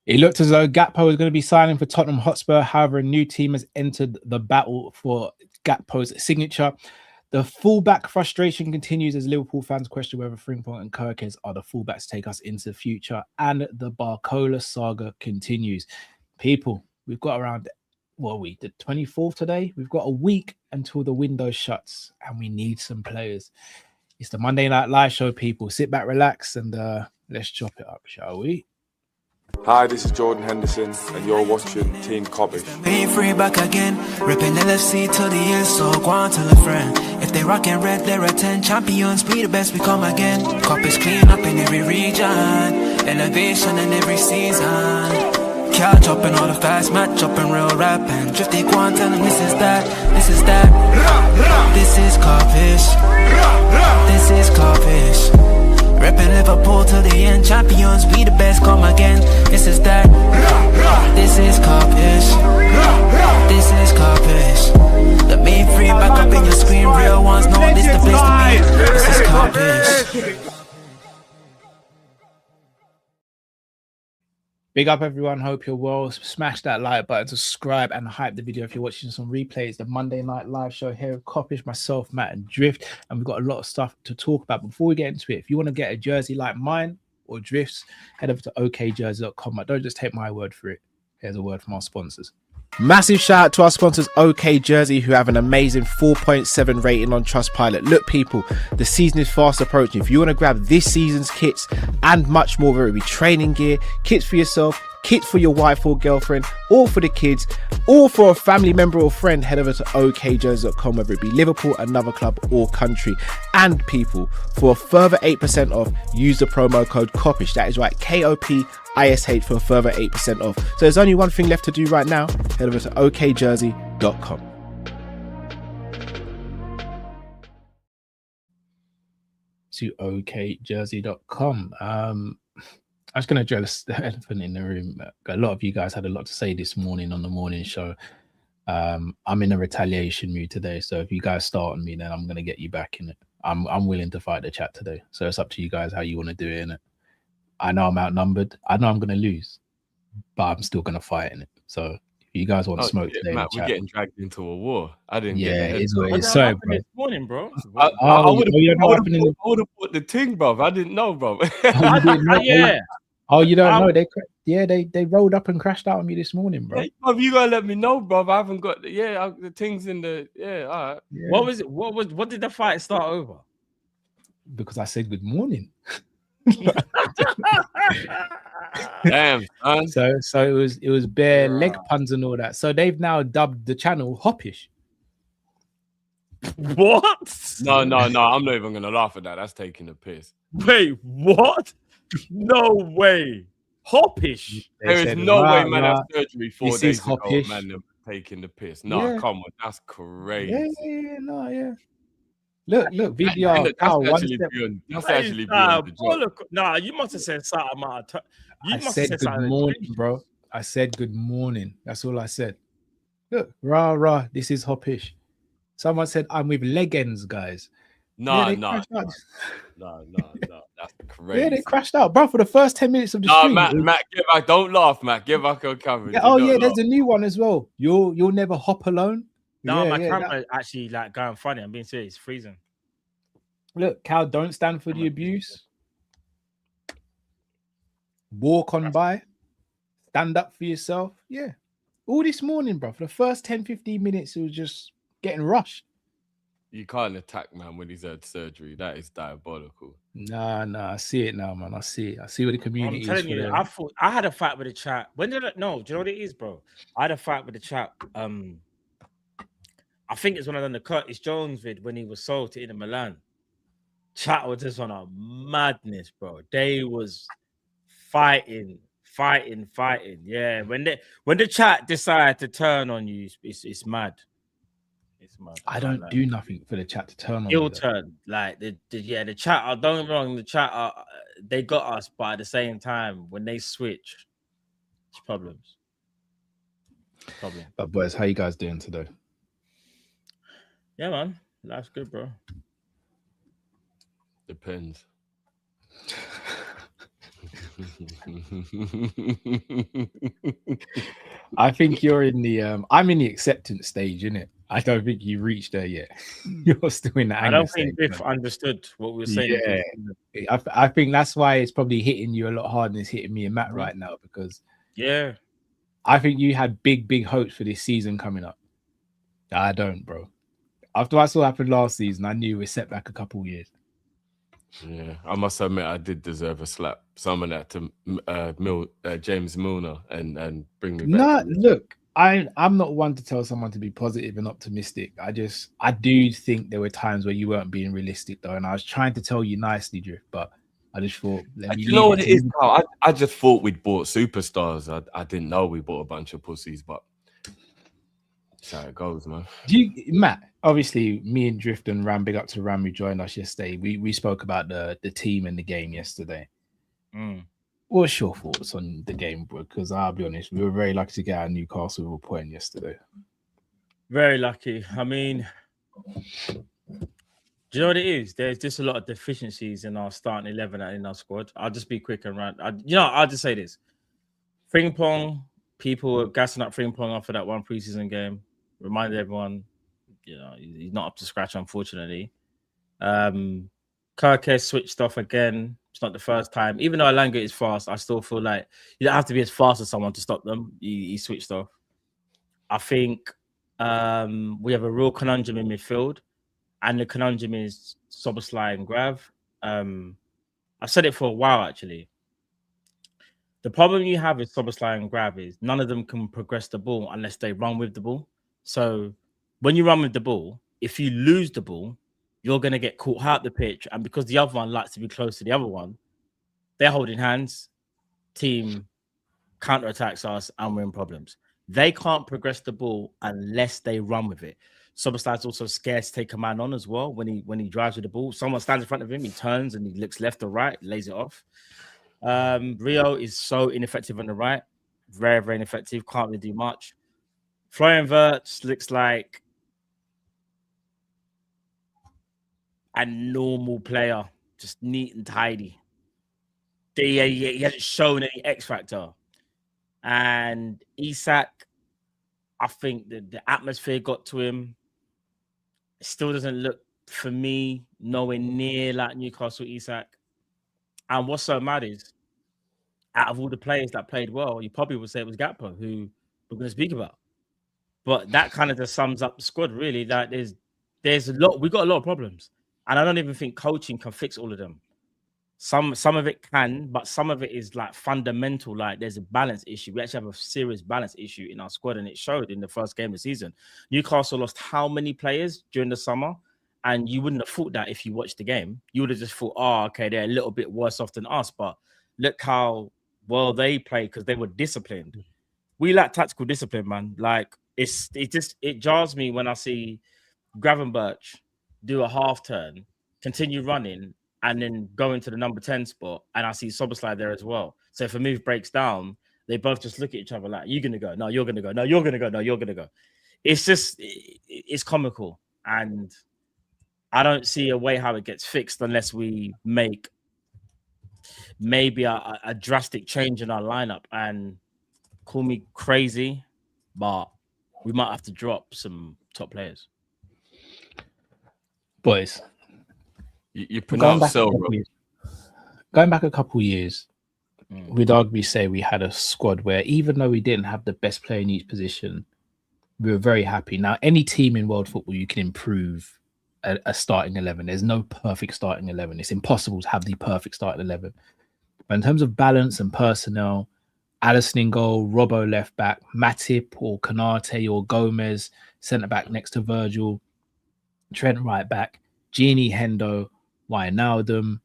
It looked as though Gakpo was going to be signing for Tottenham Hotspur. However, a new team has entered the battle for Gakpo's signature. The fullback frustration continues as Liverpool fans question whether Frimpong and Kirkes are the fullbacks to take us into the future. And the Barcola saga continues. People, we've got around, the 24th today. We've got a week until the window shuts and we need some players. It's the Monday Night Live show, people. Sit back, relax, and let's chop it up, shall we? Hi, this is Jordan Henderson, and you're watching Team Kop-ish. Being free back again, ripping LFC till the end, so go on tell a friend. If they rockin' red, they're a 10 champions, be the best, we come again. Kop-ish clean up in every region, elevation in every season. Car chopping all the fast match, chopping real rap, and just they go on tell them this is that, this is that. This is Kopish, this is Kopish. Reppin' Liverpool till the end, champions, we the best, come again. This is that, this is Kop-ish, this is Kop-ish. The main free back up in your screen, real ones know this the place to be. This is Kop-ish. Big up, everyone. Hope you're well. Smash that like button, subscribe, and hype the video if you're watching some replays. The Monday Night Live show here with Kopish, myself, Matt, and Drift. And we've got a lot of stuff to talk about. Before we get into it, if you want to get a jersey like mine or Drift's, head over to okjersey.com. Don't just take my word for it. Here's a word from our sponsors. Massive shout out to our sponsors, OK Jersey, who have an amazing 4.7 rating on Trustpilot. Look, people, the season is fast approaching. If you want to grab this season's kits and much more, whether it be training gear, kits for yourself, kits for your wife or girlfriend, or for the kids, or for a family member or friend, head over to okjersey.com, whether it be Liverpool, another club, or country. And people, for a further 8% off, use the promo code Kopish. That is right, KOPISH, for a further 8% off. So there's only one thing left to do right now. Head over to okjersey.com. To okjersey.com. I was going to address the elephant in the room. A lot of you guys had a lot to say this morning on the morning show. I'm in a retaliation mood today, so if you guys start on me, then I'm going to get you back in it. I'm willing to fight the chat today, so it's up to you guys how you want to do it. Innit? I know I'm outnumbered. I know I'm going to lose, but I'm still going to fight in it. So if you guys want to smoke today, Matt, we're getting dragged into a war. I didn't. Yeah, get it's what it is. Sorry, bro. This morning, bro. I would have put the thing, bro. I didn't know, bro. Yeah. Oh, you don't know? They rolled up and crashed out on me this morning, bro. Hey, you gotta let me know, bro. I haven't got the things in the all right. Yeah. What was it? What did the fight start over? Because I said good morning. Damn, man. So it was bare leg puns and all that. So they've now dubbed the channel Hop-ish. What? No. I'm not even gonna laugh at that. That's taking the piss. Wait, what? No way. Hop-ish. There is no way, man. Had surgery 4 days ago. Hop-ish. Man, they're taking the piss. No, come on, that's crazy. Yeah. Look, VDR. That's actually beyond the joke. Nah, you must have said something. I said good morning, bro. I said good morning. That's all I said. Look, rah. This is Hop-ish. Someone said I'm with Legends, guys. No. That's crazy. Yeah, they crashed out, bro, for the first 10 minutes of the stream. Matt, get back. Don't laugh, Matt. Get back on camera. Yeah, there's a new one as well. You'll never hop alone. No, my camera actually like going funny. I'm being serious. It's freezing. Look, Cal, don't stand for the abuse. Walk on by. Stand up for yourself. Yeah. All this morning, bro. For the first 10-15 minutes, it was just getting rushed. You can't attack, man, when he's had surgery. That is diabolical. Nah. I see it now, man. I see it. I see what the community is. I'm telling you, I thought I had a fight with the chat. When did it? No, do you know what it is, bro? I had a fight with the chat. I think it's when I done the Curtis Jones vid when he was sold to Inter Milan. Chat was just on a madness, bro. They was fighting. Yeah, when the chat decide to turn on you, it's mad. It's mad. I don't do nothing for the chat to turn on. He'll turn like the chat. Don't get me wrong. The chat they got us, but at the same time, when they switch, it's problems. But boys, how you guys doing today? Yeah, man, life's good, bro. Depends. I think you're in the I'm in the acceptance stage, innit? I don't think you reached there yet. You're still in the I anger don't think stage. Biff Man. understood what we were saying. in Yeah, preseason. I think that's why it's probably hitting you a lot harder than it's hitting me and Matt Mhm. right now, because Yeah. I think you had big hopes for this season coming up. I don't, bro. After I saw what happened last season, I knew we set back a couple of years. Yeah, I must admit I did deserve a slap. Someone had to James Milner and bring me back. No, to this. look, I'm not one to tell someone to be positive and optimistic. I do think there were times where you weren't being realistic though, and I was trying to tell you nicely, Drift, but I just thought let me You know what leave it is now? I just thought we'd bought superstars. I didn't know we bought a bunch of pussies, but that's how it goes, man. Matt, obviously me and Drift and Ram, big up to Ram who joined us yesterday. We spoke about the team and the game yesterday. What's your thoughts on the game, bro? Because I'll be honest, we were very lucky to get our Newcastle with a point yesterday. Very lucky. I mean, do you know what it is? There's just a lot of deficiencies in our starting 11 and in our squad. I'll just be quick and rant. I'll just say this. Frimpong, people were gassing up Frimpong after that one preseason game. Reminded everyone, he's not up to scratch, unfortunately. Kirk switched off again. It's not the first time. Even though Alanga is fast, I still feel like you don't have to be as fast as someone to stop them. He switched off. I think we have a real conundrum in midfield, and the conundrum is Szoboszlai and Grav. I've said it for a while, actually. The problem you have with Szoboszlai and Grav is none of them can progress the ball unless they run with the ball. So when you run with the ball, if you lose the ball, you're going to get caught out the pitch. And because the other one likes to be close to the other one, they're holding hands, team counterattacks us, and we're in problems. They can't progress the ball unless they run with it. Szoboszlai's also scared to take a man on as well when he drives with the ball. Someone stands in front of him, he turns and he looks left or right, lays it off. Rio is so ineffective on the right, very, very ineffective, can't really do much. Florian Wirtz looks like a normal player, just neat and tidy. He hasn't shown any X factor. And Isak, I think the atmosphere got to him. It still doesn't look, for me, nowhere near like Newcastle Isak. And what's so mad is, out of all the players that played well, you probably would say it was Gakpo, who we're going to speak about. But that kind of just sums up the squad, really. That there's a lot. We got a lot of problems, and I don't even think coaching can fix all of them. Some of it can, but some of it is like fundamental. Like there's a balance issue. We actually have a serious balance issue in our squad, and it showed in the first game of the season. Newcastle lost how many players during the summer? And you wouldn't have thought that if you watched the game. You would have just thought, oh, okay, they're a little bit worse off than us. But look how well they played because they were disciplined. We lack tactical discipline, man. Like it jars me when I see Gravenberch do a half turn, continue running, and then go into the number 10 spot, and I see Szoboszlai there as well. So if a move breaks down, they both just look at each other like, you're going to go. No, you're going to go. No, you're going to go. No, you're going to go. It's comical. And I don't see a way how it gets fixed unless we make maybe a drastic change in our lineup. And call me crazy, but we might have to drop some top players. Boys, you pronounce going back a couple of years, we'd arguably say we had a squad where even though we didn't have the best player in each position, we were very happy. Now, any team in world football, you can improve a starting 11. There's no perfect starting 11. It's impossible to have the perfect starting 11. But in terms of balance and personnel, Alisson in goal, Robbo left back, Matip or Konate or Gomez centre back next to Virgil, Trent right back, Gini, Hendo, Wijnaldum,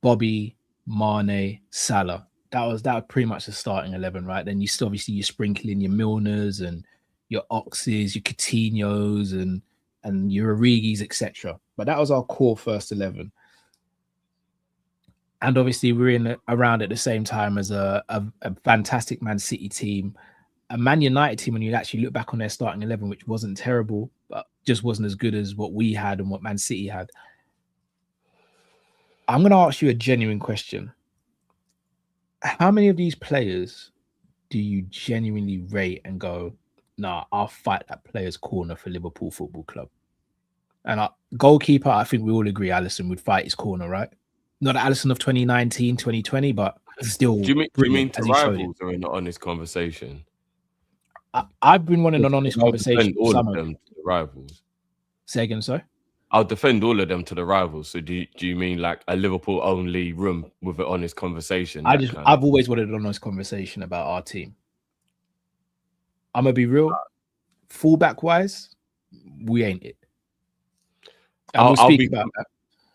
Bobby, Mane, Salah. That was pretty much the starting 11, right? Then you still obviously you sprinkle in your Milners and your Oxes, your Coutinhos and your Origis, etc. But that was our core first 11. And obviously we're in around at the same time as a fantastic Man City team, a Man United team when you actually look back on their starting 11, which wasn't terrible, but just wasn't as good as what we had and what Man City had. I'm going to ask you a genuine question. how many of these players do you genuinely rate and go, nah, I'll fight that player's corner for Liverpool Football Club? And goalkeeper, I think we all agree Alisson would fight his corner, right? Not Alisson of 2019, 2020, but still Do you mean brilliant to as he showed it. rivals are in an honest conversation? I've been wanting an honest I'll conversation. defend all of them to the rivals. Say again, sorry? I'll defend all of them to the rivals. So do you mean like a Liverpool only room with an honest conversation? I've always wanted an honest conversation about our team. I'm gonna be real. Fullback wise, we ain't it. And we'll speak about that.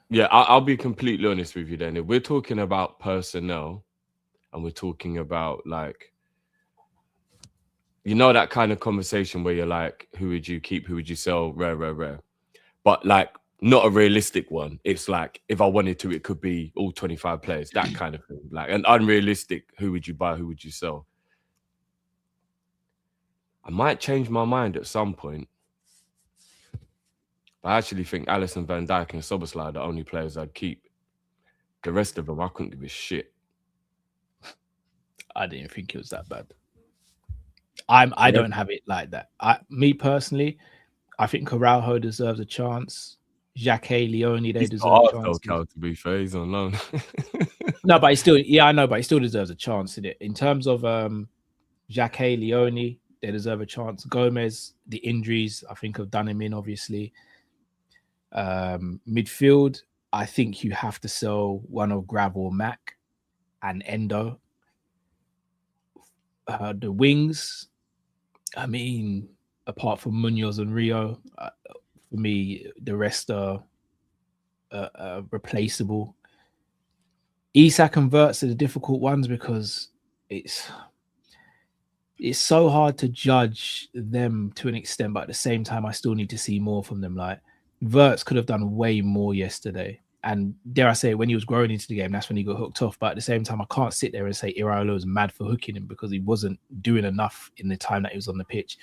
Yeah, I'll be completely honest with you then. If we're talking about personnel and we're talking about like, you know, that kind of conversation where you're like, who would you keep? Who would you sell? Rare. But like, not a realistic one. It's like, if I wanted to, it could be all 25 players, that kind of thing. Like an unrealistic, who would you buy? Who would you sell? I might change my mind at some point. But I actually think Alisson, Van Dijk and Szoboszlai are the only players I'd keep. The rest of them, I couldn't give a shit. I didn't think it was that bad. I don't have it like that. Me personally, I think Araujo deserves a chance. Jacquet, Leone, they deserve a chance. To be fair, he's on loan. No, but he still, I know, but he still deserves a chance in it. In terms of Jacquet, Leone, they deserve a chance. Gomez, the injuries, I think, have done him in, obviously. Midfield, I think you have to sell one of Grav or Mac and Endo. The wings, I mean, apart from Munoz and Rio, for me, the rest are replaceable. Isak and Wirtz are the difficult ones because it's so hard to judge them to an extent, but at the same time, I still need to see more from them. Like Wirtz could have done way more yesterday. And dare I say, when he was growing into the game, that's when he got hooked off. But at the same time, I can't sit there and say Iraola was mad for hooking him because he wasn't doing enough in the time that he was on the pitch.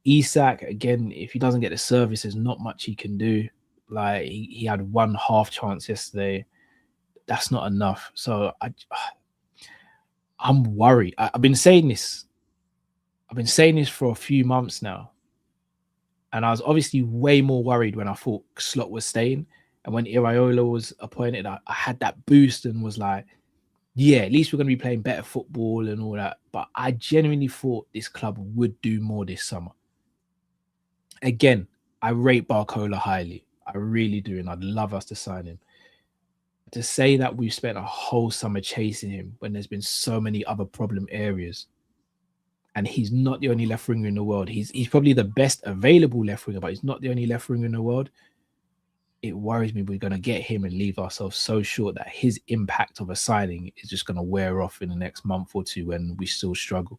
Isak, again, if he doesn't get the service, there's not much he can do. Like he had one half chance yesterday. That's not enough. So I'm worried. I've been saying this. I've been saying this for a few months now. And I was obviously way more worried when I thought Slot was staying. And when Iraola was appointed, I had that boost and was like, yeah, at least we're going to be playing better football and all that. But I genuinely thought this club would do more this summer. Again, I rate Barcola highly. I really do. And I'd love us to sign him. To say that we've spent a whole summer chasing him when there's been so many other problem areas. And he's not the only left winger in the world. He's probably the best available left winger, but he's not the only left winger in the world. It worries me we're going to get him and leave ourselves so short that his impact of a signing is just going to wear off in the next month or two when we still struggle.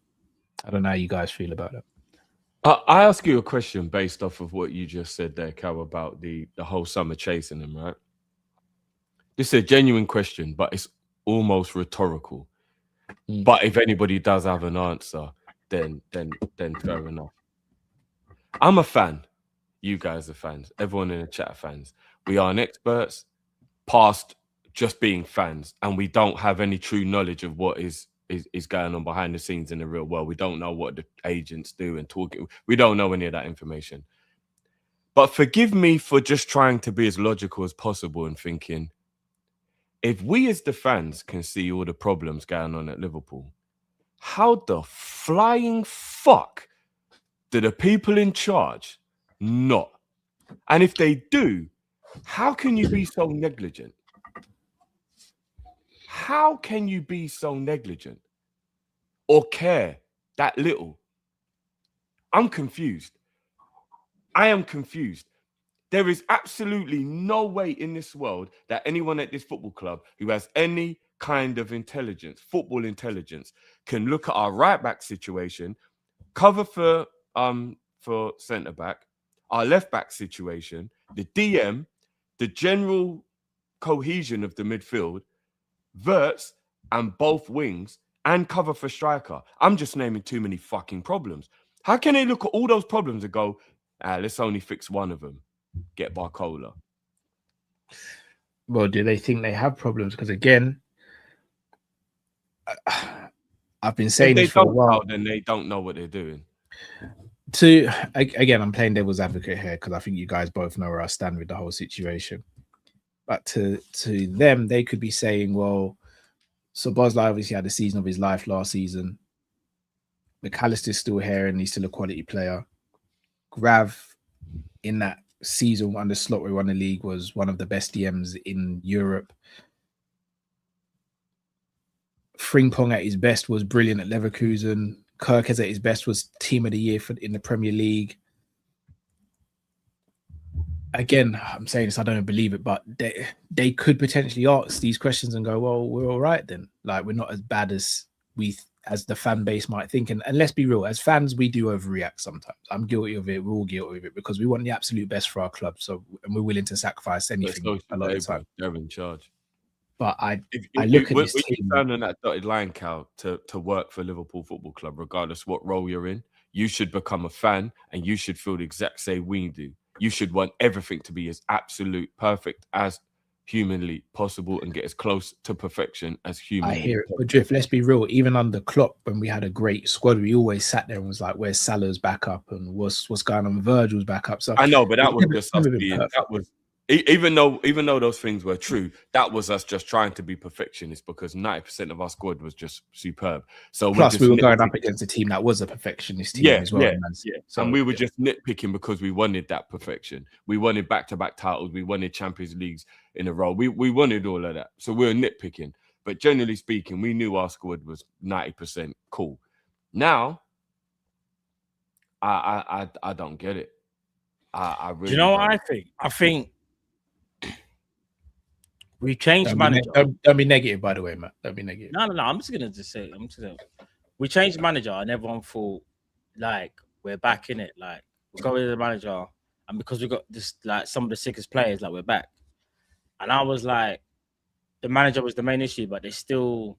I don't know how you guys feel about that. I ask you a question based off of what you just said there, Cal, about the whole summer chasing him, right? This is a genuine question, but it's almost rhetorical. But if anybody does have an answer, then fair enough. I'm a fan. You guys are fans. Everyone in the chat are fans. We aren't experts past just being fans, and we don't have any true knowledge of what is going on behind the scenes in the real world. We don't know what the agents do and talking. We don't know any of that information. But forgive me for just trying to be as logical as possible and thinking, if we as the fans can see all the problems going on at Liverpool, how the flying fuck do the people in charge not? And if they do, how can you be so negligent? How can you be so negligent or care that little? I'm confused. I am confused. There is absolutely no way in this world that anyone at this football club who has any kind of intelligence, football intelligence, can look at our right back situation, cover for centre back, our left back situation, the DM, the general cohesion of the midfield, Wirtz and both wings, and cover for striker. I'm just naming too many fucking problems. How can they look at all those problems and go, let's only fix one of them? Get Barcola. Well, do they think they have problems? Because again, I've been If saying they this for a don't while. know, then they don't know what they're doing. Again, I'm playing devil's advocate here because I think you guys both know where I stand with the whole situation. But to them, they could be saying, well, so Bosley obviously had the season of his life last season. McAllister's still here and he's still a quality player. Grav, in that season under Slot where he won the league, was one of the best DMs in Europe. Frimpong at his best was brilliant at Leverkusen. Kirkes at his best was team of the year in the Premier League. Again, I'm saying this, I don't believe it, but they could potentially ask these questions and go, well, we're all right then. Like, we're not as bad as as the fan base might think. And let's be real, as fans, we do overreact sometimes. I'm guilty of it. We're all guilty of it because we want the absolute best for our club. So, and we're willing to sacrifice anything a lot of the time. They're in charge. But I look at this when team. you stand on that dotted line, Cal, to work for Liverpool Football Club, regardless what role you're in, you should become a fan and you should feel the exact same we do. You should want everything to be as absolute perfect as humanly possible and get as close to perfection as humanly I hear it. possible. But Drift, let's be real, even under Klopp, when we had a great squad, we always sat there and was like, where's Salah's backup and what's going on with Virgil's backup? So I know, but that was just us being, that was even though those things were true, that was us just trying to be perfectionists because 90% of our squad was just superb. So plus we were going up against a team that was a perfectionist team as well. So, and we were just nitpicking because we wanted that perfection. We wanted back-to-back titles. We wanted Champions Leagues in a row. We wanted all of that. So we were nitpicking. But generally speaking, we knew our squad was 90% cool. Now, I don't get it. I really. Do you know what I think? I think we changed manager. Don't be negative, by the way, Matt. Don't be negative. No. I'm just gonna say. We changed manager, and everyone thought like we're back in it. Like we got rid of the manager, and because we got this like some of the sickest players, like we're back. And I was like, the manager was the main issue, but there's still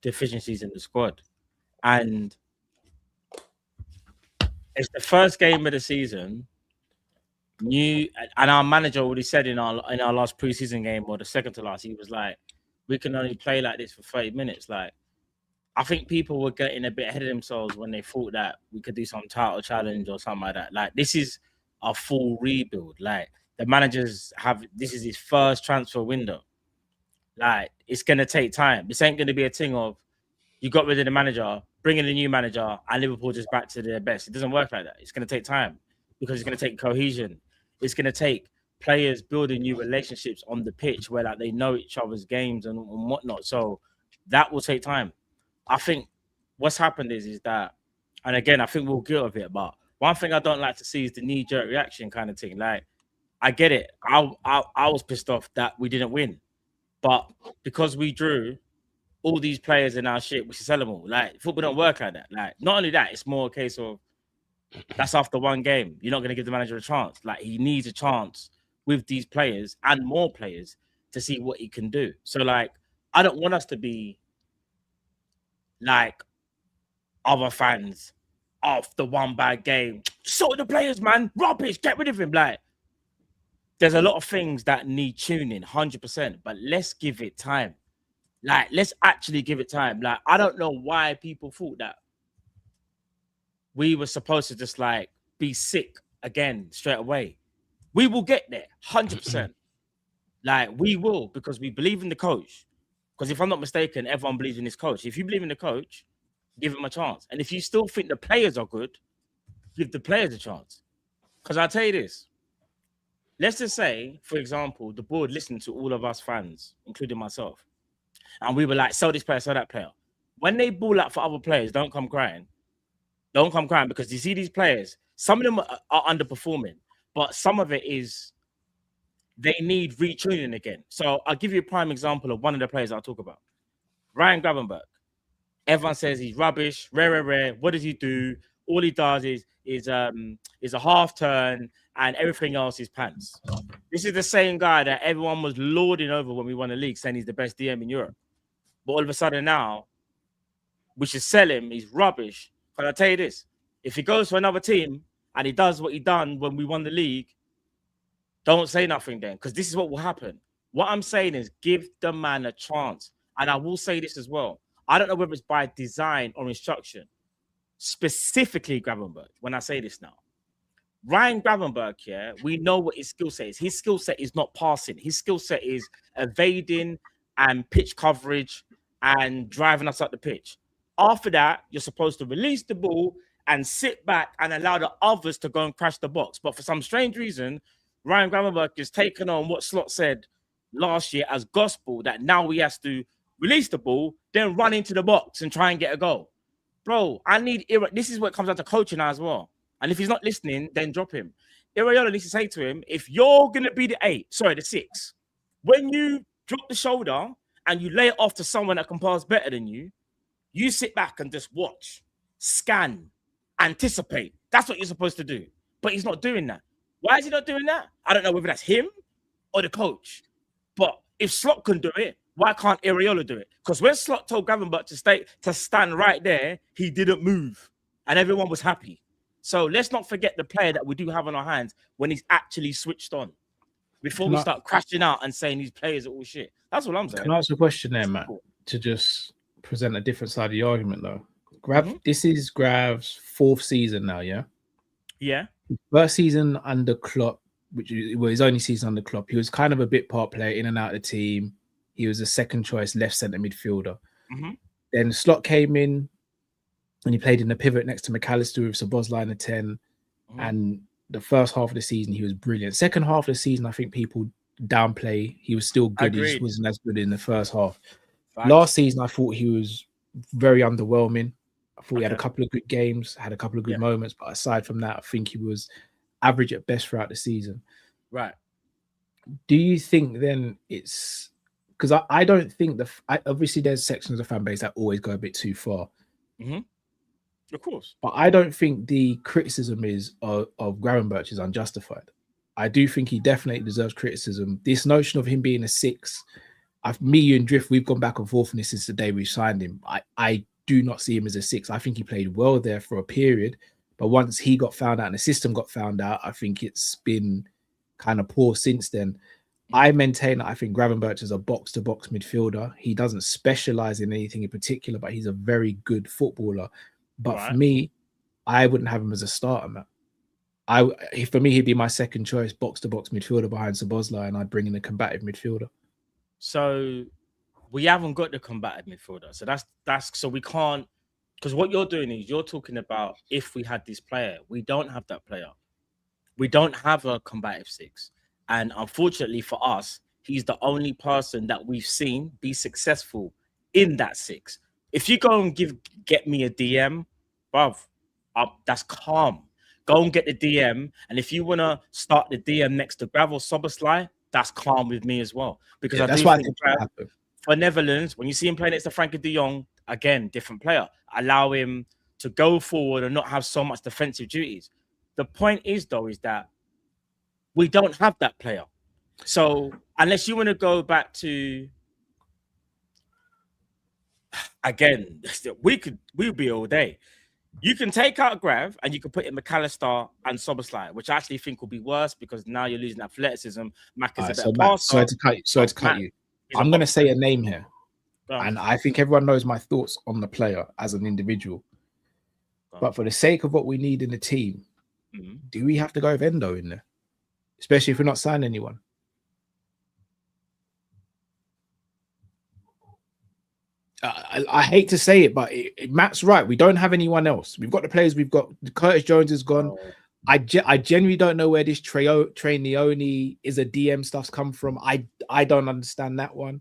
deficiencies in the squad, and it's the first game of the season. And our manager already said in our last preseason game or the second to last, he was like, we can only play like this for 30 minutes. Like, I think people were getting a bit ahead of themselves when they thought that we could do some title challenge or something like that. Like, this is a full rebuild. Like, the managers this is his first transfer window. Like, it's gonna take time. This ain't gonna be a thing of you got rid of the manager, bring in a new manager, and Liverpool just back to their best. It doesn't work like that. It's gonna take time because it's gonna take cohesion. It's going to take players building new relationships on the pitch where like they know each other's games and whatnot. So that will take time. I think what's happened is that, and again, I think we'll get of it, but one thing I don't like to see is the knee-jerk reaction kind of thing. Like, I get it. I was pissed off that we didn't win. But because we drew, all these players in our shit, we should sell them all. Like, football don't work like that. Like, not only that, it's more a case of that's after one game. You're not going to give the manager a chance. Like, he needs a chance with these players and more players to see what he can do. So, like, I don't want us to be like other fans after one bad game. Sort the players, man. Rubbish. Get rid of him. Like, there's a lot of things that need tuning, 100%. But let's give it time. Like, let's actually give it time. Like, I don't know why people thought that we were supposed to just like be sick again straight away. We will get there 100%. Like, we will, because we believe in the coach. Because if I'm not mistaken, everyone believes in this coach. If you believe in the coach, give him a chance. And if you still think the players are good, give the players a chance. Because I'll tell you this. Let's just say, for example, the board listened to all of us fans, including myself. And we were like, sell this player, sell that player. When they ball out for other players, don't come crying. Don't come crying, because you see these players, some of them are underperforming, but some of it is they need retuning again. So I'll give you a prime example of one of the players I'll talk about. Ryan Gravenberch. Everyone says he's rubbish, rare. What does he do? All he does is a half turn and everything else is pants. This is the same guy that everyone was lauding over when we won the league, saying he's the best DM in Europe. But all of a sudden now, we should sell him. He's rubbish. But I'll tell you this, if he goes to another team and he does what he done when we won the league, don't say nothing then, because this is what will happen. What I'm saying is give the man a chance. And I will say this as well. I don't know whether it's by design or instruction, specifically Gravenberch. When I say this now, Ryan Gravenberch, yeah, we know what his skill set is. His skill set is not passing. His skill set is evading and pitch coverage and driving us up the pitch. After that, you're supposed to release the ball and sit back and allow the others to go and crash the box. But for some strange reason, Ryan Gravenberch is taking on what Slot said last year as gospel, that now he has to release the ball, then run into the box and try and get a goal. Bro, I need this is what comes down to coaching as well. And if he's not listening, then drop him. Iraola needs to say to him, if you're going to be the 6, when you drop the shoulder and you lay it off to someone that can pass better than you, you sit back and just watch, scan, anticipate. That's what you're supposed to do. But he's not doing that. Why is he not doing that? I don't know whether that's him or the coach. But if Slot can do it, why can't Iraola do it? Because when Slot told Gravenberch to stand right there, he didn't move. And everyone was happy. So let's not forget the player that we do have on our hands when he's actually switched on. Before we start crashing out and saying these players are all shit. That's what I'm saying. Can I ask a question there, Matt? To just present a different side of the argument, though. This is Grav's 4th season now, yeah? Yeah. First season under Klopp, which was his only season under Klopp, he was kind of a bit part player, in and out of the team. He was a second choice left centre midfielder. Then Slot came in and he played in the pivot next to McAllister with Szoboszlai in the 10. And the first half of the season, he was brilliant. Second half of the season, I think people downplay. He was still good. Agreed. He just wasn't as good in the first half. Facts. Last season, I thought he was very underwhelming. I thought he had a couple of good games, had a couple of good moments. But aside from that, I think he was average at best throughout the season. Right. Do you think then it's... Because I don't think obviously there's sections of the fan base that always go a bit too far. Of course. But I don't think the criticism of Gravenberch is unjustified. I do think he definitely deserves criticism. This notion of him being a 6, me, you and Drift, we've gone back and forth on this since the day we signed him. I do not see him as a 6. I think he played well there for a period. But once he got found out and the system got found out, I think it's been kind of poor since then. I maintain that I think Gravenberch is a box-to-box midfielder. He doesn't specialize in anything in particular, but he's a very good footballer. But for me, I wouldn't have him as a starter, man. For me, he'd be my second choice box-to-box midfielder behind Szoboszlai, and I'd bring in a combative midfielder. So we haven't got the combative midfielder. So that's so we can't, because what you're doing is you're talking about if we had this player. We don't have that player. We don't have a combative 6. And unfortunately for us, he's the only person that we've seen be successful in that 6. If you go and get me a DM, bruv, that's calm. Go and get the DM. And if you want to start the DM next to Grav or Szoboszlai, that's calm with me as well. Because that's why I think for Netherlands, when you see him play next to Frankie de Jong, again, different player. Allow him to go forward and not have so much defensive duties. The point is, though, is that we don't have that player. So unless you want to go back to, again, we'd be all day. You can take out Grav and you can put in McAllister and Szoboszlai, which I actually think will be worse because now you're losing athleticism. Mac is a better passer. Sorry to cut you. I'm going to say a name here. And I think everyone knows my thoughts on the player as an individual. But for the sake of what we need in the team, do we have to go with Endo in there? Especially if we're not signing anyone. I hate to say it, but Matt's right. We don't have anyone else. We've got the players. We've got Curtis Jones is gone. I genuinely don't know where this Train Leone is a DM stuff's come from. I don't understand that one.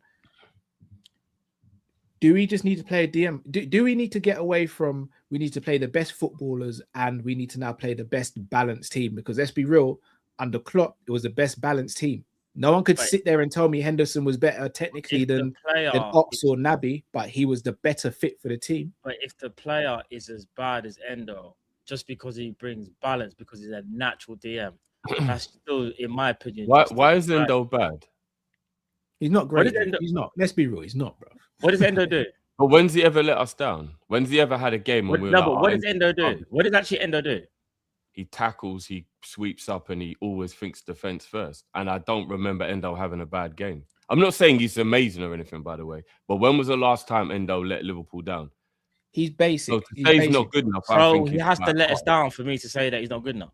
Do we just need to play a DM? Do we need to get away from we need to play the best footballers and we need to now play the best balanced team? Because let's be real, under Klopp, it was the best balanced team. No one could sit there and tell me Henderson was better technically than Ox or Naby, but he was the better fit for the team. But if the player is as bad as Endo, just because he brings balance, because he's a natural DM, that's still, in my opinion. Why is Endo bad? He's not great. He's not. Let's be real. He's not, bro. What does Endo do? But when's he ever let us down? When's he ever had a game? But what does Endo do? What does actually Endo do? He tackles, he sweeps up, and he always thinks defense first. And I don't remember Endo having a bad game. I'm not saying he's amazing or anything, by the way, but when was the last time Endo let Liverpool down? He's basic. So to say he's not good enough, I So think he it's has to like, let us down for me to say that he's not good enough.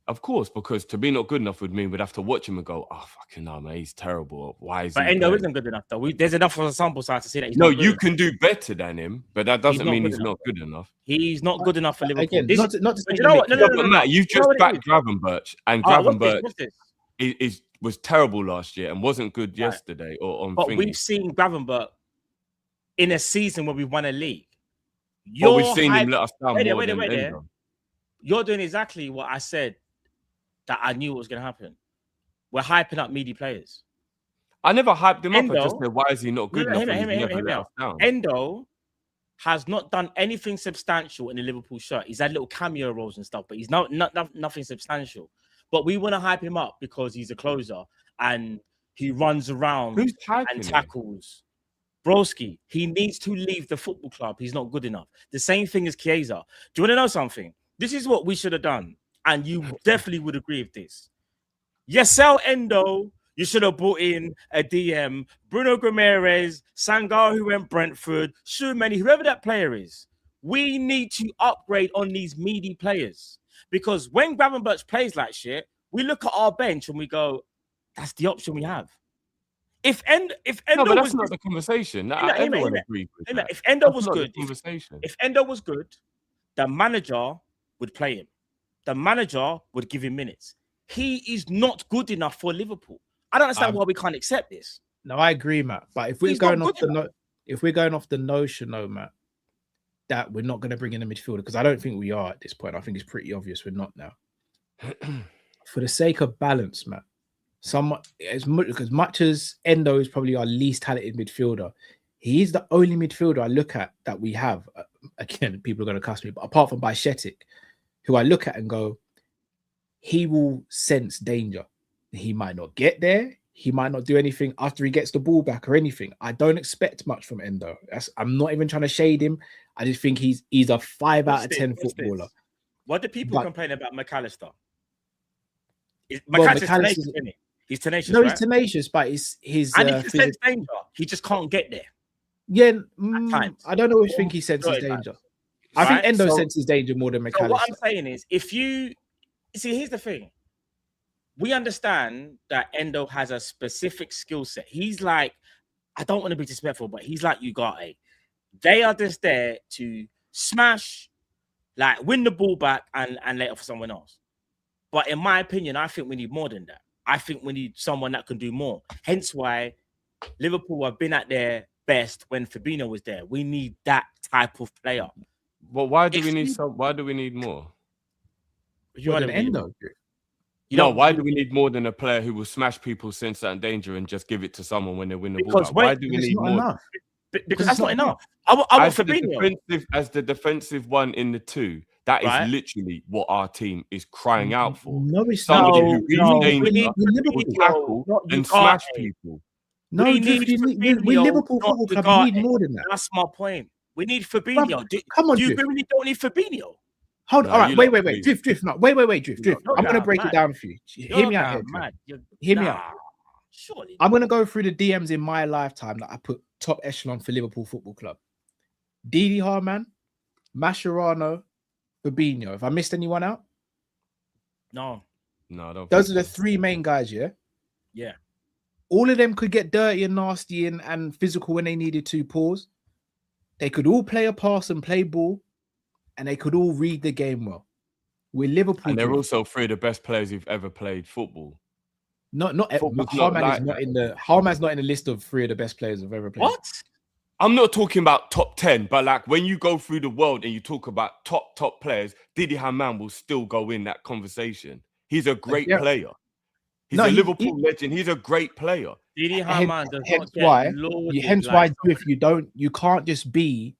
Of course, because to be not good enough would mean we'd have to watch him and go, oh, fucking no, man, he's terrible. Why is But he Endo playing? isn't good enough, though. There's enough of a sample size to see that he's No, not good you enough. can do better than him, but that doesn't not mean good he's enough. not good enough. He's not good enough for Liverpool. Again, This- not to but take you the know what? mick. No, But Matt, you've You know just what it backed is? Gravenberch, and All right, Gravenberch what's this? was terrible last year and wasn't good Right. yesterday or on But thingy. we've seen Gravenberch in a season where we won a league. But we've seen him let us down Wait there, more wait there, than wait there. Endo. You're doing exactly what I said that I knew was going to happen. We're hyping up meaty players. I never hyped him up. I Endo- just said, why is he not good No, enough? hear me, And hear he's me, never hear me let out. us down. Endo has not done anything substantial in the Liverpool shirt. He's had little cameo roles and stuff, but he's nothing substantial. But we want to hype him up because he's a closer and he runs around Who's hyping and him? tackles. Broski, he needs to leave the football club. He's not good enough. The same thing as Chiesa. Do you want to know something? This is what we should have done, and you definitely would agree with this. You sell Endo, you should have brought in a DM, Bruno Guimaraes, Sangar, who went Brentford, Shoemeni, whoever that player is. We need to upgrade on these meaty players because when Gravenberch plays like shit, we look at our bench and we go, "That's the option we have." If Endo No, but that's was not the conversation. Hear me, Everyone hear me. agrees with Hear me, that. if Endo That's was not the good, conversation. if Endo was good, the manager would play him. The manager would give him minutes. He is not good enough for Liverpool. I don't understand why we can't accept this. No, I agree, Matt. But if we're He's not going off good if we're going off the notion, though, Matt, that we're not going to bring in a midfielder, because I don't think we are at this point. I think it's pretty obvious we're not now. For the sake of balance, Matt, as much as Endo is probably our least talented midfielder, he is the only midfielder I look at that we have. Again, people are going to cuss me, but apart from Bajcetic, who I look at and go, he will sense danger. He might not get there. He might not do anything after he gets the ball back or anything. I don't expect much from Endo. I'm not even trying to shade him. I just think he's a 5 out of 10 footballer. What do people But- complain about McAllister? Well, McAllister's McAllister's- tenacious, isn't he? He's tenacious, No, right? he's tenacious, but it's his. And he can sense danger. He just can't get there. Yeah, times. I don't always think he senses Majority of danger. I think Right? Endo So- senses danger more than So McAllister. what I'm saying is, if you see, here's the thing. We understand that Endo has a specific skill set. He's like, I don't want to be disrespectful, but he's like Ugarte. They are just there to smash, like win the ball back and lay it off for someone else. But in my opinion, I think we need more than that. I think we need someone that can do more. Hence why Liverpool have been at their best when Fabinho was there. We need that type of player. But why do If we need you- why do we need more? You More know than what I mean? Endo. You No, know, why do we need more than a player who will smash people, sense that danger, and just give it to someone when they win the ball? Because back? Why when- do we It's need not more? enough. because it's that's not not enough. I want As the, Fabinho. as the defensive one in the two, that is Right. literally what our team is crying out for. No, it's Somebody not. who reads no, danger, we need We're Liverpool. will tackle not and Ugarte. smash people. No, We Drift, need we're Fabinho, Liverpool not Football Club. We need Ugarte. more than that. That's my point. We need Fabinho. Come on, do you Drift. really don't need Fabinho? Hold No, on. All right, you wait, lot wait. crazy. Drift. No, wait, Drift. You're I'm going to damn break it mad. down for you. Hear me out here. Drift. Mad. Hear me out. Surely. I'm going to go through the DMs in my lifetime that I put top echelon for Liverpool Football Club. Didi Harman, Mascherano, Fabinho. If I missed anyone out, No. No, I don't. those are think the so. three main guys, yeah? Yeah. All of them could get dirty and nasty and physical when they needed to pause. They could all play a pass and play ball, and they could all read the game well. We're Liverpool. And they're Drift. also three of the best players who've ever played football. Not Football's Harman not is like not that. in the Harman's not in the list of three of the best players I've ever played. What? I'm not talking about top 10, but like when you go through the world and you talk about top players, Didi Hamann will still go in that conversation. He's a great Yeah. player. He's No, a he- Liverpool legend. He's a great player. Didi Hence- Hamann does hence not get why- loaded Hence like why, Drift, you can't just be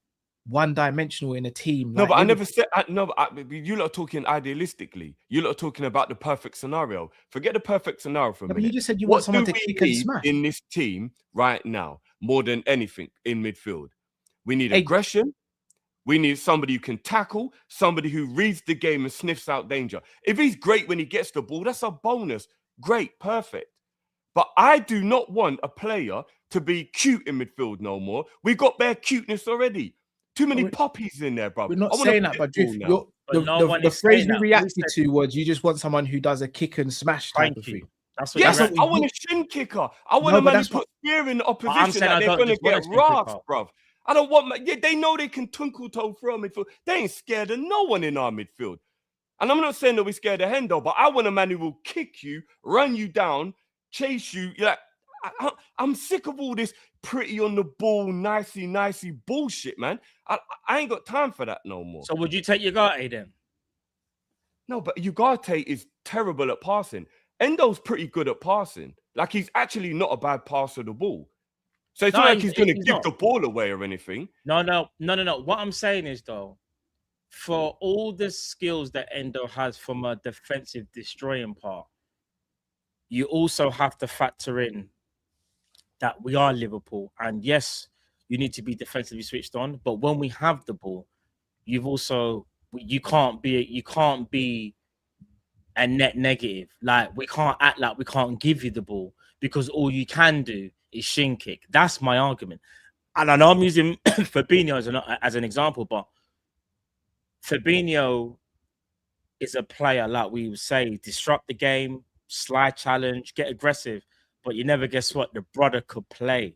one-dimensional in a team. No, like but I Liverpool. never said. You lot are talking idealistically. You lot are talking about the perfect scenario. Forget the perfect scenario for a No, but minute. you just said you What want someone do to we kick and need smash. in this team right now more than anything in midfield? We need Hey. aggression. We need somebody who can tackle, somebody who reads the game and sniffs out danger. If he's great when he gets the ball, that's a bonus. Great, perfect. But I do not want a player to be cute in midfield no more. We got bare cuteness already. Too many puppies in there, bro. We're not saying that, but Drift, the phrase you reacted to was you just want someone who does a kick and smash type of thing. That's what yes, I want a shin kicker. I want a man who puts fear in the opposition that they're going to get rasped, bro. I don't want... they know they can twinkle toe through our midfield. They ain't scared of no one in our midfield. And I'm not saying that we're scared of Hendo, but I want a man who will kick you, run you down, chase you. Like, I'm sick of all this pretty on the ball, nicey bullshit, man. I ain't got time for that no more. So would you take Ugarte then? No, but Ugarte is terrible at passing. Endo's pretty good at passing. Like, he's actually not a bad passer of the ball. So it's not like he's going to give the ball away or anything. No. What I'm saying is, though, for all the skills that Endo has from a defensive destroying part, you also have to factor in that we are Liverpool. And yes, you need to be defensively switched on. But when we have the ball, you can't be a net negative. Like, we can't act like we can't give you the ball because all you can do is shin kick. That's my argument. And I know I'm using Fabinho as an example, but Fabinho is a player, like we would say, disrupt the game, slide challenge, get aggressive. But you never guess what? The brother could play.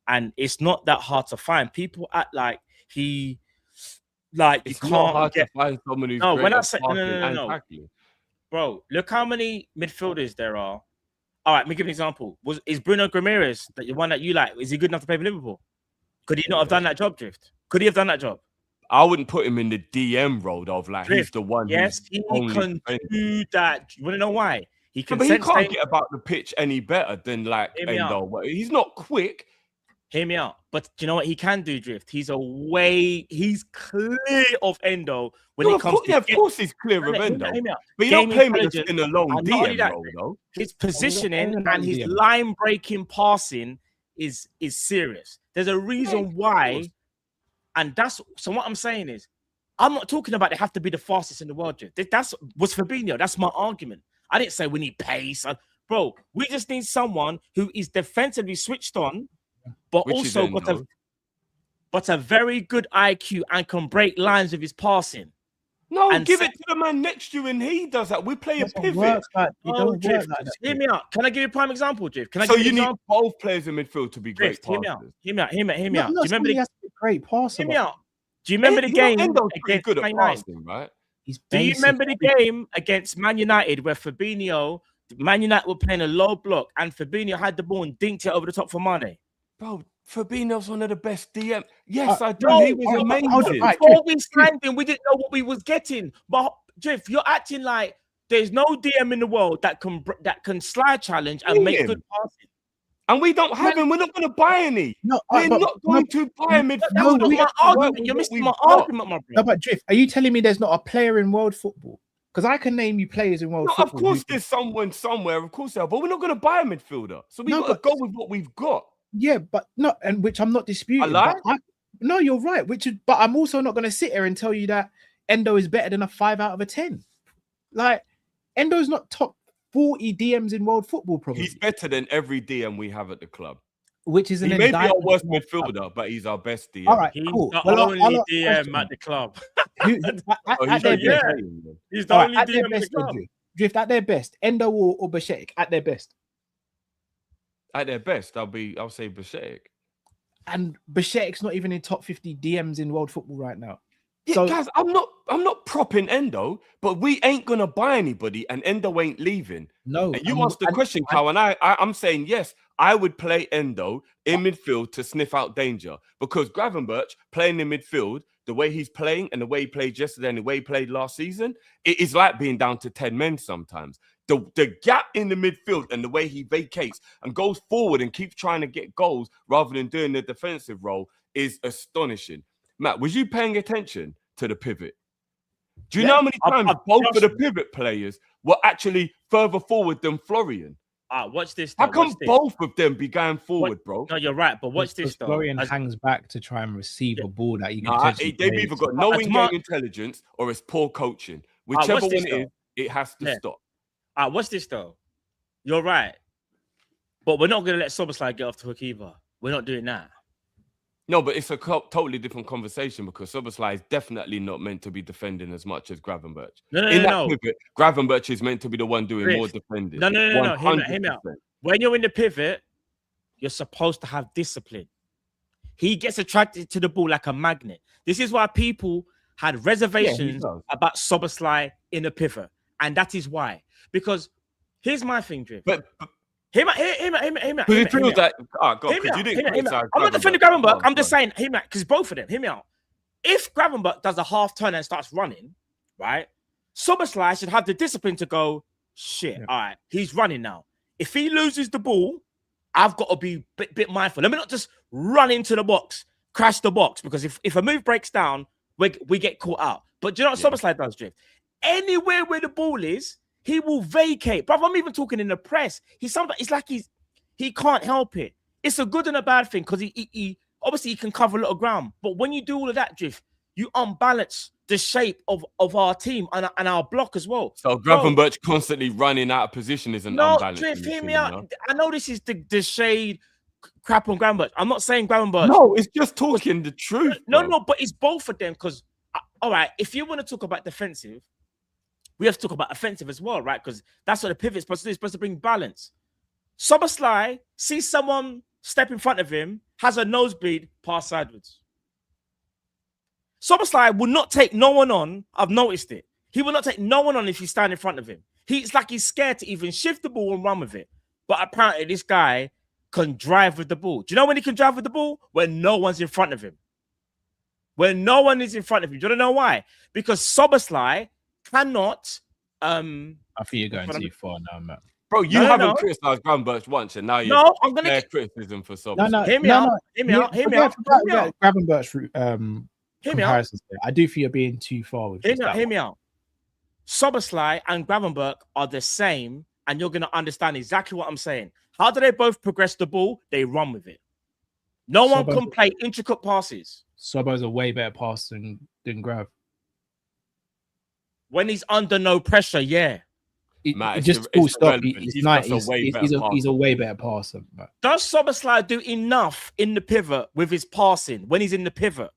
And it's not that hard to find. People act like it's you can't hard to find someone who's when I say no. Bro, look how many midfielders there are. All right, let me give an example. Is Bruno Ramirez the one that you like? Is he good enough to play for Liverpool? Could he not have done that job, Drift? Could he have done that job? I wouldn't put him in the DM role of like Drift. He's the one. Yes, he can do that. You want to know why? He can. But he can't get about the pitch any better than like Endo. He's not quick. Hear me out. But do you know what he can do, Drift? He's clear of Endo when it comes to... of course he's clear of Endo. But you don't play me in a long DM role, though. His positioning and his line-breaking passing is serious. There's a reason why, and so what I'm saying is, I'm not talking about they have to be the fastest in the world, Drift. That's what's Fabinho. That's my argument. I didn't say we need pace. Bro, we just need someone who is defensively switched on, but also got a very good IQ and can break lines with his passing. No, and give it to the man next to you and he does that. We play a pivot. Hear me out. Can I give you a prime example, Jeff? You need both players in midfield to be great passers. Hear me out. Do you remember great passer? Hear me out. Do you remember the game against good at passing, right? Do you remember the game against Man United where Man United were playing a low block and Fabinho had the ball and dinked it over the top for Mane? Bro, Fabinho's one of the best DM. Yes, I do. He was amazing. Before we signed him, we didn't know what we was getting. But Jeff, you're acting like there's no DM in the world that can slide challenge and make good passing. And we don't have him. We're not going to buy any. We're not going to buy a midfielder. You're missing my argument, my brother. No, but Drift, are you telling me there's not a player in world football? Because I can name you players in world football. Of course, there's someone somewhere. Of course, there are. But we're not going to buy a midfielder. So we've got to go with what we've got. Yeah, but no, and which I'm not disputing. No, you're right. But I'm also not going to sit here and tell you that Endo is better than a 5 out of a 10. Like, Endo's not top 40 DMs in world football, probably. He's better than every DM we have at the club. Which is he may be our worst midfielder, but he's our best DM. All right, cool. He's the only DM at the club. He's the only DM at the club. Drift at their best. Endo or Bashetic at their best. At their best, I'll say Bashetic. And Bashetic's not even in top 50 DMs in world football right now. Yeah, so, guys, I'm not propping Endo, but we ain't gonna buy anybody, and Endo ain't leaving. No. And you asked the question, Cal, and I'm saying yes. I would play Endo in midfield to sniff out danger because Gravenberch playing in midfield, the way he's playing and the way he played yesterday and the way he played last season, it is like being down to 10 men sometimes. The gap in the midfield and the way he vacates and goes forward and keeps trying to get goals rather than doing the defensive role is astonishing. Matt, was you paying attention to the pivot? Do you know how many times both of the pivot players were actually further forward than Florian? Watch this. How come both of them be going forward, bro? No, you're right, but watch this, though. Florian hangs back to try and receive a ball that you can they've either got no in-game intelligence or it's poor coaching. Whichever one it is, it has to stop. Watch this, though. You're right. But we're not going to let Soboslai get off to a keeper. We're not doing that. No, but it's a totally different conversation because Soboslai is definitely not meant to be defending as much as Gravenberch. No. Pivot, Gravenberch is meant to be the one doing more defending. No. Hear me out. When you're in the pivot, you're supposed to have discipline. He gets attracted to the ball like a magnet. This is why people had reservations about Soboslai in a pivot. And that is why. Because here's my thing, Drift. But hear me out. Because it feels like, you didn't criticize I'm not defending Gravenberch. I'm just saying, hear me out, because both of them, hear me out. If Gravenberch does a half turn and starts running, right, Soboslai should have the discipline to go, shit, all right, he's running now. If he loses the ball, I've got to be a bit mindful. Let me not just run into the box, crash the box, because if a move breaks down, we get caught out. But do you know what Soboslai does, Drift? Anywhere where the ball is, he will vacate. Bro, I'm even talking in the press. It's like he can't help it. It's a good and a bad thing because he obviously he can cover a lot of ground. But when you do all of that, Drift, you unbalance the shape of our team and our block as well. So Gravenberch constantly running out of position isn't unbalanced. Drift, hear me out. I know this is the shade crap on Gravenberch. I'm not saying Gravenberch. No, it's just talking the truth. No, but it's both of them because, all right, if you want to talk about defensive, we have to talk about offensive as well, right? Because that's what the pivot's supposed to do. It's supposed to bring balance. Soboslai sees someone step in front of him, has a nosebleed, pass sideways. Soboslai will not take no one on. I've noticed it. He will not take no one on if you stand in front of him. It's like he's scared to even shift the ball and run with it. But apparently this guy can drive with the ball. Do you know when he can drive with the ball? When no one's in front of him. When no one is in front of him. Do you want to know why? Because Soboslai cannot. I think you're going too far now, Matt. Bro, you haven't criticized Gravenberch once, and now you're I'm gonna get criticism for Soboslai. No. Hear me out. Gravenberch comparisons there. I do think you're being too far with hear me out. Soboslai and Gravenberch are the same, and you're gonna understand exactly what I'm saying. How do they both progress the ball? They run with it. No one can play intricate passes. Sobo's a way better passer than Grav. When he's under no pressure, yeah. Just full stop. He's a way better passer. But. Does Soboslai do enough in the pivot with his passing when he's in the pivot?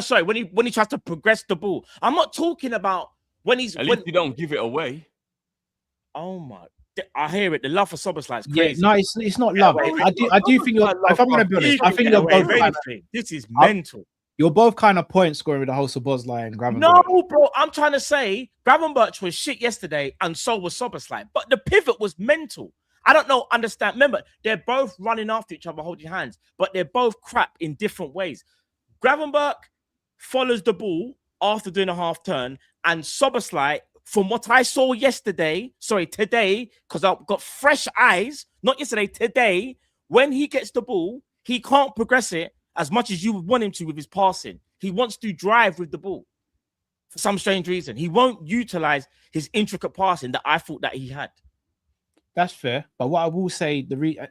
Sorry. When he tries to progress the ball, I'm not talking about when he's. At least you don't give it away. Oh my! I hear it. The love for Soboslai is crazy. Yeah, no, it's not love. I do think you're. If I'm going to be honest, I think you're both. This is mental. You're both kind of point scoring with the whole Soboslai and Gravenberch. No, bro, I'm trying to say Gravenberch was shit yesterday, and so was Soboslai. But the pivot was mental. I don't know, understand. Remember, they're both running after each other, holding hands, but they're both crap in different ways. Gravenberch follows the ball after doing a half turn, and Soboslai, from what I saw today, because I've got fresh eyes, not yesterday, today, when he gets the ball, he can't progress it as much as you would want him to with his passing. He wants to drive with the ball for some strange reason. He won't utilize his intricate passing that I thought that he had. That's fair. But what I will say, the way I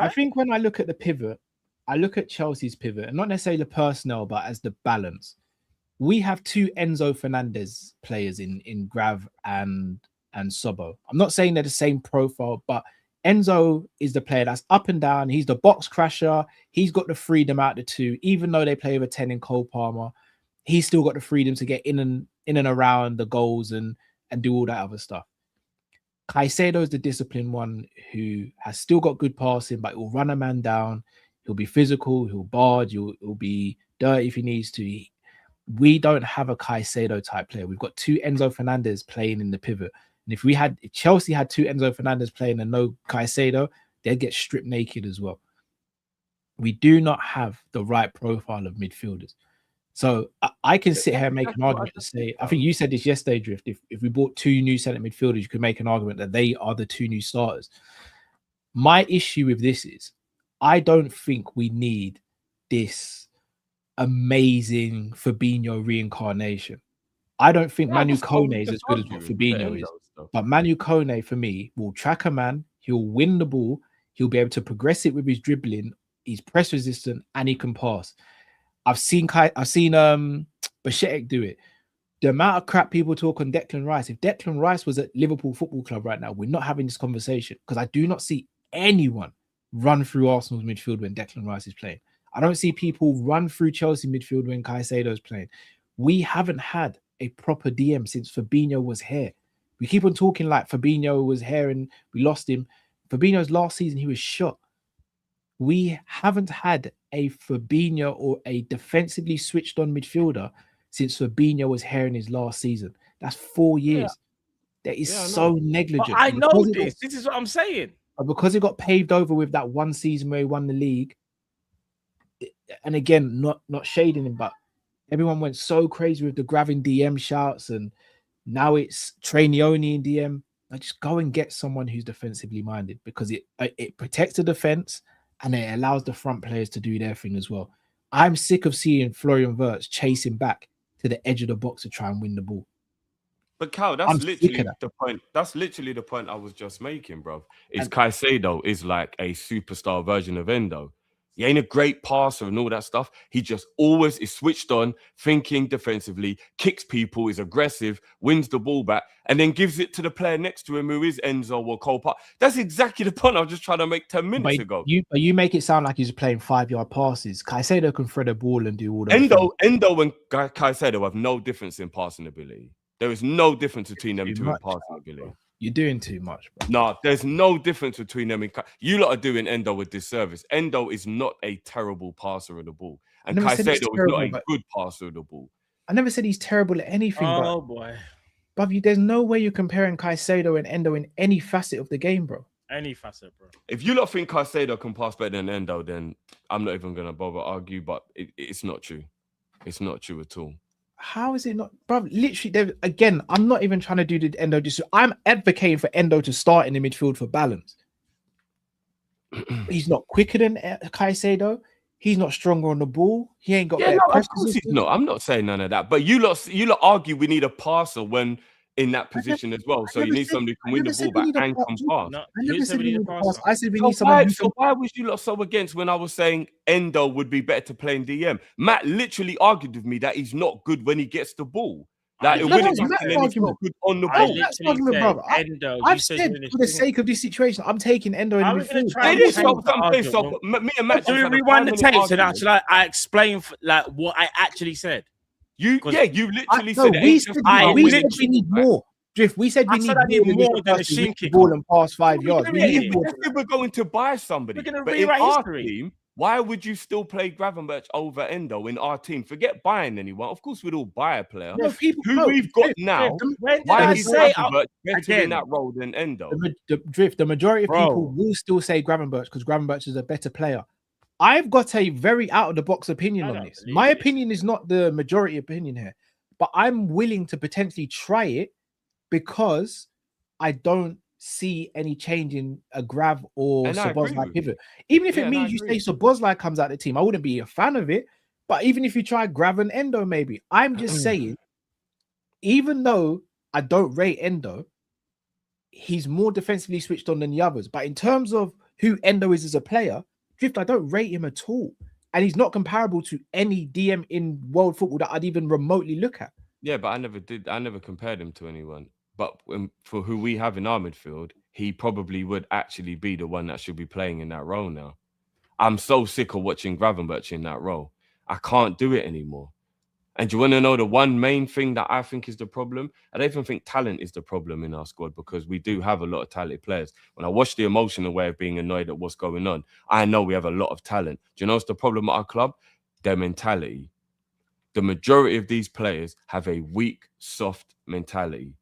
think when I look at the pivot, I look at Chelsea's pivot, and not necessarily the personnel, but as the balance. We have two Enzo Fernandez players in Grav and Sobo. I'm not saying they're the same profile, but Enzo is the player that's up and down. He's the box crasher. He's got the freedom out the two. Even though they play with a 10 in Cole Palmer, he's still got the freedom to get in and around the goals and do all that other stuff. Caicedo is the disciplined one who has still got good passing, but he'll run a man down. He'll be physical. He'll barge. He'll be dirty if he needs to. We don't have a Caicedo type player. We've got two Enzo Fernandez playing in the pivot. And if Chelsea had two Enzo Fernandez playing and no Caicedo, they'd get stripped naked as well. We do not have the right profile of midfielders. So I can sit here and make an argument to say, I think you said this yesterday, Drift, if we bought two new centre midfielders, you could make an argument that they are the two new starters. My issue with this is, I don't think we need this amazing Fabinho reincarnation. I don't think Manu Kone is as good as what Fabinho is. But Manu Kone, for me, will track a man. He'll win the ball. He'll be able to progress it with his dribbling. He's press resistant and he can pass. I've seen Bashetic do it. the amount of crap people talk on Declan Rice, if Declan Rice was at Liverpool Football Club right now, we're not having this conversation because I do not see anyone run through Arsenal's midfield when Declan Rice is playing. I don't see people run through Chelsea midfield when Caicedo is playing. We haven't had a proper DM since Fabinho was here. We keep on talking like Fabinho was here and we lost him. Fabinho's last season, he was shot. We haven't had a Fabinho or a defensively switched on midfielder since Fabinho was here in his last season. That's 4 years. That is so negligent. But I know this. This is what I'm saying. Because it got paved over with that one season where he won the league. And again, not shading him, but everyone went so crazy with the Gravin DM shouts, and now it's Trainioni in DM. Like, just go and get someone who's defensively minded because it protects the defense and it allows the front players to do their thing as well. I'm sick of seeing Florian Wirtz chasing back to the edge of the box to try and win the ball. But Cal, that's literally the point. That's literally the point I was just making, bro. Is Caicedo is like a superstar version of Endo. He ain't a great passer and all that stuff. He just always is switched on, thinking defensively, kicks people, is aggressive, wins the ball back, and then gives it to the player next to him who is Enzo or Kopish. That's exactly the point I was just trying to make 10 minutes ago. You make it sound like he's playing 5-yard passes. Caicedo can thread a ball and do all that. Endo and Caicedo have no difference in passing ability. There is no difference between them two in passing ability. You're doing too much, bro. No, there's no difference between them. You lot are doing Endo with disservice. Endo is not a terrible passer of the ball. And Caicedo is not a good passer of the ball. I never said he's terrible at anything. Oh, boy. But there's no way you're comparing Caicedo and Endo in any facet of the game, bro. Any facet, bro. If you lot think Caicedo can pass better than Endo, then I'm not even going to bother argue, but it's not true. It's not true at all. How is it not, bro? Literally, again, I'm not even trying to do the Endo. I'm advocating for Endo to start in the midfield for balance. He's not quicker than Caicedo. He's not stronger on the ball. He ain't got. Yeah, no, of course he's not. I'm not saying none of that. But you lot argue we need a passer when in that position as well. So you need somebody who can win the ball back and can pass. No, I never said we need a pass. I said we so need someone. So why was you lot so against when I was saying Endo would be better to play in DM? Matt literally argued with me that he's not good when he gets the ball. Like he's not good on the ball. That's argument, brother. I've said for the sake of this situation, I'm taking Endo in the midfield. So me and Matt. Do we rewind the tapes and actually I explain like what I actually said? You literally said we said we need more. Drift, we said we need more than a shin kick ball and pass 5 yards. We're going to buy somebody. But in our team, why would you still play Gravenberch over Endo in our team? Forget buying anyone. Of course, we'd all buy a player. Who we've got now, why is Gravenberch better in that role than Endo? The majority of people will still say Gravenberch because Gravenberch is a better player. I've got a very out-of-the-box opinion on this. My opinion is not the majority opinion here, but I'm willing to potentially try it because I don't see any change in a Grav or Szoboszlai pivot. Even if it means you say Szoboszlai comes out the team, I wouldn't be a fan of it. But even if you try Grav and Endo, maybe. I'm just saying, even though I don't rate Endo, he's more defensively switched on than the others. But in terms of who Endo is as a player, Drift, I don't rate him at all. And he's not comparable to any DM in world football that I'd even remotely look at. Yeah, but I never compared him to anyone. But for who we have in our midfield, he probably would actually be the one that should be playing in that role now. I'm so sick of watching Gravenberch in that role. I can't do it anymore. And do you want to know the one main thing that I think is the problem? I don't even think talent is the problem in our squad because we do have a lot of talented players. When I watch the emotional way of being annoyed at what's going on, I know we have a lot of talent. Do you know what's the problem at our club? Their mentality. The majority of these players have a weak, soft mentality.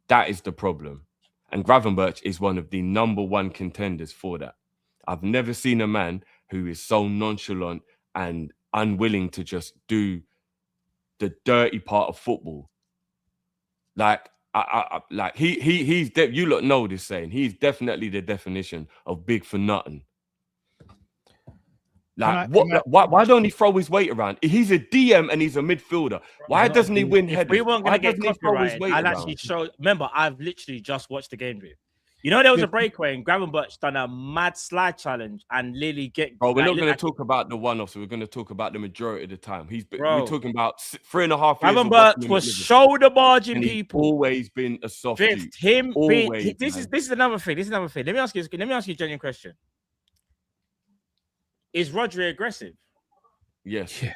That is the problem. And Gravenberch is one of the #1 contenders for that. I've never seen a man who is so nonchalant and unwilling to just do the dirty part of football. Like, you lot know this saying. He's definitely the definition of big for nothing. Like, why don't he throw his weight around? He's a DM and he's a midfielder. Why doesn't he win headers? We weren't going to get copyrighted. I'll actually show. Remember, I've literally just watched the game with. You know, there was a breakaway and Gravenberch done a mad slide challenge and Lily get. Bro, we're not going to talk about the one-offs. We're going to talk about the majority of the time. Bro, we're talking about 3.5 years. Gravenberch was shoulder barging people. Always been a soft dude. This is another thing. Let me ask you a genuine question. Is Rodri aggressive? Yes. Yeah.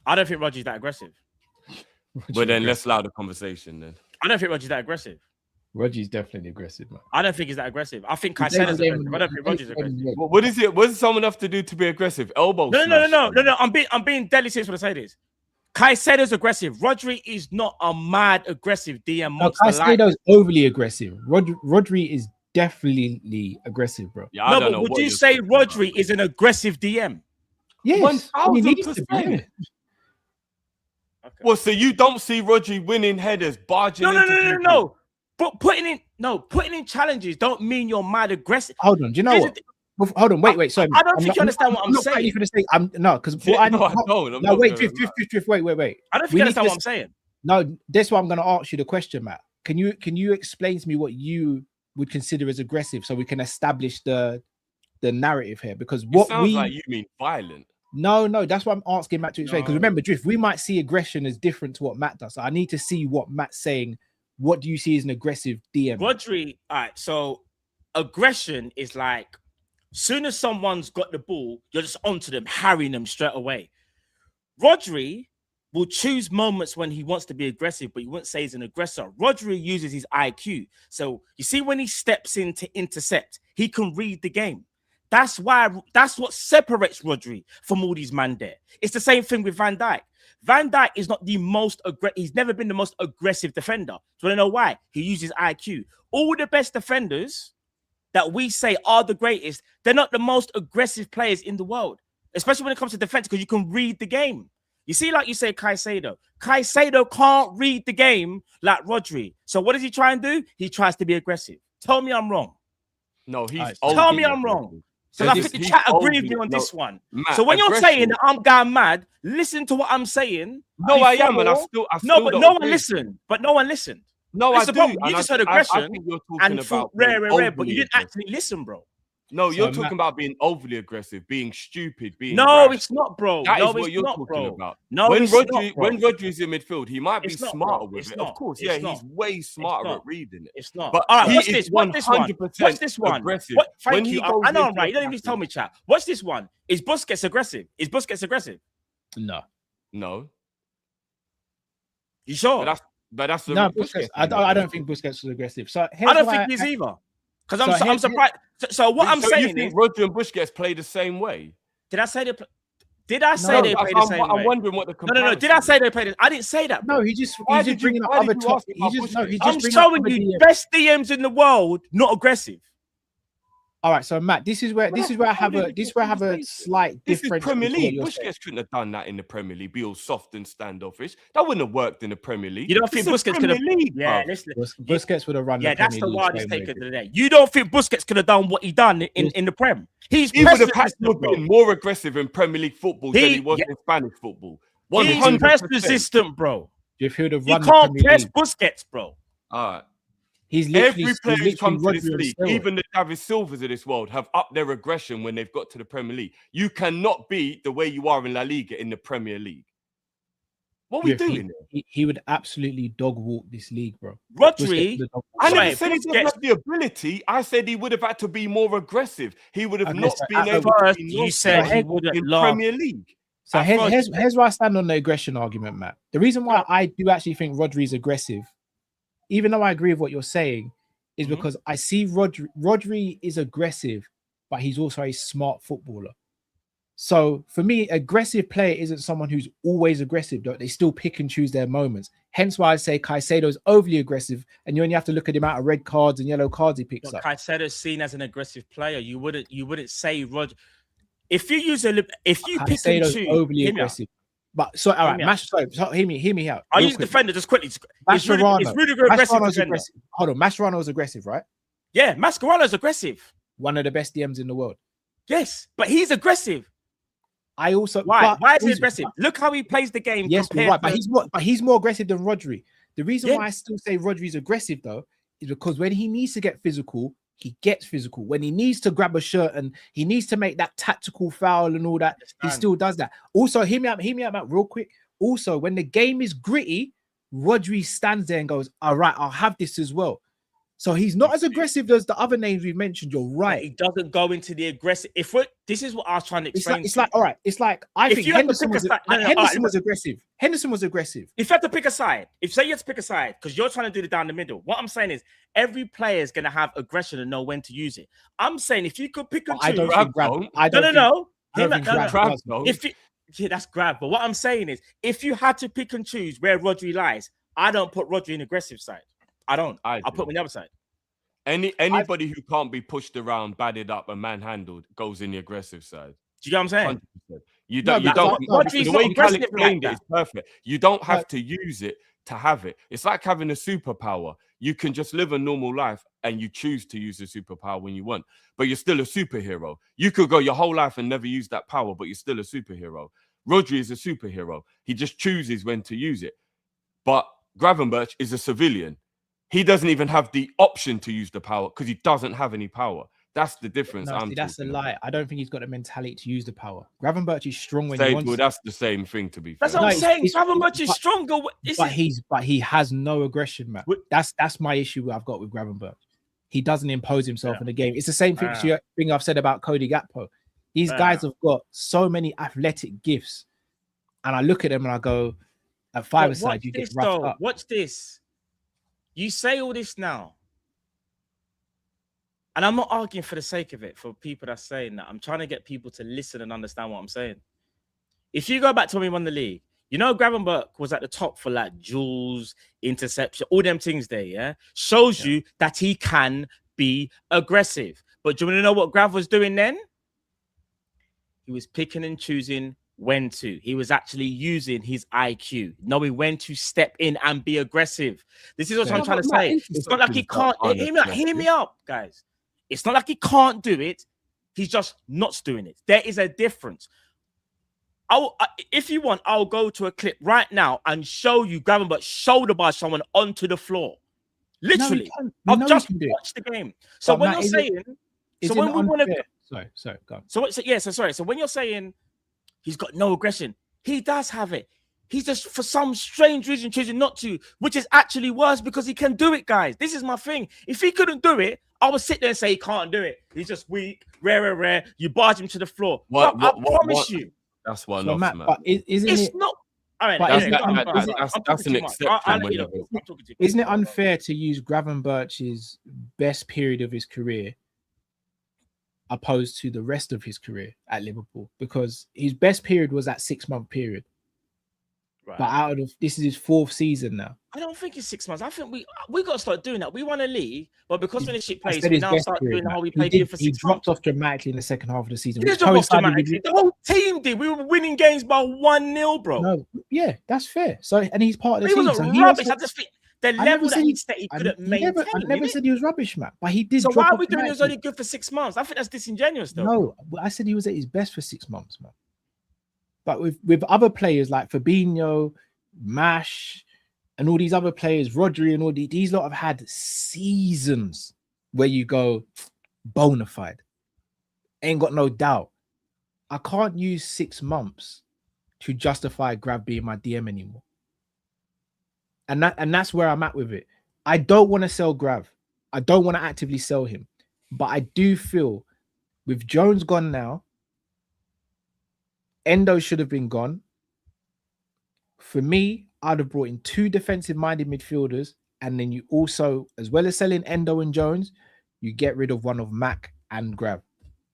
I don't think Rodri's that aggressive. But then let's allow the conversation then. I don't think Rodri's that aggressive. Rodri's definitely aggressive, man. I don't think he's that aggressive. I think Caicedo's aggressive. I don't think Rodri's aggressive. What is it? What does someone have to do to be aggressive? Elbow. No. I'm being deadly serious when I say this. Caicedo's aggressive. Rodri is not a mad aggressive DM monster. Caicedo's overly aggressive. Rodri is definitely aggressive, bro. Yeah, but would you say Rodri is an aggressive DM? Yes, 1,000%. Okay. Well, so you don't see Rodri winning headers, barging into No. But putting in challenges don't mean you're mad aggressive. Hold on, do you know what? Hold on, wait. Sorry, I don't think you understand what I'm saying. Wait, Drift, wait. I don't think you understand what I'm saying. No, that's why I'm going to ask you the question, Matt. Can you explain to me what you would consider as aggressive, so we can establish the narrative here? Because what sounds like you mean violent. No, that's what I'm asking Matt to explain. Because remember, Drift, we might see aggression as different to what Matt does. So I need to see what Matt's saying. What do you see as an aggressive DM? Rodri, all right, so aggression is like, soon as someone's got the ball, you're just onto them, harrying them straight away. Rodri will choose moments when he wants to be aggressive, but you wouldn't say he's an aggressor. Rodri uses his IQ. So you see when he steps in to intercept, he can read the game. That's what separates Rodri from all these man there. It's the same thing with Van Dijk. Van Dijk is not the most aggressive. He's never been the most aggressive defender. Do you want to know why? He uses IQ. All the best defenders that we say are the greatest, they're not the most aggressive players in the world, especially when it comes to defense, because you can read the game. You see, like you say, Caicedo. Caicedo can't read the game like Rodri. So what does he try and do? He tries to be aggressive. Tell me I'm wrong. No, he's tell me I'm wrong. So I think the chat agree with me on this one. Matt, so when you're saying that I'm going mad, listen to what I'm saying. No, I am, and I still no one listened. But no one listened. No, I do. You just heard aggression and thought rare, but you didn't actually listen, bro. No, you're talking about being overly aggressive, being stupid, being no, rash. It's not, bro. That no, is what you're talking bro. about. No, when it's not, bro. When Rodri's in midfield, he might be smarter with it. Not. Of course, it's he's way smarter at reading it. It's not. But all right, watch this one. Watch this one. Aggressive. Thank you. I know I'm right. You don't even tell me, chat. Watch this one. Is Busquets aggressive? No. You sure? But that's no, Busquets. I don't think Busquets was aggressive. So I don't think he's either. Because I'm surprised. So what I'm saying is, Rodri and Busquets play the same way. Did I say they play the same way? I'm wondering what the comparison. No. Did I say they played? I didn't say that. Bro. No, he's just bringing up other top. I'm showing you best DMs in the world, not aggressive. All right, so Matt, this is where I have a slight difference. This is Premier League. Busquets couldn't have done that in the Premier League. Be all soft and standoffish. That wouldn't have worked in the Premier League. You don't think Busquets could have? Yeah, Busquets would have run. Yeah, that's the wildest take of the day. You don't think Busquets could have done what he done in the Prem? He would have had to have been more aggressive in Premier League football than he was in Spanish football. 100%. He's press resistant, bro. You can't press Busquets, bro. All right. Every player who's come to this league, even the David Silvas of this world, have upped their aggression when they've got to the Premier League. You cannot be the way you are in La Liga in the Premier League. What are we doing? He would absolutely dog walk this league, bro. Rodri, I never said he didn't have the ability. I said he would have had to be more aggressive. He would have not been able to be you said he wouldn't in Premier League. So here's where I stand on the aggression argument, Matt. The reason why I do actually think Rodri's aggressive, even though I agree with what you're saying, is because I see Rodri is aggressive, but he's also a smart footballer. So for me, aggressive player isn't someone who's always aggressive. They still pick and choose their moments. Hence why I say Caicedo's overly aggressive, and you only have to look at the amount of red cards and yellow cards he picks up. Caicedo's seen as an aggressive player. You wouldn't say Rodri. If you pick and choose, overly aggressive. But so all right, hear me out. I use defender just quickly. Is Rudiger aggressive? Hold on, Mascherano is aggressive, right? Yeah, Mascherano's aggressive. One of the best DMs in the world. Yes, but he's aggressive. I also why is he aggressive? Look how he plays the game. Yes, right, but he's more aggressive than Rodri. The reason why I still say Rodri's aggressive though is because when he needs to get physical, he gets physical. When he needs to grab a shirt and he needs to make that tactical foul and all that, he still does that. Also, hear me out, Matt, real quick. Also, when the game is gritty, Rodri stands there and goes, all right, I'll have this as well. So he's not as aggressive as the other names we've mentioned. You're right. He doesn't go into the aggressive. This is what I was trying to explain. It's like all right. It's like I think Henderson was aggressive. Henderson was aggressive. If you had to pick a side, say you had to pick a side, because you're trying to do it down the middle. What I'm saying is every player is going to have aggression and know when to use it. I'm saying if you could pick and choose. I don't think Grab. That's Grab. But what I'm saying is, if you had to pick and choose where Rodri lies, I don't put Rodri in aggressive side. I don't. I'll put him on the other side. Anybody who can't be pushed around, batted up, and manhandled goes in the aggressive side. Do you know what I'm saying? 100%. You don't. The way Cal explained it is perfect. You don't have to use it to have it. It's like having a superpower. You can just live a normal life and you choose to use the superpower when you want, but you're still a superhero. You could go your whole life and never use that power, but you're still a superhero. Rodri is a superhero. He just chooses when to use it. But Gravenberch is a civilian. He doesn't even have the option to use the power because he doesn't have any power. That's the difference. No, that's a lie. I don't think he's got the mentality to use the power. Gravenberch is strong when he wants to. That's the same thing, to be fair. That's what I'm saying. Gravenberch is stronger. But he has no aggression, man. That's my issue I've got with Gravenberch. He doesn't impose himself in the game. It's the same thing I've said about Cody Gakpo. These guys have got so many athletic gifts. And I look at them and I go, at five-a-side, you get roughed up. Watch this. You say all this now. And I'm not arguing for the sake of it, for people that are saying that. I'm trying to get people to listen and understand what I'm saying. If you go back to when we won the league, you know, Gravenberch was at the top for like duels, interception, all them things there, yeah? Shows you that he can be aggressive. But do you want to know what Grav was doing then? He was picking and choosing when to. He was actually using his IQ, knowing when to step in and be aggressive. This is what I'm trying to say. It's not like he can't. Hear me out, guys. It's not like he can't do it. He's just not doing it. There is a difference. If you want, I'll go to a clip right now and show you Gravenberch shoulder by someone onto the floor. Literally, I've just watched the game. So when you're saying, so when we want to, sorry, go on. So when you're saying he's got no aggression, he does have it. He's just, for some strange reason, choosing not to, which is actually worse because he can do it, guys. This is my thing. If he couldn't do it, I would sit there and say he can't do it. He's just weak, rare. You barge him to the floor. I promise you. That's one so off, Matt. man. But it's not. All right, that's an exception. Isn't it unfair to use Gravenberch's best period of his career opposed to the rest of his career at Liverpool? Because his best period was that 6-month period. Right. But this is his 4th season now. I don't think it's 6 months. I think we got to start doing that. We won a league, but because when the shit plays, we now start doing how we play for 6 months. He dropped off dramatically in the second half of the season. He dropped off dramatically. The whole team did. We were winning games by 1-0, bro. No, yeah, that's fair. So, and he's part of the team. He wasn't rubbish. I just think the level that he couldn't maintain. I never said he was rubbish, man. But he did. So why are we doing he was only good for 6 months? I think that's disingenuous, though. No, I said he was at his best for 6 months, man. But with other players like Fabinho, Mash, and all these other players, Rodri, and all these lot have had seasons where you go bona fide, ain't got no doubt. I can't use 6 months to justify Grav being my DM anymore, and that's where I'm at with it. I don't want to sell Grav. I don't want to actively sell him, but I do feel with Jones gone now, Endo should have been gone. For me, I'd have brought in 2 defensive-minded midfielders, and then you also, as well as selling Endo and Jones, you get rid of one of Mac and Grav.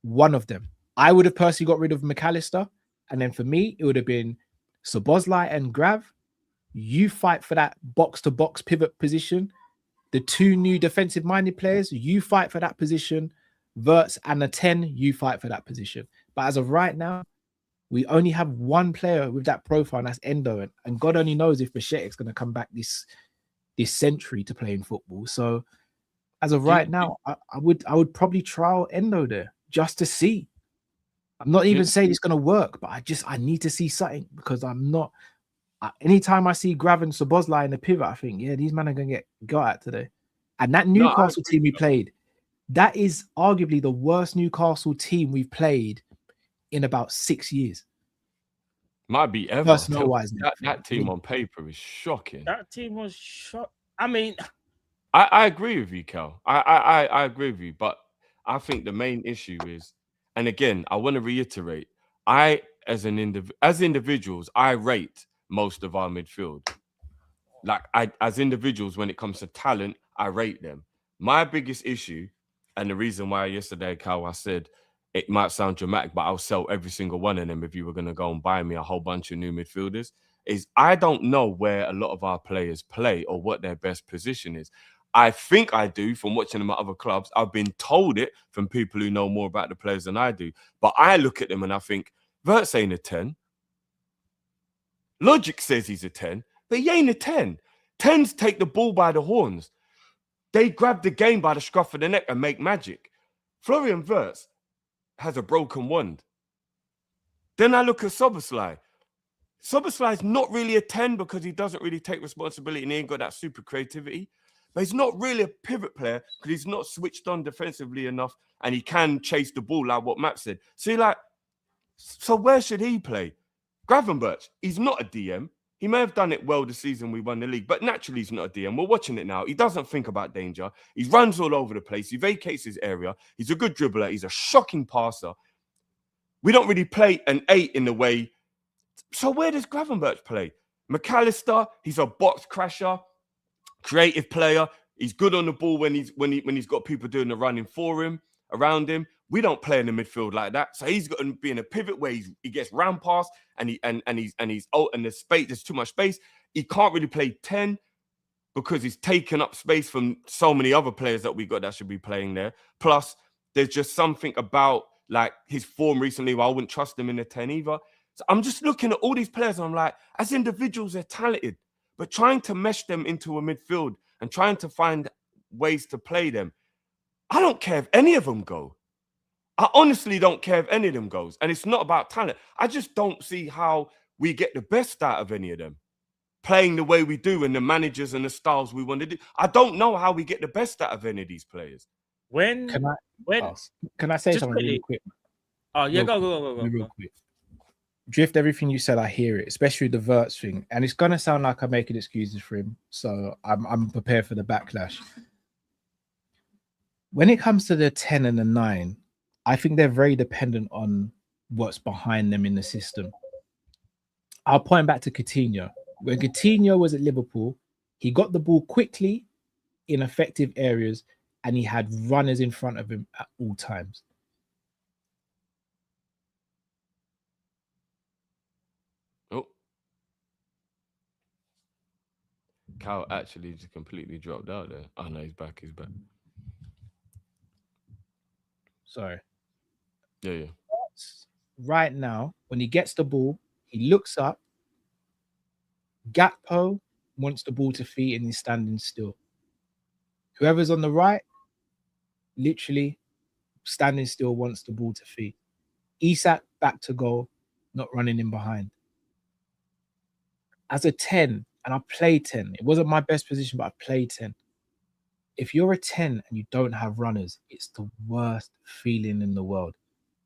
One of them. I would have personally got rid of McAllister, and then for me, it would have been Szoboszlai and Grav. You fight for that box-to-box pivot position. The 2 new defensive-minded players, you fight for that position. Wirtz and a 10, you fight for that position. But as of right now, we only have one player with that profile, and that's Endo. And God only knows if Bashetik's going to come back this century to play in football. So as of right now, I would probably trial Endo there just to see. I'm not even saying it's going to work, but I need to see something because I'm not. Anytime I see Grav and Szoboszlai in the pivot, I think, yeah, these men are going to get got at today. And that No, I Newcastle agree. team we played, that is arguably the worst Newcastle team we've played in about 6 years. Might be ever. Personnel-wise, That team on paper is shocking. That team was shot. I mean, I agree with you, Kel. I agree with you, but I think the main issue is, and again, I want to reiterate, as individuals, I rate most of our midfield. Like as individuals, when it comes to talent, I rate them. My biggest issue, and the reason why yesterday, Cal, I said it might sound dramatic, but I'll sell every single one of them if you were going to go and buy me a whole bunch of new midfielders, is I don't know where a lot of our players play or what their best position is. I think I do from watching them at other clubs. I've been told it from people who know more about the players than I do. But I look at them and I think, Verts ain't a 10. Logic says he's a 10, but he ain't a 10. 10s take the ball by the horns. They grab the game by the scruff of the neck and make magic. Florian Wirtz has a broken wand. Then I look at Szoboszlai. Szoboszlai's not really a 10 because he doesn't really take responsibility and he ain't got that super creativity. But he's not really a pivot player because he's not switched on defensively enough and he can chase the ball like what Matt said. So where should he play? Gravenberch, he's not a DM. He may have done it well the season we won the league, but naturally he's not a DM. We're watching it now. He doesn't think about danger. He runs all over the place. He vacates his area. He's a good dribbler. He's a shocking passer. We don't really play an 8 in the way. So where does Gravenberch play? McAllister, he's a box crasher, creative player. He's good on the ball when he's got people doing the running for him, around him. We don't play in the midfield like that. So he's got to be in a pivot where he gets round past and there's space, there's too much space. He can't really play 10 because he's taken up space from so many other players that we got that should be playing there. Plus, there's just something about like his form recently where I wouldn't trust him in the 10 either. So I'm just looking at all these players and I'm like, as individuals, they're talented, but trying to mesh them into a midfield and trying to find ways to play them, I don't care if any of them go. I honestly don't care if any of them goes. And it's not about talent. I just don't see how we get the best out of any of them playing the way we do and the managers and the styles we want to do. I don't know how we get the best out of any of these players. Can I say something really quick? Oh, yeah, go. Real quick. Drift, everything you said, I hear it, especially the Verts thing. And it's going to sound like I'm making excuses for him. So I'm prepared for the backlash. When it comes to the 10 and the 9, I think they're very dependent on what's behind them in the system. I'll point back to Coutinho. When Coutinho was at Liverpool, he got the ball quickly in effective areas and he had runners in front of him at all times. Oh. Cal actually just completely dropped out there. Oh, no, he's back. Sorry. Yeah. Right now, when he gets the ball, he looks up. Gakpo wants the ball to feet and he's standing still. Whoever's on the right, literally standing still, wants the ball to feet. Isak back to goal, not running in behind. As a 10, and I played 10, it wasn't my best position, but I played 10. If you're a 10 and you don't have runners, it's the worst feeling in the world.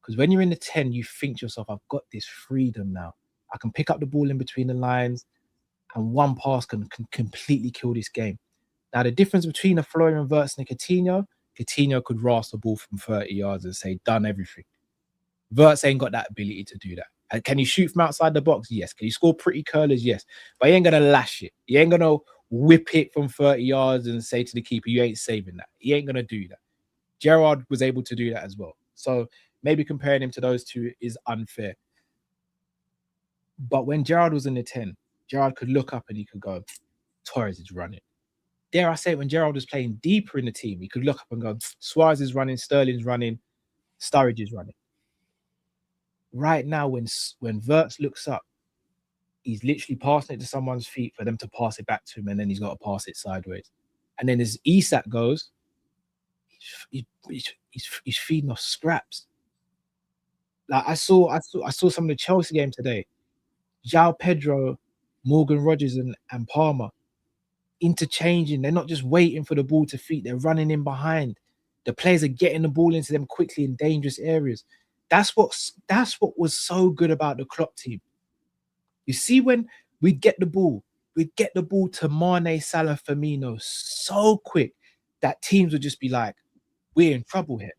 Because when you're in the 10, you think to yourself, I've got this freedom now. I can pick up the ball in between the lines and one pass can completely kill this game. Now, the difference between a Florian Wirtz and a Coutinho could rasp the ball from 30 yards and say, done everything. Wirtz ain't got that ability to do that. And can you shoot from outside the box? Yes. Can you score pretty curlers? Yes. But he ain't going to lash it. He ain't going to whip it from 30 yards and say to the keeper, you ain't saving that. He ain't going to do that. Gerrard was able to do that as well. So maybe comparing him to those two is unfair. But when Gerrard was in the 10, Gerrard could look up and he could go, Torres is running. Dare I say, when Gerrard was playing deeper in the team, he could look up and go, Suarez is running, Sterling's running, Sturridge is running. Right now, when Wirtz looks up, he's literally passing it to someone's feet for them to pass it back to him, and then he's got to pass it sideways. And then as Isak goes, he's feeding off scraps. Like I saw some of the Chelsea game today. João Pedro, Morgan Rogers, and Palmer. interchanging. They're not just waiting for the ball to feet. They're running in behind. The players are getting the ball into them quickly in dangerous areas. That's what was so good about the Klopp team. You see, when we'd get the ball to Mane, Salah, Firmino so quick that teams would just be like, we're in trouble here.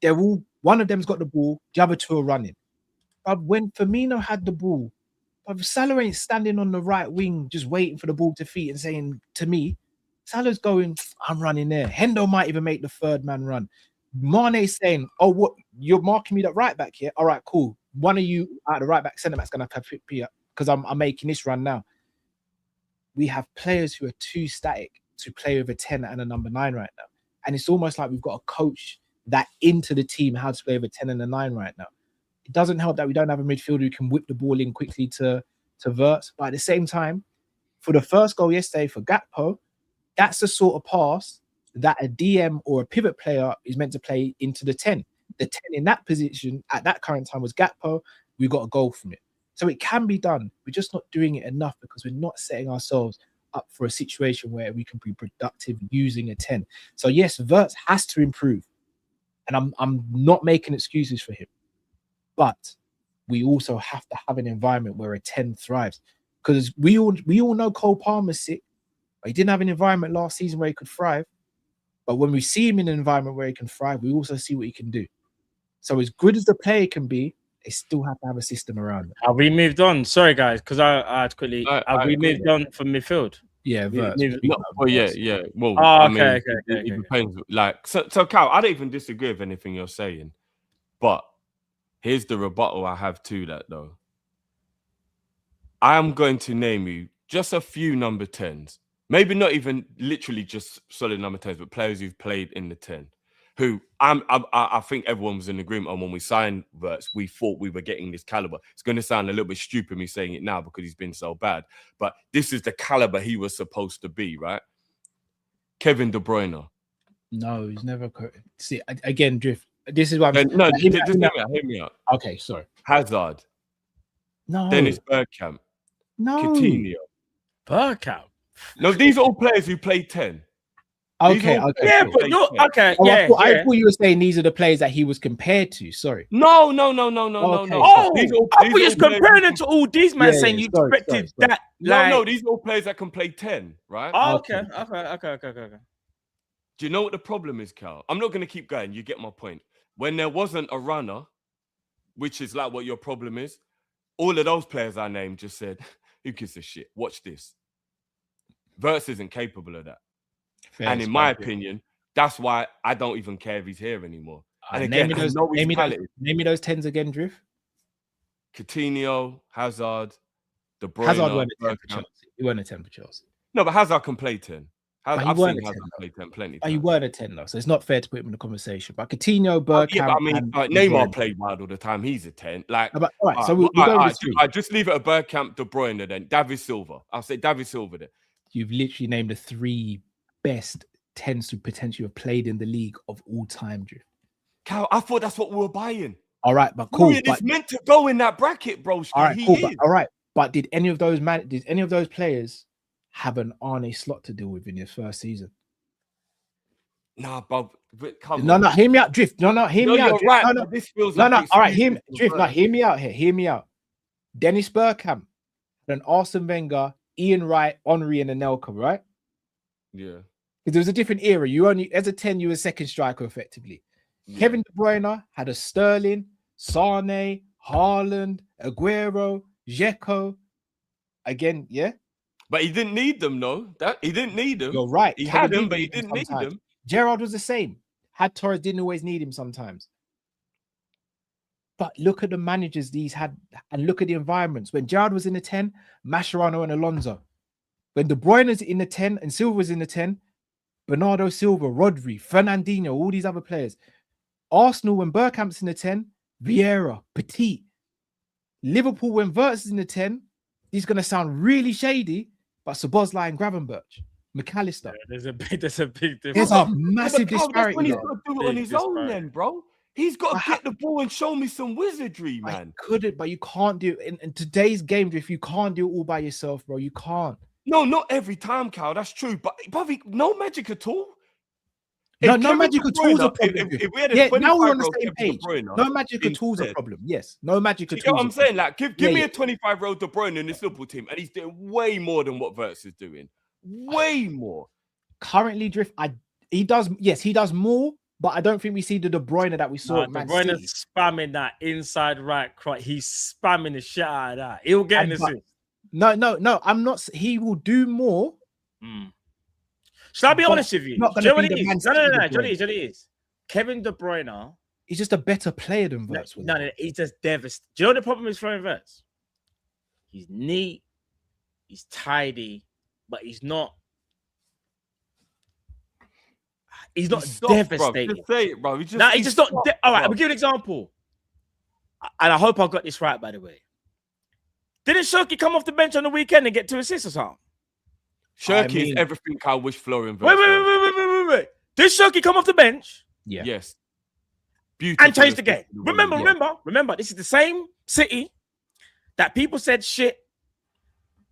They're all, one of them's got the ball, the other two are running. But when Firmino had the ball, but Salah ain't standing on the right wing just waiting for the ball to feet and saying to me, Salah's going, I'm running there. Hendo might even make the third man run. Mane's saying, oh, what, you're marking me that right back here? All right, cool. One of you at the right back, centre back's going to have to pick up because I'm making this run now. We have players who are too static to play with a 10 and a number 9 right now. And it's almost like we've got to coach that into the team, how to play with a 10 and a 9 right now. It doesn't help that we don't have a midfielder who can whip the ball in quickly to Wirtz. But at the same time, for the first goal yesterday for Gakpo, that's the sort of pass that a DM or a pivot player is meant to play into the 10. The 10 in that position at that current time was Gakpo. We got a goal from it. So it can be done. We're just not doing it enough because we're not setting ourselves up for a situation where we can be productive using a 10. So yes, Wirtz has to improve. And I'm not making excuses for him. But we also have to have an environment where a 10 thrives. Because we all know Cole Palmer's sick. He didn't have an environment last season where he could thrive. But when we see him in an environment where he can thrive, we also see what he can do. So as good as the player can be, they still have to have a system around it. Have we moved on? Sorry, guys, because I had quickly. Have we moved on from midfield? Yeah, Wirtz. Well, yeah. Well, oh, I okay, mean, okay. It depends. Like, so, Cal, I don't even disagree with anything you're saying. But here's the rebuttal I have to that, though. I am going to name you just a few number 10s. Maybe not even literally just solid number 10s, but players who've played in the 10. Who I think everyone was in agreement on when we signed Wirtz, we thought we were getting this caliber. It's going to sound a little bit stupid me saying it now because he's been so bad, but this is the caliber he was supposed to be, right? Kevin De Bruyne. No, he's never. See, again, Drift. This is what I'm. No, just hear me out. Okay, sorry. Hazard. No. Dennis Bergkamp. No. Coutinho. Bergkamp. No, these are all players who played 10. Okay. Yeah, but you're okay. Oh, Yeah, I thought you were saying these are the players that he was compared to. Sorry. No. Oh, I thought you was comparing it to all these men saying you expected that. No, these are all players that can play 10, right? Oh, okay. Do you know what the problem is, Cal? I'm not going to keep going. You get my point. When there wasn't a runner, which is like what your problem is, all of those players I named just said, who gives a shit? Watch this. Wirtz isn't capable of that. Fair, and in my opinion, that's why I don't even care if he's here anymore. And again, name me those 10s again, Drift. Coutinho, Hazard, De Bruyne. Hazard weren't a 10 for Chelsea. He weren't a 10 for Chelsea. No, but Hazard can play 10. I've seen Hazard play 10 plenty. But he weren't a 10 though, so it's not fair to put him in the conversation. But Coutinho, Bergkamp, Neymar played wide all the time. He's a 10. Like, all right, so I just leave it at Bergkamp, De Bruyne, then David Silva. I'll say David Silva there. You've literally named the 3 best 10s to potentially have played in the league of all time, Drew. Cal, I thought that's what we were buying. All right, but cool. It's meant to go in that bracket, bro. All right, cool. All right, but did any of those players have an Arne Slot to deal with in his first season? Nah, bro. No, hear me out, Drift. No, hear me out. Right. No, this feels no. All right, Drift. No, hear me out here. Hear me out. Dennis Bergkamp, then Arsene Wenger, Ian Wright, Henry, and Anelka, right? Yeah. Because there was a different era. You only, as a 10, you were second striker effectively. Yeah. Kevin De Bruyne had a Sterling, Sane, Haaland, Aguero, Dzeko. Again, yeah. But he didn't need them, no. He didn't need them. You're right. He had them, but he didn't need them. Gerrard was the same. Had Torres, didn't always need him sometimes. But look at the managers these had, and look at the environments. When Gerrard was in the 10, Mascherano and Alonso. When De Bruyne is in the 10 and Silva was in the 10, Bernardo Silva, Rodri, Fernandinho, all these other players. Arsenal, when Bergkamp's in the 10, Vieira, Petit. Liverpool, when Wirtz is in the 10, he's going to sound really shady, but Szoboszlai and Gravenberch, McAllister. Yeah, there's a big difference. There's a massive disparity. That's when he's got to do it on his own then, bro. He's got to get the ball and show me some wizardry, man. I couldn't, but you can't do it. In today's game, if you can't do it all by yourself, bro, you can't. No, not every time, Cal. That's true. But no magic at all. No, If no Kevin magic De at all is a Bruyne- problem. If we had a Yeah, now we're on the 25-year-old same Kevin De page. Bruyne, No magic at all is a instead- problem. Yes, no magic Do at you know all. what I'm saying? Like, give Yeah, me yeah. a 25-year-old De Bruyne in this Liverpool team, and he's doing way more than what Wirtz is doing. Way more. Currently, Drift, he does. Yes, he does more, but I don't think we see the De Bruyne that we saw at De Man Bruyne City. spamming that inside right cross. He's spamming the shit out of that. He'll get an assist. No. I'm not. He will do more. Shall I be But honest with you? not Do gonna you know what be it the Man is? No. City Do De you know what Bruyne. it is? Do you know what it is? Kevin De Bruyne. He's just a better player than Wirtz. No, he's just devastating. Do you know what the problem is for Wirtz? He's neat, he's tidy, but he's not. He's not He's soft, devastating. Bro. Just say it, bro. He's just not. soft, All right, bro. I'll give you an example. And I hope I got this right, by the way. Didn't Shirky come off the bench on the weekend and get 2 assists or something? Shirky is everything I wish Florian Wirtz was. Wait. Did Shirky come off the bench? Yeah. Yes. Beautiful. And change the game. assist. Remember, this is the same City that people said shit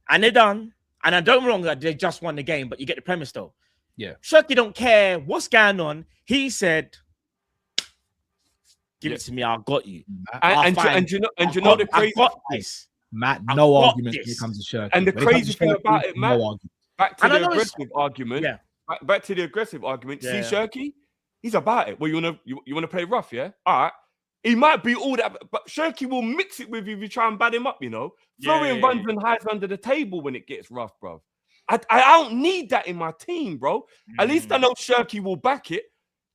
and they're done. And I don't wrong that they just won the game, but you get the premise though. Yeah. Shirky don't care what's going on. He said, give it to me, I got you. And you know the crazy I got this. Matt, I no got argument when this. it comes to Shirky. And the When it comes crazy to thing Shirky, about it, Matt, no argument. back to And I the know it's- aggressive argument. Yeah. Back to the aggressive argument. Yeah. See, Shirky, he's about it. Well, you wanna play rough, yeah? All right. He might be all that, but Shirky will mix it with you if you try and bad him up, you know. Florian runs and hides under the table when it gets rough, bro. I don't need that in my team, bro. At least I know Shirky will back it.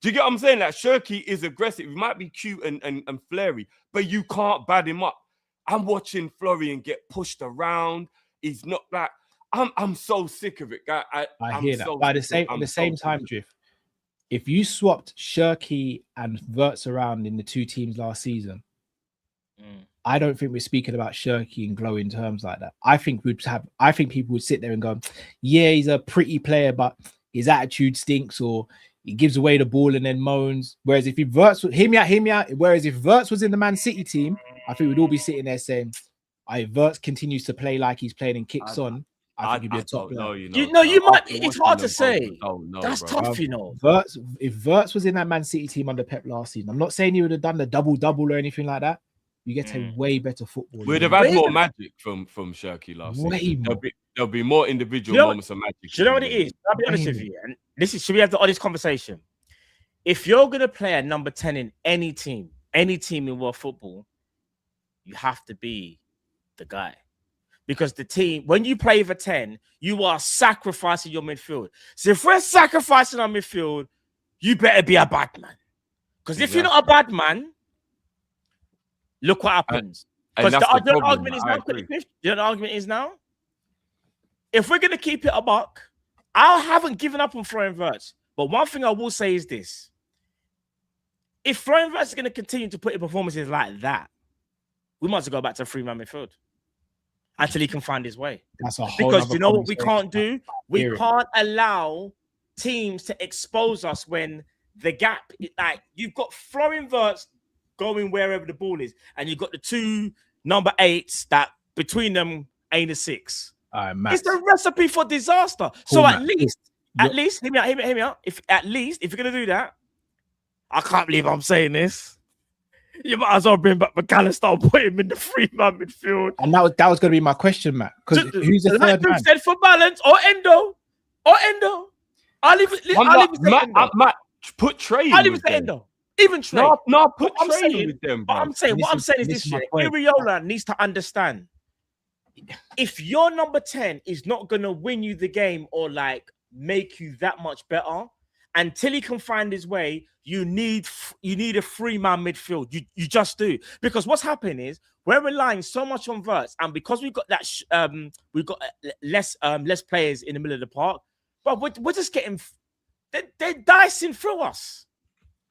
Do you get what I'm saying? Like, Shirky is aggressive. He might be cute and flary, but you can't bad him up. I'm watching Florian get pushed around. He's not like, I'm so sick of it. I hear that. But at the same time, Drift, if you swapped Shirky and Wirtz around in the two teams last season, I don't think we're speaking about Shirky in glowing terms like that. I think people would sit there and go, yeah, he's a pretty player, but his attitude stinks, or he gives away the ball and then moans. Whereas if Wirtz, hear me out. Whereas if Wirtz was in the Man City team, I think we'd all be sitting there saying, if Wirtz continues to play like he's playing and kicks on, I think he'd be a top player. You might. It's hard to say. That's bro. tough, you know. If Wirtz was in that Man City team under Pep last season, I'm not saying he would have done the double or anything like that. You get a way better football. We'd have had more magic from Shirky last season. There'll be more individual moments of magic. Do you know what it is? I'll be honest with you. And should we have the honest conversation? If you're gonna play a number 10 in any team in world football, you have to be the guy. Because the team, when you play for 10, you are sacrificing your midfield. So if we're sacrificing our midfield, you better be a bad man. Because if you're not a bad man, look what happens. Because the argument is now, the argument is now, if we're going to keep it a buck, I haven't given up on Florian Wirtz. But one thing I will say is this. If Florian Wirtz is going to continue to put in performances like that, we might as well go back to a 3-man midfield until he can find his way. That's a whole because you know what we conversation. can't do? We can't allow teams to expose us when the gap, like you've got Florian Wirtz going wherever the ball is, and you've got the two number 8s that between them ain't a 6. It's a recipe for disaster. So at least, hear me out. If you're gonna do that, I can't believe I'm saying this. You might as well bring back McAllister and put him in the 3-man midfield. And that was going to be my question, Matt. Because who's the third man? Said for balance or Endo. I'll leave it. Matt, put Trey. I'll leave it to Endo. Even Trey. No, put Trey with them. Bro. What I'm saying is this shit. Iriola needs to understand. If your number 10 is not going to win you the game or like make you that much better, until he can find his way, you need a 3-man midfield. You just do. Because what's happening is we're relying so much on Wirtz, and because we've got that we've got less players in the middle of the park, but we're just getting they're dicing through us.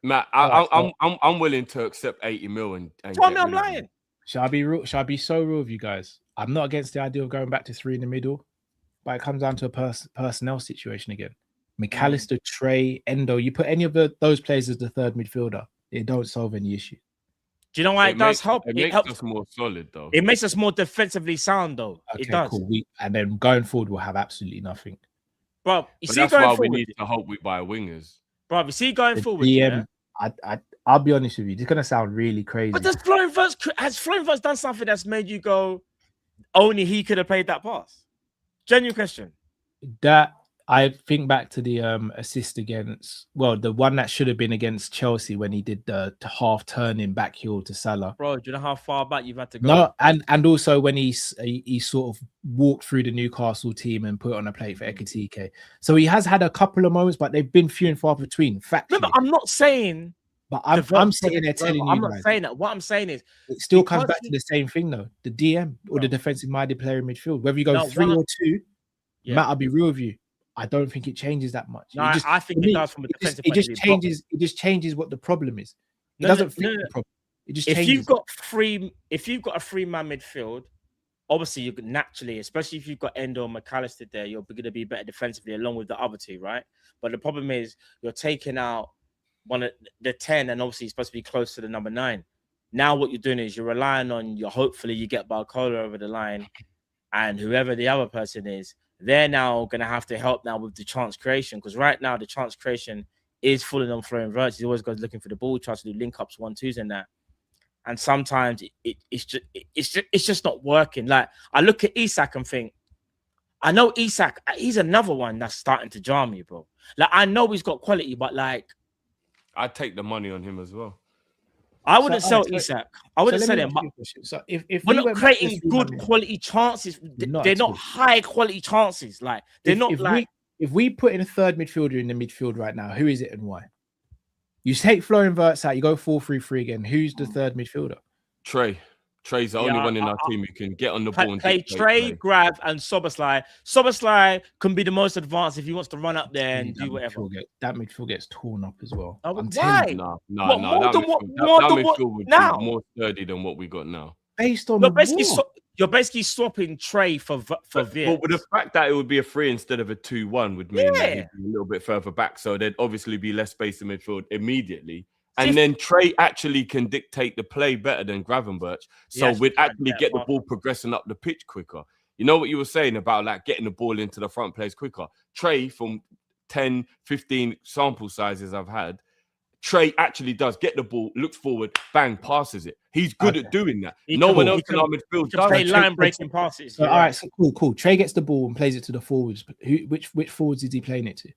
Matt, I'm willing to accept 80 mil and tell me I'm lying. Shall I be so real with you guys? I'm not against the idea of going back to 3 in the middle, but it comes down to a personnel situation again. McAllister, Trey, Endo, you put any of those players as the third midfielder, it don't solve any issue. Do you know why it does help? It It makes helps. us more solid, though. It makes us more defensively sound, though. It Okay, does, cool. And then going forward, we'll have absolutely nothing. bro. You But see, that's going why we forward, need to hope we buy wingers. bro. You see, going The forward, DM, yeah. I'll be honest with you. This is gonna sound really crazy. But has Florian Wirtz done something that's made you go, only he could have played that pass? Genuine question. That I think back to the assist against, the one that should have been against Chelsea when he did the half turning back heel to Salah. Bro, do you know how far back you've had to go? No, and also when he sort of walked through the Newcastle team and put on a plate for Ekitike. So he has had a couple of moments, but they've been few and far between. Factually. Remember, I'm not saying. But I'm sitting there telling you, I'm not saying that. What I'm saying is, it still comes back to the same thing, though. The DM or the defensive-minded player in midfield, whether you go 3 or 2, Matt, I'll be real with you. I don't think it changes that much. No, I think it does from a defensive point of view. It just changes what the problem is. It doesn't fix the problem. It just changes. If you've got a 3-man midfield, obviously you could naturally, especially if you've got Endo and McAllister there, you're going to be better defensively along with the other two, right? But the problem is you're taking out one of the 10, and obviously you're supposed to be close to the number 9. Now what you're doing is you're relying on hopefully you get Barcola over the line, and whoever the other person is, they're now going to have to help now with the chance creation, because right now the chance creation is falling on Florian Wirtz. He always goes looking for the ball, tries to do link ups, 1-2s and that. And sometimes it's just not working. Like I look at Isak and think, I know Isak, he's another one that's starting to jar me, bro. Like I know he's got quality, but like I'd take the money on him as well. I wouldn't sell Isak. I wouldn't sell him. So if we're not creating good quality chances, they're not high quality chances. Like they're not like. If we put in a third midfielder in the midfield right now, who is it and why? You take Florian Wirtz out, you go 4-3-3 again. Who's the third midfielder? Trey's the only one in our team who can get on the ball and play Trey, Grab, and Szoboszlai. Szoboszlai can be the most advanced if he wants to run up there and do whatever. That midfield gets torn up as well. Why? No. That midfield would be more sturdy than what we got now. Based on you're basically swapping Trey for Wirtz. But with the fact that it would be a 3 instead of a 2-1 would mean that he'd be a little bit further back. So there'd obviously be less space in midfield immediately. And then Trey actually can dictate the play better than Gravenberch. So we'd actually get the ball progressing up the pitch quicker. You know what you were saying about like getting the ball into the front players quicker? Trey, from 10, 15 sample sizes I've had, Trey actually does get the ball, looks forward, bang, passes it. He's good at doing that. No one else in our midfield does. Play line breaking passes. So, all right, so cool. Trey gets the ball and plays it to the forwards. Which forwards is he playing it to?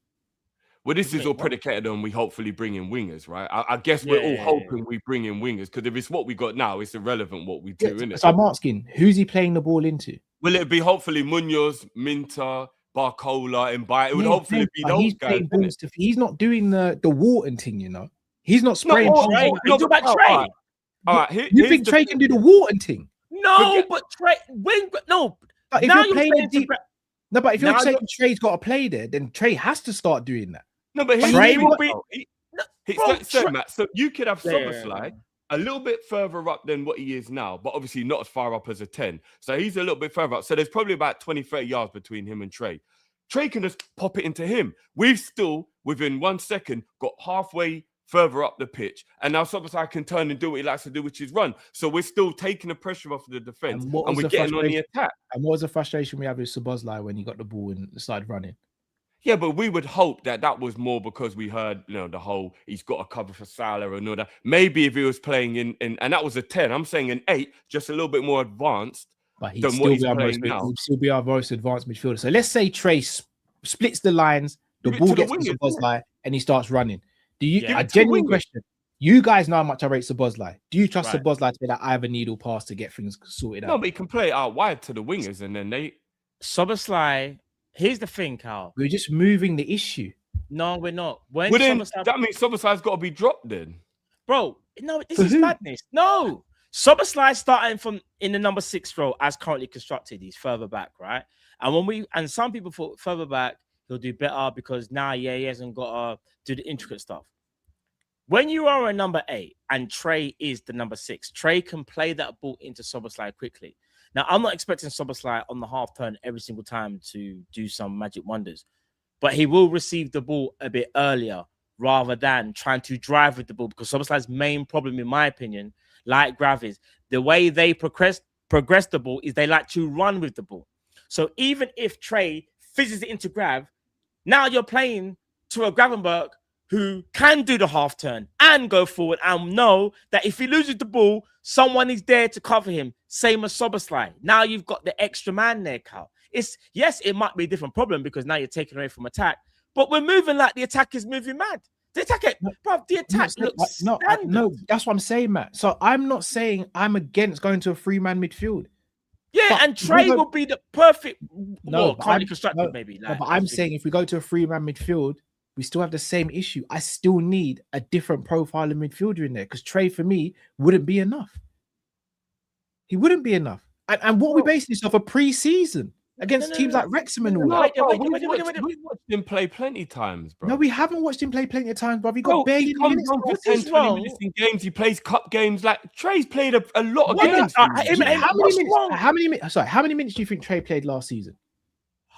Well, this is all predicated on we hopefully bring in wingers, right? I guess we're all hoping we bring in wingers, because if it's what we got now, it's irrelevant what we do, innit? So I'm asking, who's he playing the ball into? Will it be hopefully Munoz, Minter, Barcola, and It would hopefully be those guys. He's not doing the Wharton thing, you know. He's not spraying. Trey. Talk about Trey. All right, you think Trey can do the Wharton thing? No, but Trey, no. But if now you're playing deep, no, but if you're saying Trey's got to play there, then Trey has to start doing that. No, but Trey will be. Matt, so you could have Szoboszlai a little bit further up than what he is now, but obviously not as far up as a 10. So he's a little bit further up. So there's probably about 20, 30 yards between him and Trey. Trey can just pop it into him. We've still, within 1 second, got halfway further up the pitch, and now Szoboszlai can turn and do what he likes to do, which is run. So we're still taking the pressure off the defense, and we're getting on the attack. And what was the frustration we had with Szoboszlai when he got the ball and started running? Yeah, but we would hope that was more because we heard, the whole he's got a cover for Salah and all that. Maybe if he was playing in and that was a 10, I'm saying an 8, just a little bit more advanced than what he's playing now. He'd still be our most advanced midfielder. So let's say Trey splits the lines, the ball gets to Szoboszlai, and he starts running. Do you? A genuine question. You guys know how much I rate Szoboszlai. Do you trust Szoboszlai to be that Ivor Needle pass to get things sorted out? No, but he can play it out wide to the wingers, and then Szoboszlai. Here's the thing, Carl. We're just moving the issue. No, we're not. That means Szoboszlai's got to be dropped then. Bro, no, this is madness. No. Szoboszlai starting from in the number 6 role as currently constructed. He's further back, right? And some people thought further back, he'll do better because now, he hasn't got to do the intricate stuff. When you are a number 8 and Trey is the number 6, Trey can play that ball into Szoboszlai quickly. Now, I'm not expecting Szoboszlai on the half turn every single time to do some magic wonders, but he will receive the ball a bit earlier rather than trying to drive with the ball, because Szoboszlai's main problem, in my opinion, like Gravis. The way they progress the ball is they like to run with the ball. So even if Trey fizzes it into Grav, now you're playing to a Gravenberg who can do the half turn and go forward and know that if he loses the ball, someone is there to cover him. Same as Soberslide. Now you've got the extra man there, Cal. Yes, it might be a different problem because now you're taking away from attack, but we're moving like the attack is moving mad. The attack, looks no, that's what I'm saying, Matt. So I'm not saying I'm against going to a 3-man midfield. Yeah, but and Trey will be the perfect, currently constructed, no, maybe. No, but I'm saying if we go to a 3-man midfield, we still have the same issue. I still need a different profile of midfielder in there because Trey, for me, wouldn't be enough. He wouldn't be enough. And what we basing this off a pre-season against teams like Wrexham and all that. We've watched him play plenty times, bro. No, we haven't watched him play plenty of times, bro. He got barely he comes minutes. on for 10, 20 minutes in games. He plays cup games. Like Trey's played a lot of games. How many minutes do you think Trey played last season?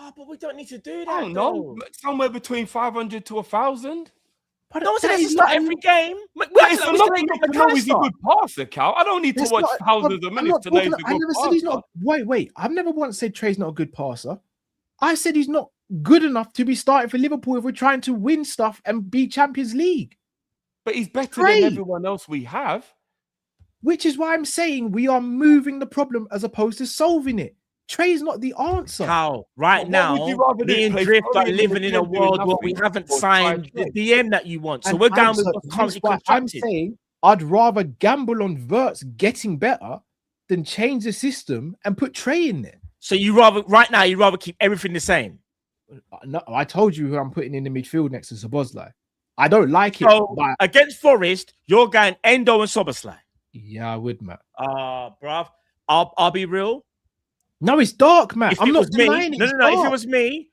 Oh, but we don't need to do that. I don't know. Somewhere between 500 to 1,000. But no, it's not every game. It's not he's a good passer, Cal. I don't need to watch thousands of minutes to know he's a good passer. Wait. I've never once said Trey's not a good passer. I said he's not good enough to be starting for Liverpool if we're trying to win stuff and be Champions League. But he's better than everyone else we have. Which is why I'm saying we are moving the problem as opposed to solving it. Trey's not the answer. How right now, me and Drift are living in a world where we haven't signed the DM that you want. So we're going with what's currently constructed. I'm saying I'd rather gamble on Verts getting better than change the system and put Trey in there. So you rather keep everything the same. No, I told you who I'm putting in the midfield next to Szoboszlai. I don't like it. So but... against Forest, you're going Endo and Szoboszlai. Yeah, I would, Matt. Bruv, I'll be real. No, it's dark, Matt. I'm not denying it. No. If it was me,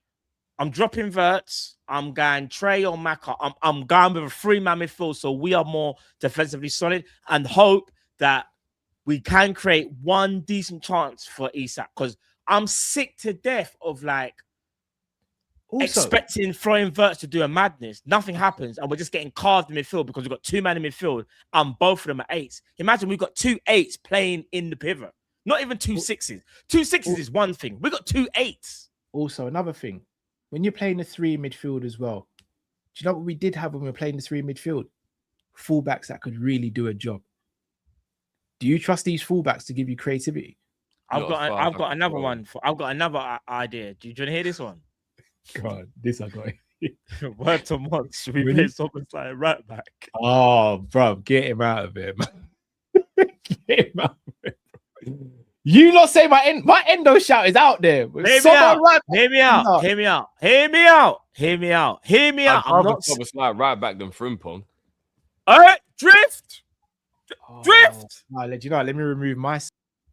I'm dropping Verts. I'm going Trey or Maka. I'm going with a 3-man midfield, so we are more defensively solid and hope that we can create one decent chance for Isak. Because I'm sick to death of expecting throwing Verts to do a madness. Nothing happens, and we're just getting carved in midfield because we've got 2 men in midfield, and both of them are 8s. Imagine we've got 2 8s playing in the pivot. Not even 2 6s. 2 6s is one thing. We got 2 8s. Also, another thing, when you're playing the 3 midfield as well, do you know what we did have when we were playing the 3 midfield? Fullbacks that could really do a job. Do you trust these fullbacks to give you creativity? I've got another one. I've got another idea. Do you want to hear this one? God, this I got. Word to months. Should we play Szoboszlai right back? Oh, bro, get him out of here, man. Get him out of here. You not say my endo shout is out there. Hear me out. I'm not Szoboszlai right back than Frimpong. All right, Drift. Drift. No, let me remove my.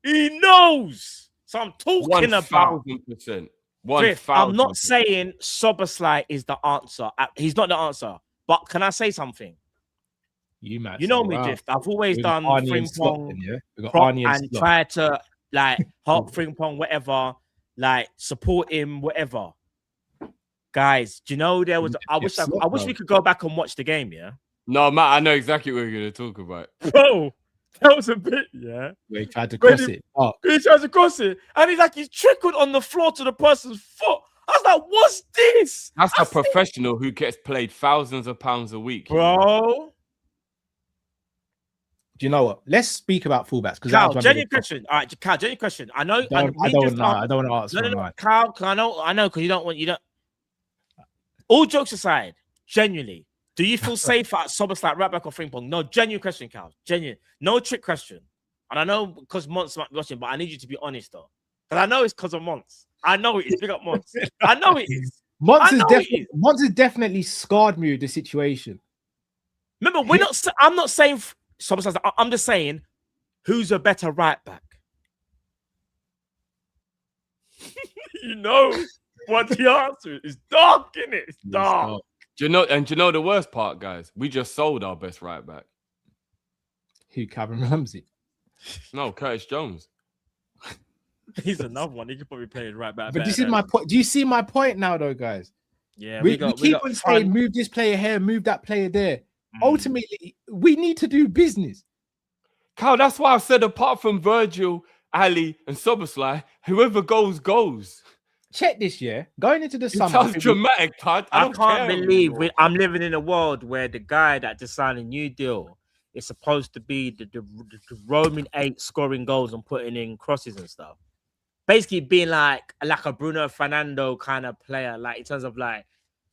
He knows. So I'm talking 1,000%. Drift. I'm not saying Szoboszlai is the answer. He's not the answer. But can I say something? You know me, Drift. I've always done Frimpong and tried to help Frimpong, whatever, support him, whatever. Guys, do you know there was? I wish we could go back and watch the game. Yeah. No, Matt, I know exactly what you're going to talk about. Bro, that was a bit, yeah. Where he tried to cross it. Oh. He tried to cross it, and he's trickled on the floor to the person's foot. I was like, "What's this?" That's a professional who gets played thousands of pounds a week, bro. Do you know what? Let's speak about fullbacks because genuine question. All right, Cal, genuine question. I know. I don't want to answer. No, Cal, I know, because you don't. All jokes aside, genuinely, do you feel safe at Szoboszlai right back or Frimpong? No, genuine question, Cal. Genuine, no trick question. And I know because Monts might be watching, but I need you to be honest though, because I know it's because of Monts. I know it is. Big up Monts. I know it is. Monts has definitely scarred me with the situation. Remember, I'm not saying. I'm just saying, who's a better right back? You know what the answer is. It's dark, isn't it? It's dark. Do you know the worst part, guys? We just sold our best right back. Who, Kevin Ramsey? No, Curtis Jones. He's another one. He could probably play right back. But this is my point. Do you see my point now, though, guys? Yeah, we keep on saying, move this player here, move that player there. Ultimately, we need to do business. Cal, that's why I said apart from Virgil, Ali, and Soboslai, whoever goes. Check this year. Going into the It summer. sounds dramatic, Pad. I don't can't care believe anymore. I'm living in a world where the guy that just signed a new deal is supposed to be the roaming 8, scoring goals and putting in crosses and stuff. Basically being like a Bruno Fernando kind of player, like in terms of like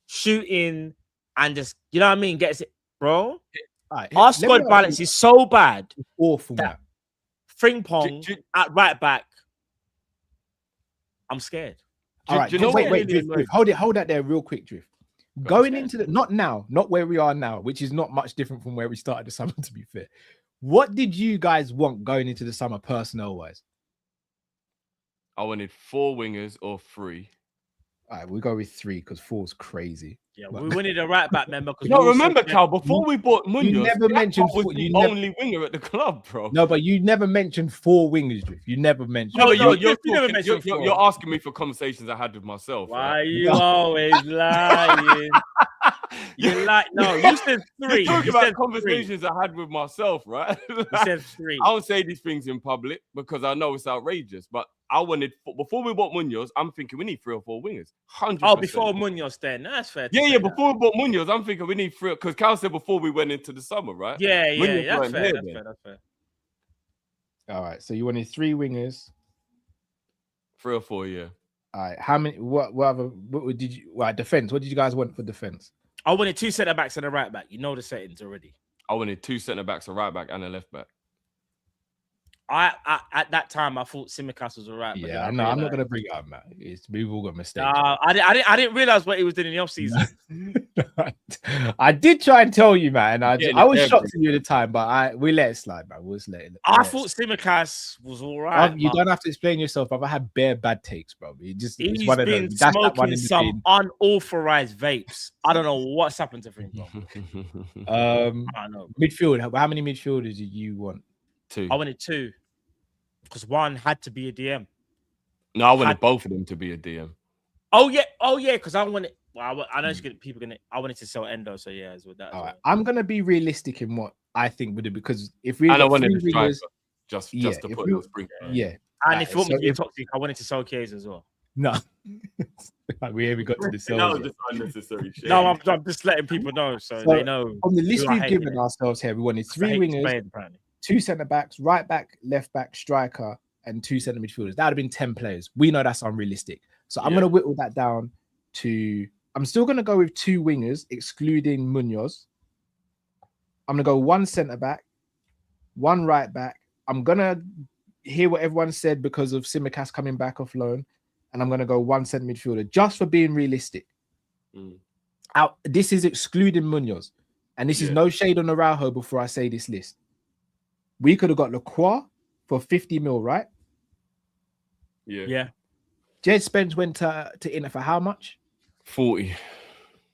shooting and just, you know what I mean? Gets it, bro. Right, Our squad balance is so bad. Awful, that man. Frimpong at right back. I'm scared. All right, Do you know wait, what Drift. Hold that there real quick, Drift. Going into the not where we are now, which is not much different from where we started the summer, to be fair. What did you guys want going into the summer, personnel wise? I wanted 4 wingers or 3. All right, we'll go with 3 because 4's crazy. Yeah, we wanted a right back member. No, remember, Cal, before we bought Munoz, never mentioned Gakpo was the only winger at the club, bro. No, but you never mentioned 4 wingers, Drift. You never mentioned. No, but you're you're asking me for conversations I had with myself. Why right? are you always lying? You like you said 3. You're talking You about said conversations I had with myself, right? You said 3. I don't say these things in public because I know it's outrageous. But I wanted before we bought Munoz, I'm thinking we need 3 or 4 wingers. 100%. Oh, before Munoz, then that's fair. Yeah. Before we bought Munoz, I'm thinking we need 3 because Cal said before we went into the summer, right? Yeah, Munoz that's weren't fair. here That's fair. All right, so you wanted 3 wingers. 3 or 4, yeah. All right, how many? What did you? Well, defense. What did you guys want for defense? I wanted 2 centre backs and a right back. You know the settings already. I wanted 2 centre backs, a right back, and a left back. I at that time I thought Tsimikas was alright. Yeah, no, I'm not gonna bring it up, man. We've all got mistakes. I didn't realize what he was doing in the off season. I did try and tell you, man. I was yeah, shocked at you at the time, but we let it slide, man. We'll just let it. I thought Tsimikas was alright. You don't have to explain yourself, but I had bare bad takes, bro. He's been that's smoking some unauthorized vapes. I don't know what's happened to him, bro. I don't know. Midfield. How many midfielders did you want? 2. I wanted 2 because one had to be a DM. No, I wanted both of them to be a DM. Oh yeah, because I wanted. Well, I know people gonna. I wanted to sell Endo, so yeah, with that. All right, I'm gonna be realistic in what I think would it because if we I wanted to wingers, just to put those brink. Yeah, and if you want me to be toxic, I wanted to sell Kies as well. No, we got to the sales. That was just unnecessary shit. No, I'm just letting people know so they know. On the list we've given ourselves here, we wanted 3 wingers, 2 centre backs, right back, left back, striker, and 2 centre midfielders. That would have been 10 players. We know that's unrealistic. So I'm going to whittle that down to. I'm still going to go with 2 wingers, excluding Munoz. I'm going to go 1 centre back, 1 right back. I'm going to hear what everyone said because of Tsimikas coming back off loan. And I'm going to go 1 centre midfielder just for being realistic. This is excluding Munoz. And this is no shade on Araujo before I say this list. We could have got Lacroix for 50 mil, right? Yeah. Jed Spence went to Inter for how much? 40.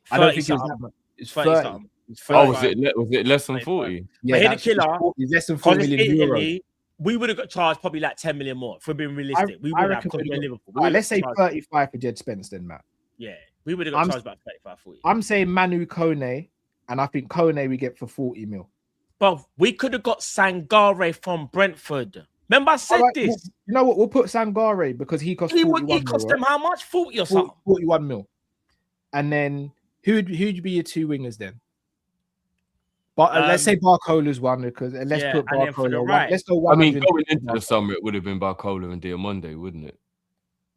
I don't think it was that much. It's 30. Oh, was it less than 40? Yeah, that's less than 4 million euros. We would have got charged probably like 10 million more if we're being realistic. We would have because we're Liverpool. Let's say 35 for Jed Spence then, Matt. Yeah, we would have got charged about 35, 40. I'm saying Manu Kone, and I think Kone we get for 40 mil. But we could have got Sangare from Brentford. Remember I said this? You know what? We'll put Sangare because he cost 41 He cost them how much? 40 or something? 41 mil. And then who'd be your 2 wingers then? But let's say Barcola's one because let's put Barcola. Right. Let's go. I mean, going into the summer, it would have been Barcola and Diamonde, wouldn't it?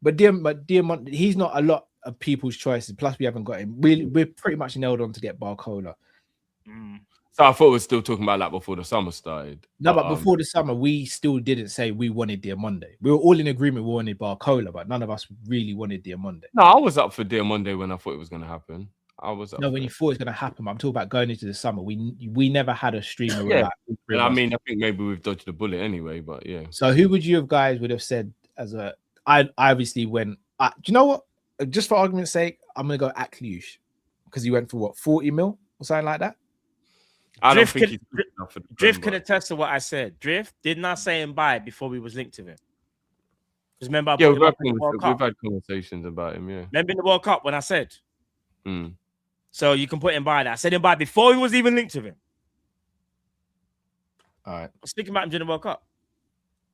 But Diamond, he's not a lot of people's choices. Plus, we haven't got him. We're pretty much nailed on to get Barcola. So I thought we were still talking about that before the summer started. No, but before the summer, we still didn't say we wanted Diamonde. We were all in agreement we wanted Barcola, but none of us really wanted Diamonde. No, I was up for Diamonde when I thought it was going to happen. I was up. No, when you thought it was going to happen, I'm talking about going into the summer. We never had a streamer. And I mean, I think maybe we've dodged the bullet anyway, but yeah. So who would you have said as a? I obviously went. Do you know what? Just for argument's sake, I'm going to go Akliush because he went for what 40 mil or something like that. I don't think he's good enough for the Drift can attest to what I said. Drift did not say him bye before we was linked to him. Because remember, we've had conversations about him. Yeah, remember in the World Cup when I said. So you can put him by that. I said him by before he was even linked to him. All right. Speaking about him during the World Cup.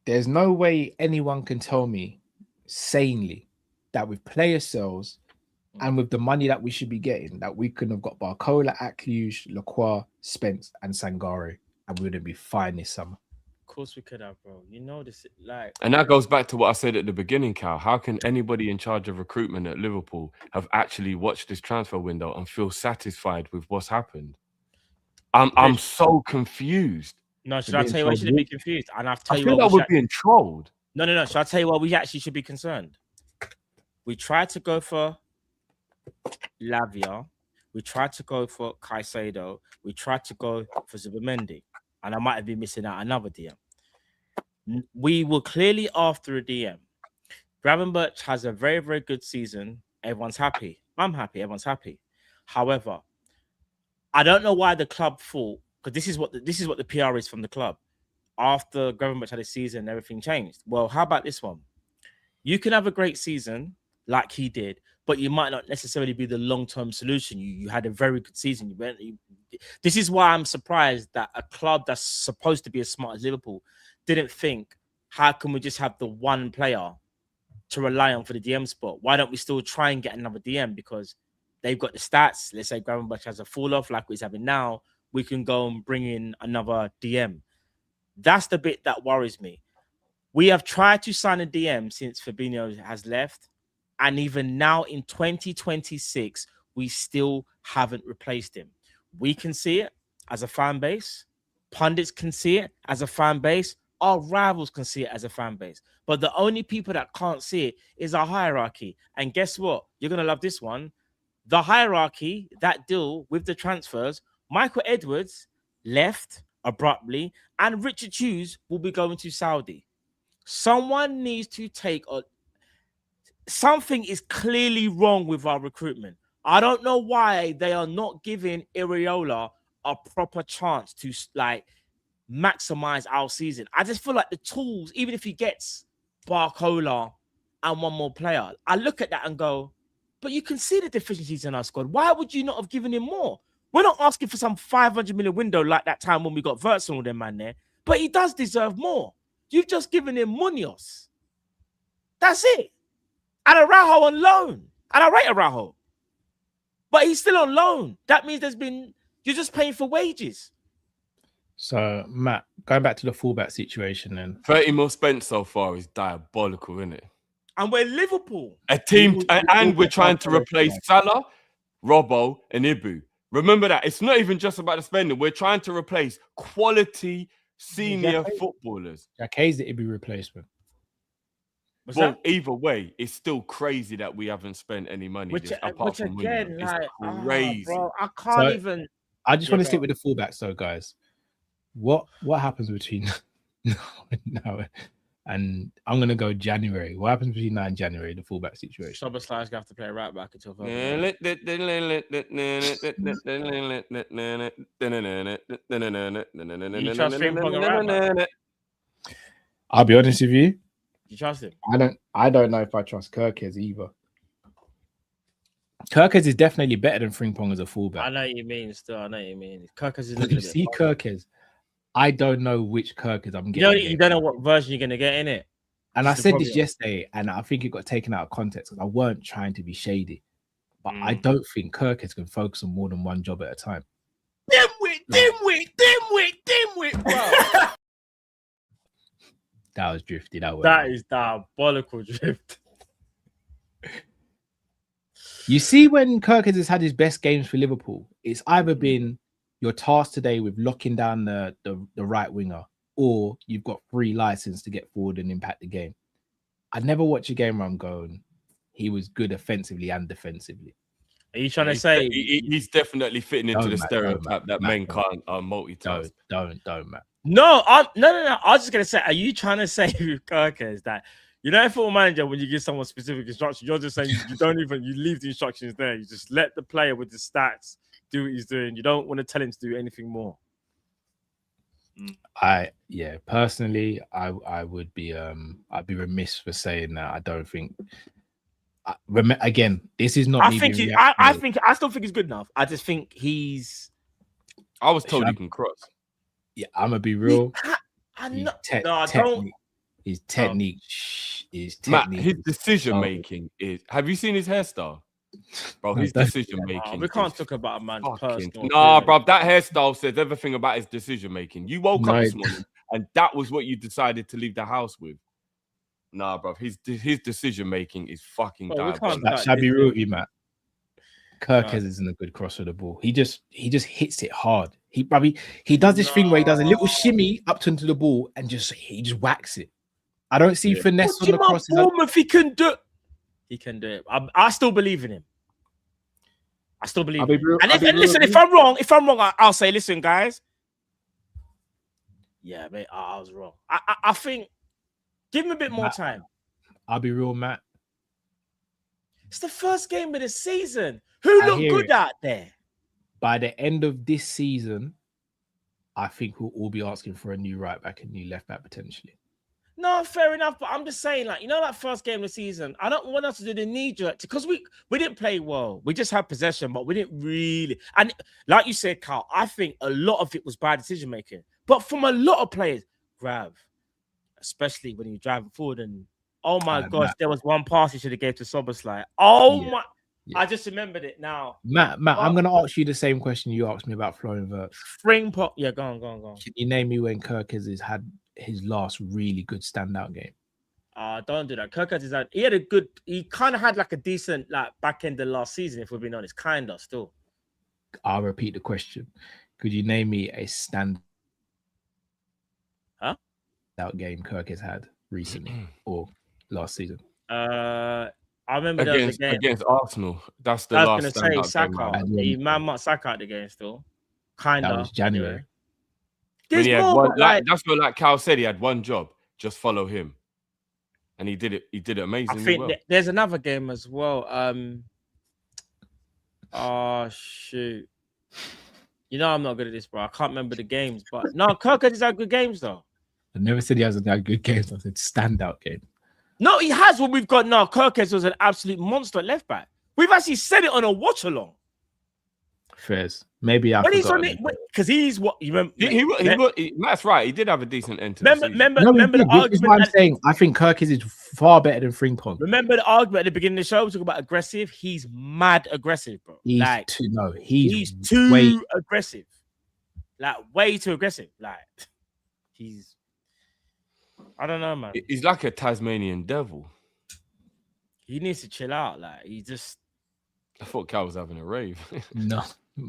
There's no way anyone can tell me sanely that with player sales and with the money that we should be getting, that we could have got Barcola, Akluj, Lacroix, Spence, and Sangare, and we wouldn't be fine this summer. Of course we could have, bro. You know this, like, And that goes back to what I said at the beginning, Cal. How can anybody in charge of recruitment at Liverpool have actually watched this transfer window and feel satisfied with what's happened? I'm so confused. No, should I tell you why you shouldn't be confused? And I'll tell I you feel what like we're being trolled. No. Should I tell you why we actually should be concerned? We tried to go for Lavia. We tried to go for Caicedo. We tried to go for Zubimendi. And I might have been missing out another DM. We were clearly after a DM. Gravenberch has a very, very good season. Everyone's happy. I'm happy. Everyone's happy. However, I don't know why the club thought, because this is what the PR is from the club. After Gravenberch had a season, everything changed. Well, how about this one? You can have a great season like he did, but you might not necessarily be the long-term solution. You had a very good season. This is why I'm surprised that a club that's supposed to be as smart as Liverpool didn't think, how can we just have the one player to rely on for the DM spot? Why don't we still try and get another DM? Because they've got the stats. Let's say Gravenberch has a fall-off like he's having now. We can go and bring in another DM. That's the bit that worries me. We have tried to sign a DM since Fabinho has left. And even now in 2026, we still haven't replaced him. We can see it as a fan base. Pundits can see it as a fan base. Our rivals can see it as a fan base. But the only people that can't see it is our hierarchy. And guess what? You're going to love this one. The hierarchy, that deal with the transfers, Michael Edwards left abruptly, and Richard Hughes will be going to Saudi. Someone needs to take a... Something is clearly wrong with our recruitment. I don't know why they are not giving Iriola a proper chance to like maximize our season. I just feel like the tools, even if he gets Barcola and one more player, I look at that and go, but you can see the deficiencies in our squad. Why would you not have given him more? We're not asking for some 500 million window like that time when we got Wirtz and all them man there, but he does deserve more. You've just given him Munoz. That's it. And Araujo on loan. And I rate Araujo. But he's still on loan. That means you're just paying for wages. So, Matt, going back to the fullback situation then. 30 mil spent so far is diabolical, isn't it? And we're Liverpool. A team, and we're trying to replace Salah, Robbo, and Ibu. Remember that. It's not even just about the spending. We're trying to replace quality senior footballers. Jack's the Ibu replacement. Either way, it's still crazy that we haven't spent any money. Which from again, William. It's like, crazy. bro, I can't even. I just want to stick with the fullbacks, though, guys. What happens between now and I'm gonna go January? What happens between now and January? The fullback situation. Soberslai's gonna have to play right back until. You trust Frimpong and right back? I'll be honest with you. You trust him? I don't know if I trust Kirkes either. Kirkes is definitely better than Frimpong as a fullback. I know what you mean. Still, I know what you mean. Kirkes is. You see Kirkes. I don't know which Kirkes I'm getting. You don't know what version you're gonna get in it. And I said this yesterday, and I think it got taken out of context because I weren't trying to be shady. But I don't think Kirkes can focus on more than one job at a time. Dimwit, bro. That was drifty. That is diabolical drift. You see, when Kirkes has had his best games for Liverpool, it's either been your task today with locking down the right winger, or you've got free license to get forward and impact the game. I never watch a game where I'm going, he was good offensively and defensively. Are you trying to say he's definitely fitting into the stereotype that men can't multitask? Don't, Matt. No. I was just gonna say, are you trying to say with Kirkes that you know, football manager, when you give someone specific instructions, you're just saying you leave the instructions there. You just let the player with the stats do what he's doing. You don't want to tell him to do anything more. Personally, I would be I'd be remiss for saying that. I don't think. Again, this is not. I still think he's good enough. I just think he's. I was told he can cross. Yeah, I'm gonna be real. I'm His not. te- No, I don't. technique, his technique, Matt, his is decision so- making is. Have you seen his hairstyle, bro? No, His don't- decision making. We can't talk about a man's fucking. personal. Nah, appearance. bro, that hairstyle says everything about his decision making. You woke No, up this it- morning and that was what you decided to leave the house with. Nah, bro, his decision making is fucking Bro, we can't diabolical. touch Shall I be this real thing. with you, Matt? Kirkes Right. isn't a good crosser of the ball. He just hits it hard. He does this thing where he does a little shimmy up to the ball and he just whacks it. I don't see finesse on the crosses. Bournemouth, he can do. He can do it. I still believe in him. I still believe. I'll be In him. real- And I'll be real listen, with if you. I'm wrong, I'll say, listen, guys. Yeah, mate, I was wrong. I think give him a bit more Matt. time. I'll be real, Matt. It's the first game of the season. Who I looked hear good it. out there? By the end of this season, I think we'll all be asking for a new right back and new left back potentially. No, fair enough. But I'm just saying, like, that first game of the season, I don't want us to do the knee jerk because we didn't play well. We just had possession, but we didn't really. And like you said, Carl, I think a lot of it was bad decision making. But from a lot of players, especially when you're driving forward and oh my gosh, Matt. there was one pass you should have gave to Soboslai. Oh Yeah. my. Yeah. I just remembered it now. Matt, I'm going to ask you the same question you asked me about Florian Wirtz. Spring pot. Yeah, go on. Can you name me when Kirkes has had his last really good standout game? Don't do that. Kirkes is he kind of had like a decent like back end of last season, if we're being honest. Kind of still. I'll repeat the question. Could you name me a standout game Kirkes had recently or last season? I remember there was a game against Arsenal. That's the I last. was gonna say standout game Saka. I had. He man Saka at the game still. Kind That of. was January. When he had more, one, but, like, that's what like Cal said. He had one job: just follow him, and he did it. He did it I amazingly think well. there's another game as well. Oh shoot. I'm not good at this, bro. I can't remember the games, but no, Kirkes has had good games though. I never said he hasn't had good games. I said standout game. No, he has what we've got now. Kirkes was an absolute monster at left back. We've actually said it on a watch along. Fairs. Maybe I When he's on forgot. it, because he's what you remember. Matt's right. He did have a decent end to the season. Remember No, the this is argument. what I'm saying. I think Kirkes is far better than Frimpong. Remember the argument at the beginning of the show? We talk about aggressive. He's mad aggressive, bro. He's too way aggressive. Like way too aggressive. Like I don't know, man. He's like a Tasmanian devil. He needs to chill out. Like he just I thought Cal was having a rave. no.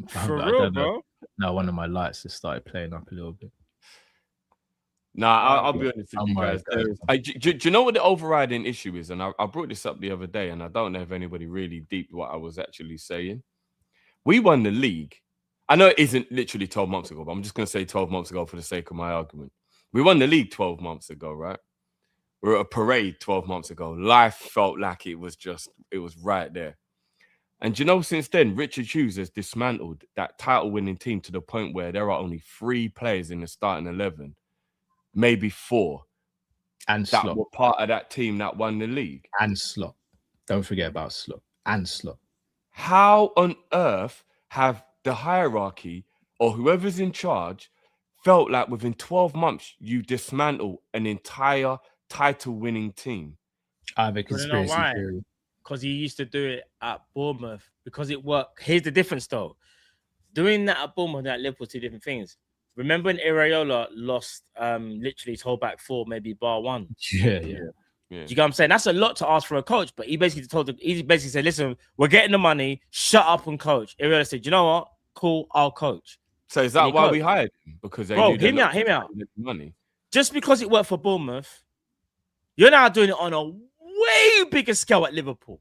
for I real, don't know. bro. No, one of my lights just started playing up a little bit. Nah, I'll be honest with you guys. right, Do you know what the overriding issue is? And I brought this up the other day, and I don't know if anybody really deeped what I was actually saying. We won the league. I know it isn't literally 12 months ago, but I'm just going to say 12 months ago for the sake of my argument. We won the league 12 months ago, right? We were at a parade 12 months ago. Life felt like it was right there. And since then, Richard Hughes has dismantled that title-winning team to the point where there are only 3 players in the starting 11, maybe 4, And that Slot. were part of that team that won the league. And Slot. Don't forget about Slot. And Slot. How on earth have the hierarchy or whoever's in charge felt like within 12 months you dismantle an entire title-winning team? I have a You wanna know conspiracy why? theory. Because he used to do it at Bournemouth because it worked. Here's the difference, though. Doing that at Bournemouth and at Liverpool, 2 different things. Remember when Areola lost literally his whole back 4, maybe bar 1? Yeah. Do you get what I'm saying? That's a lot to ask for a coach, but he basically said, listen, we're getting the money, shut up and coach. Areola said, you know what? Cool, I'll coach. So is that why we hired him? Because they Bro, knew hear me out. money. Just because it worked for Bournemouth, you're now doing it on a way bigger scale at Liverpool.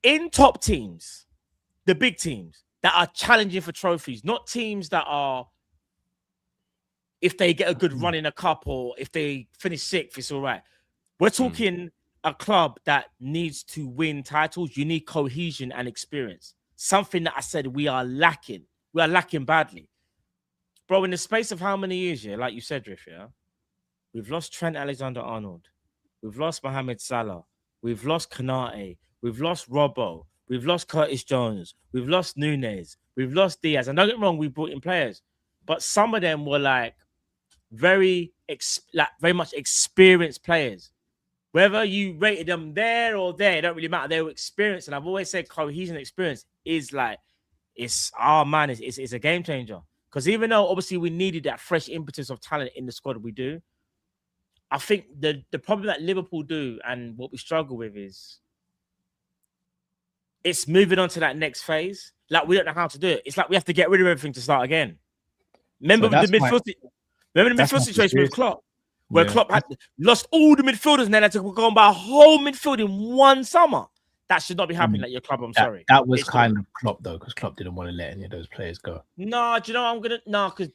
In top teams, the big teams that are challenging for trophies, not teams that are, if they get a good run in a cup or if they finish 6th, it's all right. We're talking a club that needs to win titles. You need cohesion and experience. Something that I said we are lacking. We are lacking badly. Bro, in the space of how many years, like you said, Riff, we've lost Trent Alexander-Arnold. We've lost Mohamed Salah. We've lost Kanate. We've lost Robbo. We've lost Curtis Jones. We've lost Nunez. We've lost Diaz. And don't get me wrong, we brought in players. but some of them were like very much experienced players. Whether you rated them there or there, it don't really matter. They were experienced, and I've always said cohesion and experience is like it's a game changer. Because even though obviously we needed that fresh impetus of talent in the squad, we do. I think the problem that Liverpool do and what we struggle with is it's moving on to that next phase. Like we don't know how to do it. It's like we have to get rid of everything to start again. Remember the midfield situation with Klopp, where Klopp had lost all the midfielders and then had to go and buy a whole midfield in one summer. That should not be happening at your club. I'm sorry. That was kind of Klopp though, because Klopp didn't want to let any of those players go. No, do you know because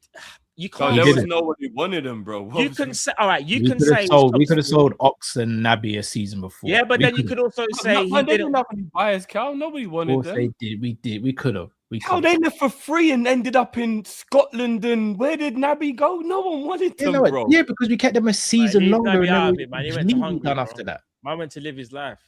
you can't. There was nobody wanted them, bro. You can say, all right. We could have sold Ox and Naby a season before. Yeah, but then you could also say he didn't have any buyers, Cal. Nobody wanted them. They did. We did. We could have. How they left for free and ended up in Scotland, and where did Naby go? No one wanted them, bro. Yeah, because we kept them a season longer. He went to Hungary after that. Man went to live his life.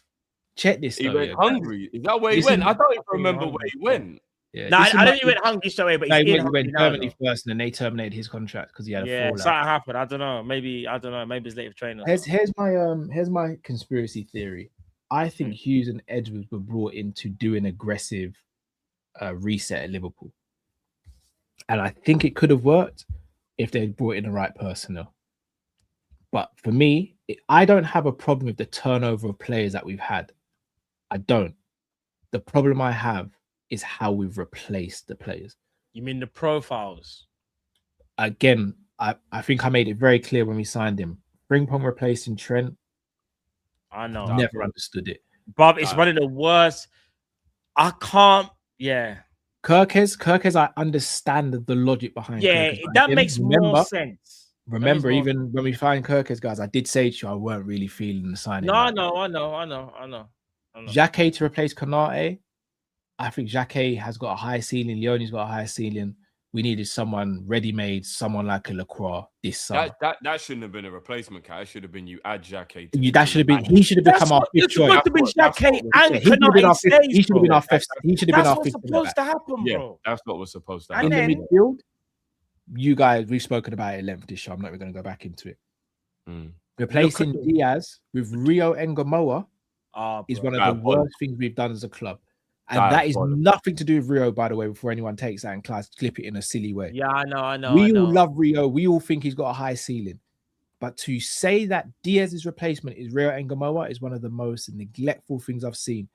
Check this. He went hungry. Is that where he went? I don't even remember where he went. Yeah, no, I don't think he went hungry straight away, but he went Germany first, and then they terminated his contract because he had a fallout. Something happened. I don't know. Maybe it's late for training. Here's my conspiracy theory. I think Hughes and Edwards were brought in to do an aggressive reset at Liverpool, and I think it could have worked if they had brought in the right personnel. But for me, I don't have a problem with the turnover of players that we've had. I don't. The problem I have is how we've replaced the players. You mean the profiles? Again, I think I made it very clear when we signed him. Frimpong replacing Trent. I know. Never understood it. Bob, it's one of the worst. I can't. Yeah. Kirkes, I understand the logic behind. Yeah, Kirkes, that makes more sense. Remember, even when we find Kirkes, guys, I did say to you I weren't really feeling the signing. No, I know. Xhaka to replace Konate. I think Xhaka has got a high ceiling. Leone's got a high ceiling. We needed someone ready-made, someone like a Lacroix this summer. That shouldn't have been a replacement, Kat. It should have been you add Xhaka. That should have been. He should have become our fifth choice. Supposed to be Xhaka and Konate. He should have been our fifth. He should have been our fifth. That's what's supposed to happen, bro. That's what was supposed to happen. In the midfield, you guys, we've spoken about it at length this show. I'm not even going to go back into it. Replacing Diaz with Rio Ngamoa is one of the worst things we've done as a club. And that is nothing to do with Rio, by the way, before anyone takes that and clip it in a silly way. Yeah, I know. We all love Rio. We all think he's got a high ceiling. But to say that Diaz's replacement is Rio Ngamoa is one of the most neglectful things I've seen.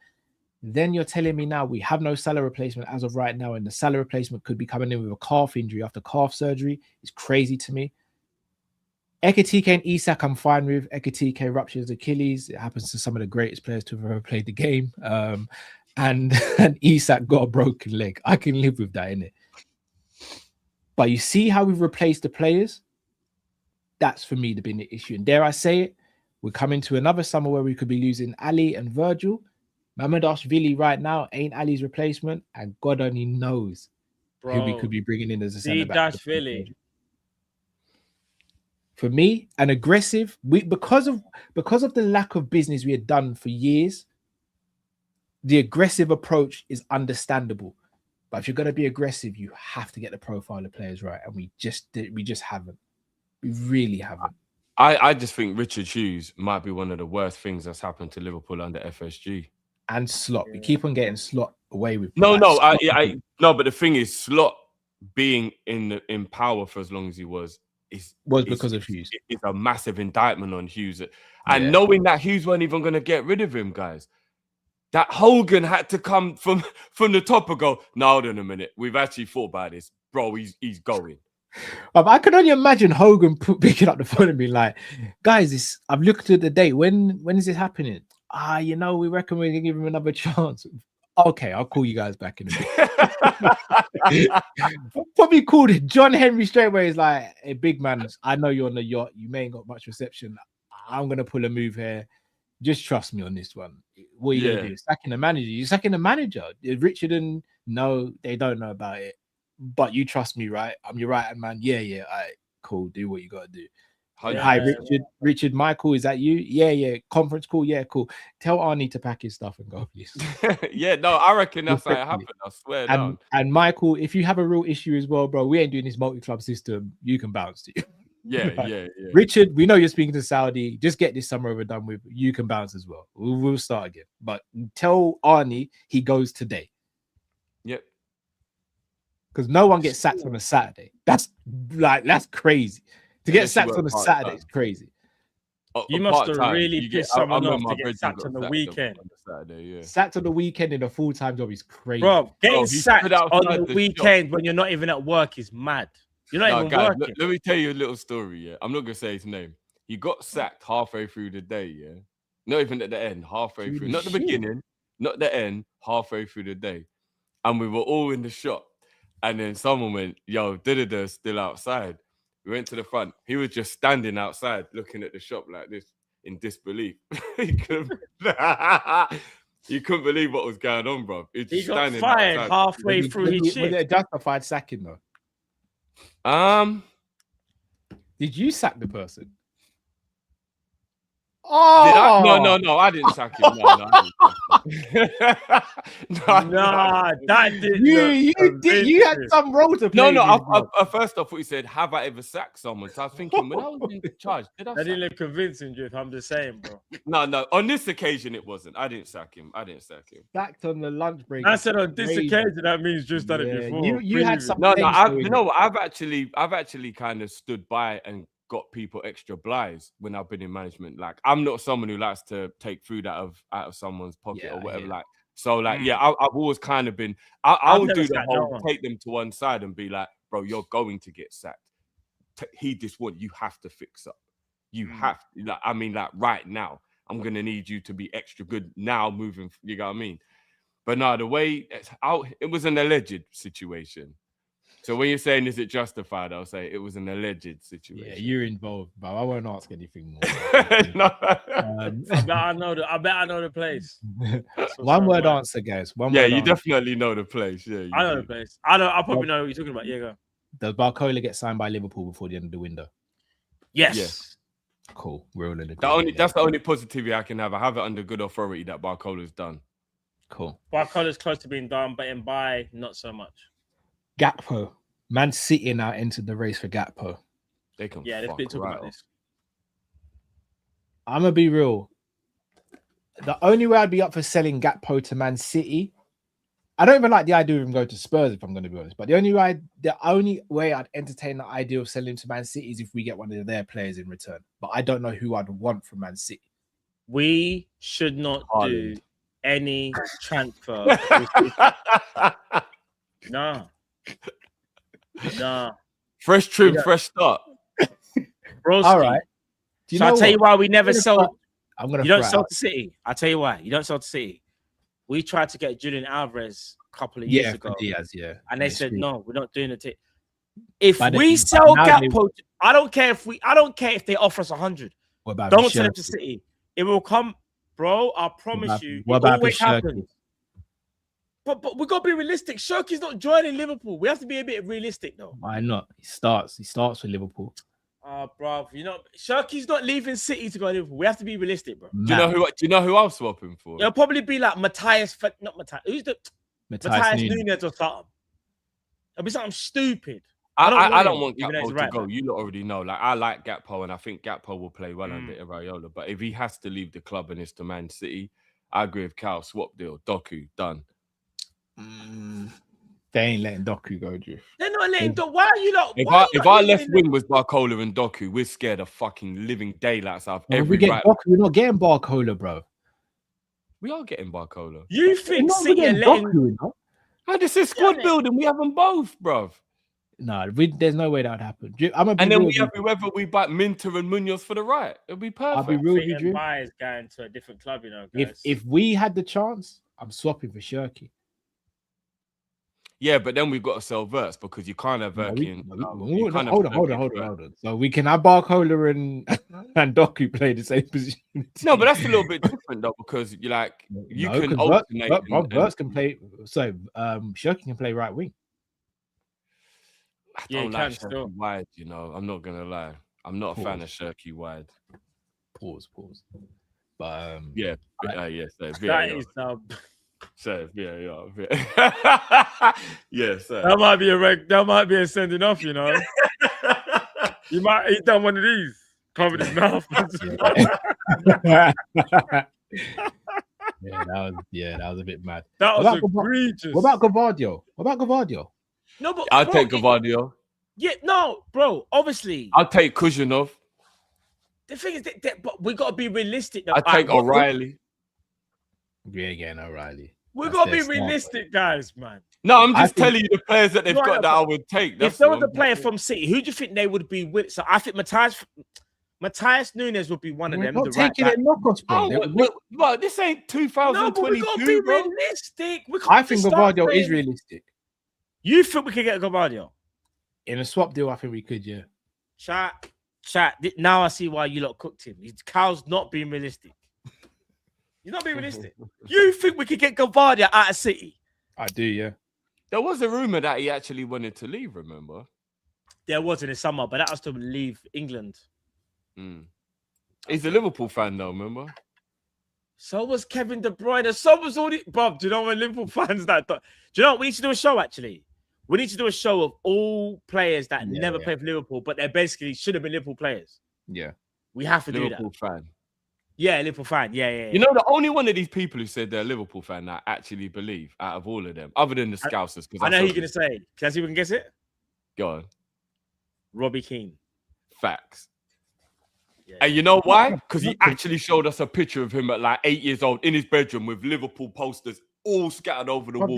Then you're telling me now we have no Salah replacement as of right now, and the Salah replacement could be coming in with a calf injury after calf surgery. It's crazy to me. Ekitike and Isak, I'm fine with. Ekitike ruptures Achilles. It happens to some of the greatest players to have ever played the game. And Isak got a broken leg. I can live with that, innit? But you see how we've replaced the players? That's for me been the issue. And dare I say it, we're coming to another summer where we could be losing Ali and Virgil. Mamardashvili right now ain't Ali's replacement, and God only knows who we could be bringing in as a centre back. For me, an aggressive, because of the lack of business we had done for years, the aggressive approach is understandable. But if you're going to be aggressive, you have to get the profile of players right, and we just haven't. We really haven't. I just think Richard Hughes might be one of the worst things that's happened to Liverpool under FSG. And Slot. We keep on getting Slot away with. No, but the thing is, Slot being in power for as long as he was because of Hughes. It's a massive indictment on Hughes. And knowing that Hughes weren't even going to get rid of him, guys, that Hogan had to come from the top and go, no, hold on a minute. We've actually thought about this. Bro, he's going. I could only imagine Hogan picking up the phone and being like, guys, I've looked at the date. When is this happening? We reckon we're going to give him another chance. Okay, I'll call you guys back in a bit. Probably called it John Henry straight away. He's like, hey, big man, I know you're on the yacht. You may ain't got much reception. I'm going to pull a move here. Just trust me on this one. What are you going to do? Sacking the manager. You're sacking the manager. Richard and no, they don't know about it. But you trust me, right? I'm your right hand man. Yeah. All right, cool. Do what you got to do. Hi, Richard. Richard Michael, is that you? Yeah. Conference call. Yeah, cool. Tell Arnie to pack his stuff and go, please. Yeah, no, I reckon that's how it happened. I swear down. And Michael, if you have a real issue as well, bro, we ain't doing this multi-club system. You can bounce to you. Yeah. Richard, we know you're speaking to Saudi. Just get this summer over done with. You can bounce as well. We'll start again. But tell Arnie he goes today. Yep. Because no one gets sacked on a Saturday. That's crazy. To get sacked on a Saturday is crazy. You must have really pissed someone off to get sacked on the weekend. Sacked on the weekend in a full-time job is crazy. Bro, getting sacked on the weekend when you're not even at work is mad. You're not even working. Let me tell you a little story, yeah. I'm not going to say his name. He got sacked halfway through the day, yeah. Not even at the end, halfway through. Not the beginning, not the end, halfway through the day. And we were all in the shop. And then someone went, yo, Didada's still outside. We went to the front. He was just standing outside looking at the shop like this in disbelief. He couldn't believe what was going on, bro. He got fired halfway through his shift. Was it a justified sacking, though? Did you sack the person? Oh no! I didn't sack him. No, that didn't. You had some role to play. No. First off, he said, "Have I ever sacked someone?" So I was thinking, when I was in charge, did I? That didn't look convincing, Jeff. I'm just saying, bro. No. On this occasion, it wasn't. I didn't sack him. Sacked on the lunch break. I said on this occasion. That means just done it before. You had some. No. I've actually kind of stood by and got people extra blighs when I've been in management. Like, I'm not someone who likes to take food out of someone's pocket or whatever. Like, so I've always kind of been. I would do the whole take them to one side and be like, bro, you're going to get sacked. Heed this one. You have to fix up. You have to, like right now. I'm gonna need you to be extra good now. Moving, you know what I mean? But no, the way it was an alleged situation. So when you're saying, is it justified? I'll say it was an alleged situation. Yeah, you're involved, but I won't ask anything more. No. I bet I know the place. One word answer, guys. You definitely know the place. Yeah, I know the place. I probably know what you're talking about. Yeah, go. Does Barcola get signed by Liverpool before the end of the window? Yes. Yeah. Cool. We're all in that's the only positivity I can have. I have it under good authority that Barcola's done. Cool. Barcola's close to being done, but in buy, not so much. Gakpo. Man City now entered the race for Gakpo. They can let's talk about this. I'm going to be real. The only way I'd be up for selling Gakpo to Man City, I don't even like the idea of him going to Spurs, if I'm going to be honest. But the only way I'd entertain the idea of selling him to Man City is if we get one of their players in return. But I don't know who I'd want from Man City. We should not do any transfer. No. Fresh trim, fresh start. Broski. All right. I'll tell you why we never sold. You don't sell to City. I'll tell you why. You don't sell to City. We tried to get Julian Alvarez a couple of years ago. Diaz, and they said, no, we're not doing it. If we sell Gakpo, I don't care if they offer us 100. Don't sell it to City. It will come, bro. I promise you. It always happens. But we got to be realistic. Shirky's not joining Liverpool. We have to be a bit realistic, though. Why not? He starts with Liverpool. Bro, Shirky's not leaving City to go to Liverpool. We have to be realistic, bro. Do you know who I'll swap him for? It'll probably be like Matthias. Not Matthias. Who's the Matthias Nunes or something? It'll be something stupid. I don't want Gakpo to go. You already know. Like, I like Gakpo, and I think Gakpo will play well under Iraola. But if he has to leave the club and it's to Man City, I agree with Cal. Swap deal. Doku done. They ain't letting Doku go, Drew. They're not letting Doku. Why are you not? If our left wing was Barcola and Doku, we're scared of fucking living daylights out of every right. Doku, we're not getting Barcola, bro. We are getting Barcola. You think City are letting Doku? This is squad building. We have them both, bro. No, there's no way that would happen. And then we have whoever we buy Minter and Munoz for the right. It'll be perfect. I'll be real with you, Drew. Is going to a different club, guys. If we had the chance, I'm swapping for Shirky. Yeah, but then we've got to sell Verts because you can't have Verkin. Hold on. So we can have Barcola and Doku play the same position. No, but that's a little bit different though because you can alternate. Verts can play. So Shirky can play right wing. I don't like Shirky wide. I'm not gonna lie. I'm not a fan of Shirky wide. Pause. But Yeah, so That is so yeah, so that might be that might be a sending off, you know. He done one of these, covered his mouth. that was a bit mad. That was egregious. What about Gvardiol? No, but I'll take Gvardiol. Yeah, no, bro. Obviously, I'll take Kuzhinov. the thing is that but we got to be realistic. Though. I'll take O'Reilly. Yeah, again, O'Reilly. We got to be realistic, guys, man. No, I'm just telling you the players that they've got that I would take. If there was a player from City, who do you think they would be with? So I think Matthias Nunes would be one of them. Not taking it knockouts, bro. Well, this ain't 2022. No, but we got to be realistic. I think Gvardiol is realistic. You think we could get Gvardiol? In a swap deal, I think we could, yeah. Chat. Now I see why you lot cooked him. Cal's not being realistic. You're not being realistic. You think we could get Gvardiol out of City? I do, yeah. There was a rumor that he actually wanted to leave, remember? There was in the summer, but that was to leave England. He's a Liverpool fan, though, remember? So was Kevin De Bruyne. So was all the... Bob, do you know when Liverpool fans that... Do you know what? We need to do a show, actually. We need to do a show of all players that never played for Liverpool, but they basically should have been Liverpool players. Yeah. We have to Liverpool do that. fan. Yeah, Liverpool fan. Yeah. You know, the only one of these people who said they're a Liverpool fan that I actually believe out of all of them, other than the Scousers. I know who you're going to say. Can I see if we can guess it? Go on. Robbie Keane. Facts. Yeah. And you know why? Because he actually showed us a picture of him at like 8 years old in his bedroom with Liverpool posters all scattered over the wall.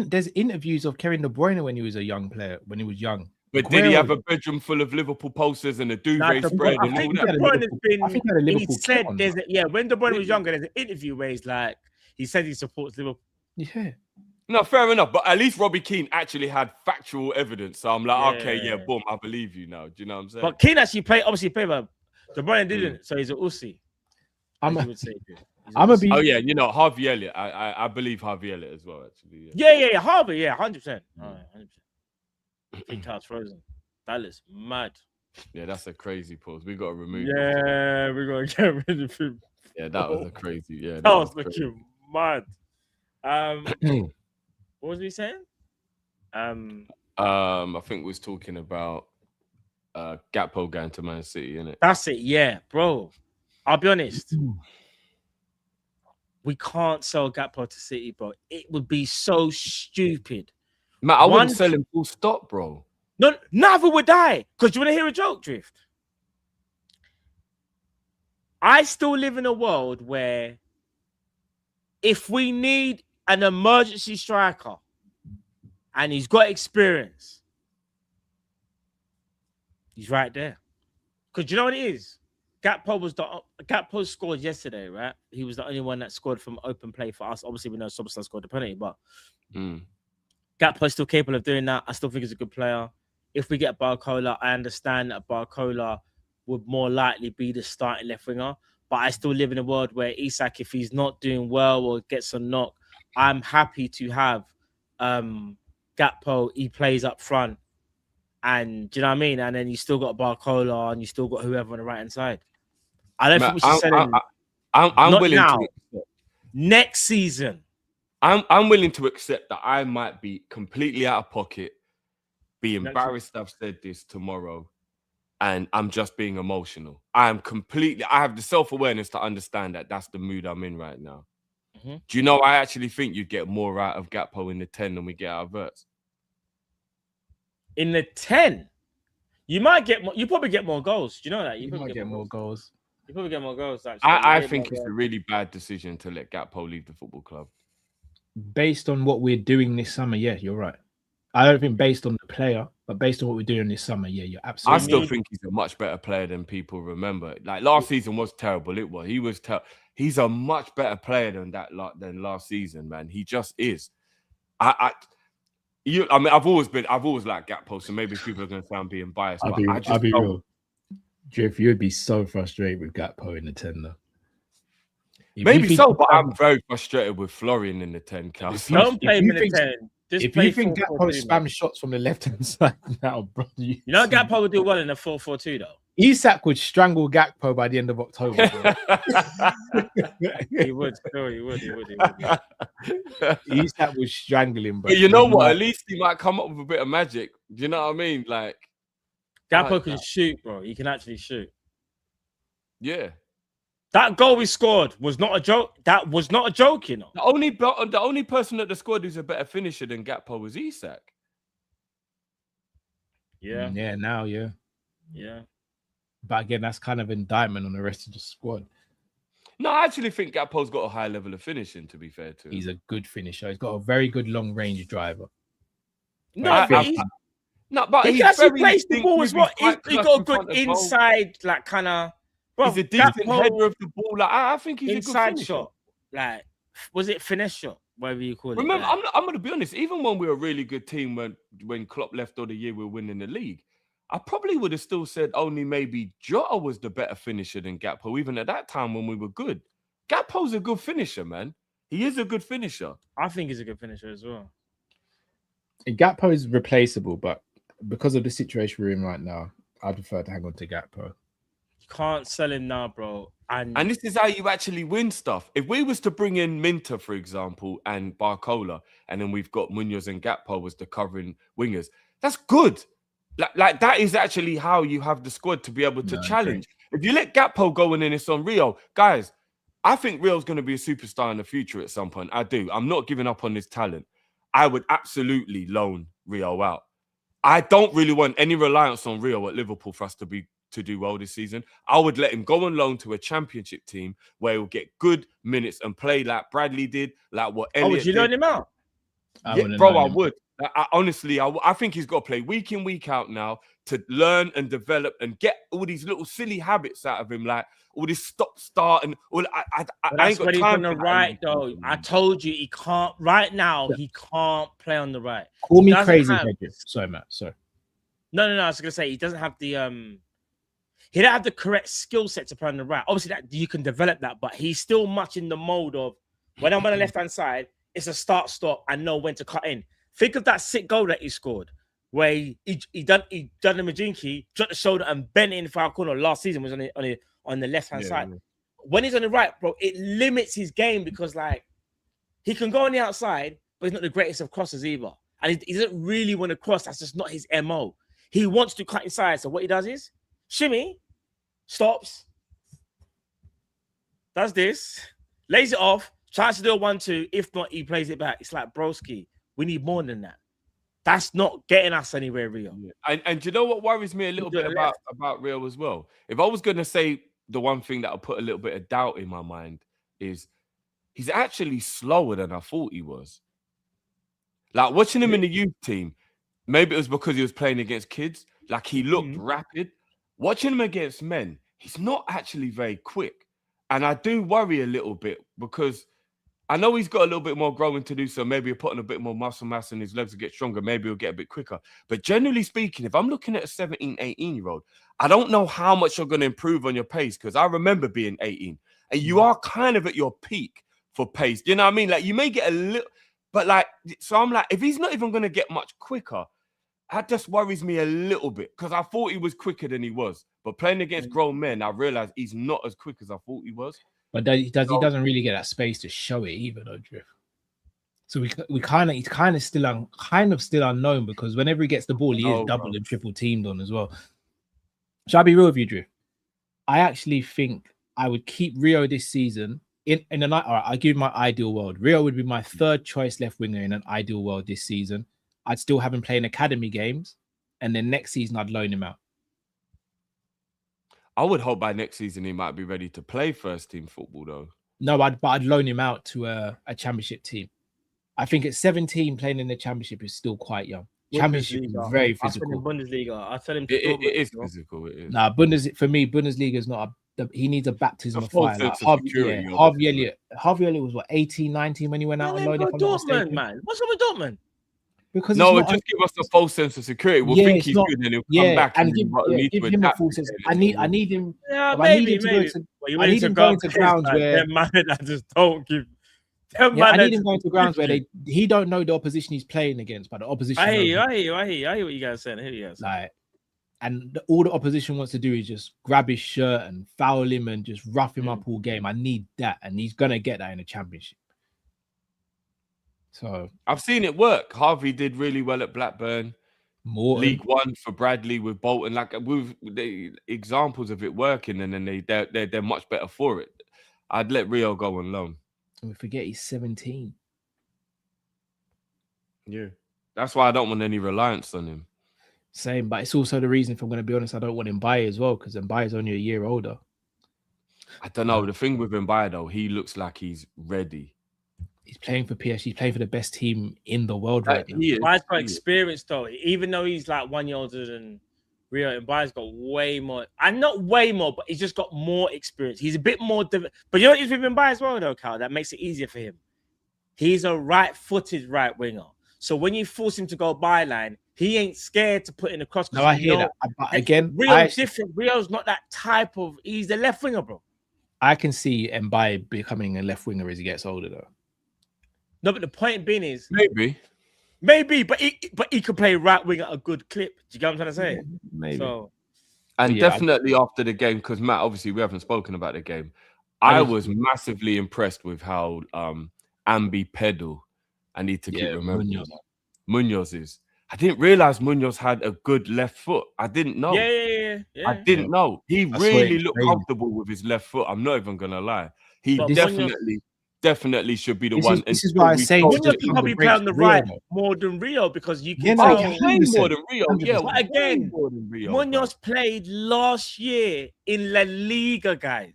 There's interviews of Kevin De Bruyne when he was a young player, when he was young. But did he have a bedroom full of Liverpool posters and a duvet spread and all that? De Bruyne has been. He said when De Bruyne was younger, there's an interview where he said he supports Liverpool. Yeah. No, fair enough. But at least Robbie Keane actually had factual evidence. So I'm like, boom, I believe you now. Do you know what I'm saying? But Keane actually played, but De Bruyne didn't. So he's an Ussi. Oh yeah, you know Harvey Elliott. I believe Harvey Elliott as well. Actually, yeah, Harvey, 100%. 100%. Think cards frozen. That is mad. Yeah, that's a crazy pause. We got to remove. Yeah, we got to get rid of him. Yeah, that was a crazy. Yeah, that was looking mad. What was we saying? I think we was talking about Gakpo going to Man City, innit? That's it. Yeah, bro. I'll be honest. We can't sell Gakpo to City, bro. It would be so stupid. Man, I wouldn't sell him full stop, bro. No, neither would I. Because you want to hear a joke, Drift? I still live in a world where if we need an emergency striker and he's got experience, he's right there. Because you know what it is? Gakpo scored yesterday, right? He was the only one that scored from open play for us. Obviously, we know Sobostan scored the penalty, but Gakpo is still capable of doing that. I still think he's a good player. If we get Barcola, I understand that Barcola would more likely be the starting left winger. But I still live in a world where Isak, if he's not doing well or gets a knock, I'm happy to have Gakpo. He plays up front. And do you know what I mean? And then you still got Barcola and you still got whoever on the right hand side. I don't think we should sell him. I'm willing now. to accept. Next season. I'm willing to accept that I might be completely out of pocket, be embarrassed I've said this tomorrow, and I'm just being emotional. I have the self-awareness to understand that that's the mood I'm in right now. Do you know, I actually think you'd get more out of Gakpo in the 10 than we get out of Verts. In the 10, you might get more. You probably get more goals. Do you know that? You might get more goals. You probably get more goals. Actually, I think it's a really bad decision to let Gakpo leave the football club. Based on what we're doing this summer, yeah, you're right. I don't think based on the player, but based on what we're doing this summer, yeah, you're absolutely. I still think he's a much better player than people remember. Like last season was terrible. He was terrible. He's a much better player than last season, man. He just is. I mean, I've always liked Gakpo, so maybe people are going to sound being biased. I'll be real. Jeff, you'd be so frustrated with Gakpo in the 10, though. Maybe so, but I'm very frustrated with Florian in the 10. Don't play him in the 10. If you think Gakpo spams shots from the left-hand side now, bro. You know Gakpo would do well in a 4-4-2, though. Isak would strangle Gakpo by the end of October. Bro. He would. Still, he would. Isak would strangle him, but you know what? At least he might come up with a bit of magic. Do you know what I mean? Like Gakpo can shoot, bro. He can actually shoot. Yeah. That goal we scored was not a joke. That was not a joke, you know. The only person at the squad who's a better finisher than Gakpo was Isak. Yeah. Yeah. Now, yeah. Yeah. But again, that's kind of indictment on the rest of the squad. No, I actually think Gakpo's got a high level of finishing, to be fair to him. He's a good finisher. He's got a very good long range driver. No, but he actually plays the ball as well. He got a good inside, like kind of. He's a decent header of the ball. Like I think he's inside a good shot. Like, was it finesse shot? Whatever you call it. Remember, I'm going to be honest. Even when we were a really good team, when Klopp left all the year, we were winning the league. I probably would have still said only maybe Jota was the better finisher than Gakpo, even at that time when we were good. Gakpo's a good finisher, man. He is a good finisher. I think he's a good finisher as well. Gakpo is replaceable, but because of the situation we're in right now, I prefer to hang on to Gakpo. You can't sell him now, bro. And this is how you actually win stuff. If we was to bring in Minter, for example, and Barcola, and then we've got Munoz and Gakpo as the covering wingers, that's good. Like that is actually how you have the squad to be able to challenge. If you let Gakpo go in and it's on Rio, guys, I think Rio's going to be a superstar in the future at some point. I do. I'm not giving up on his talent. I would absolutely loan Rio out. I don't really want any reliance on Rio at Liverpool for us to do well this season. I would let him go on loan to a championship team where he'll get good minutes and play like Bradley did, like what Elliot would you did. loan him out? Yeah, bro, I would. Honestly, I think he's got to play week in, week out now to learn and develop and get all these little silly habits out of him, like all this stop-start and all. I ain't got time on the right, though. I told you he can't. Right now, he can't play on the right. Call me crazy, sorry, Matt. Sorry. No. I was gonna say he doesn't have the He don't have the correct skill set to play on the right. Obviously, that you can develop that, but he's still much in the mode of when I'm on the left hand side, it's a start-stop. I know when to cut in. Think of that sick goal that he scored, where he done the Majinki, dropped the shoulder and bent in for our corner last season. Was on the left hand side. Yeah. When he's on the right, bro, it limits his game because like he can go on the outside, but he's not the greatest of crossers either, and he doesn't really want to cross. That's just not his MO. He wants to cut inside, so what he does is shimmy, stops, does this, lays it off, tries to do a 1-2. If not, he plays it back. It's like broski. We need more than that. That's not getting us anywhere, Rio. Yeah. And do you know what worries me a little bit about Rio as well? If I was going to say the one thing that will put a little bit of doubt in my mind is he's actually slower than I thought he was. Like watching him in the youth team, maybe it was because he was playing against kids. Like he looked rapid. Watching him against men, he's not actually very quick. And I do worry a little bit because I know he's got a little bit more growing to do, so maybe he'll put on a bit more muscle mass and his legs will get stronger. Maybe he'll get a bit quicker. But generally speaking, if I'm looking at a 17, 18-year-old, I don't know how much you're going to improve on your pace because I remember being 18 and you are kind of at your peak for pace. You know what I mean? Like you may get a little, but like, so I'm like, if he's not even going to get much quicker, that just worries me a little bit because I thought he was quicker than he was. But playing against grown men, I realized he's not as quick as I thought he was. But he doesn't really get that space to show it either, though, Drift. So he's kind of still unknown because whenever he gets the ball, he is double and triple teamed on as well. Shall I be real with you, Drift? I actually think I would keep Rio this season in the night. All right, I'll give you my ideal world. Rio would be my third choice left winger in an ideal world this season. I'd still have him playing academy games, and then next season I'd loan him out. I would hope by next season he might be ready to play first team football, though. No, I'd loan him out to a championship team. I think at 17 playing in the championship is still quite young. Championship is very physical. Bundesliga, I tell him it is physical. It is. Nah, Bundesliga is not. He needs a baptism of fire. Like Harvey Elliott was what 18, 19 when he went out on loan. Dortmund, man. What's wrong with Dortmund? Because it just give us a false sense of security. We'll think he's good, and he'll come back and give him a false sense. I need him. Yeah, maybe. I need him going to grounds where I just don't give. I need him going to grounds where he don't know the opposition he's playing against, but the opposition. I hear you. I hear what you guys saying. I hear you guys. Like, and all the opposition wants to do is just grab his shirt and foul him and just rough him up all game. I need that, and he's gonna get that in the Championship. So I've seen it work. Harvey did really well at Blackburn. Morton. League One for Bradley with Bolton, like with the examples of it working, and then they're much better for it. I'd let Rio go on loan. And we forget he's 17. Yeah, that's why I don't want any reliance on him. Same, but it's also the reason, if I'm going to be honest, I don't want Mbaye as well, because Mbaye is only a year older. I don't know. The thing with Mbaye though, he looks like he's ready. He's playing for PSG. He's playing for the best team in the world right now. Mbaye's got experience though. Even though he's like 1 year older than Rio, Mbaye's got way more. And not way more, but he's just got more experience. He's a bit more. But you know what is with Mbaye as well though, Cal? That makes it easier for him. He's a right-footed right winger. So when you force him to go byline, he ain't scared to put in a cross. No, I hear that. But again, Rio's different. Rio's not that type of. He's a left winger, bro. I can see Mbaye becoming a left winger as he gets older, though. No, but the point being is maybe, but he could play right winger a good clip. Do you get what I'm trying to say? Maybe. So, and definitely after the game, because Matt, obviously, we haven't spoken about the game. I was massively impressed with how Ambi pedal. I need to keep remembering Munoz is. I didn't realize Munoz had a good left foot. I didn't know. Yeah. I didn't know. He really looked comfortable with his left foot. I'm not even gonna lie. He definitely should be the one. This is why I say Munoz can probably play on the right more than Rio, because you can play more than Rio. Yeah, but again, Munoz played last year in La Liga, guys.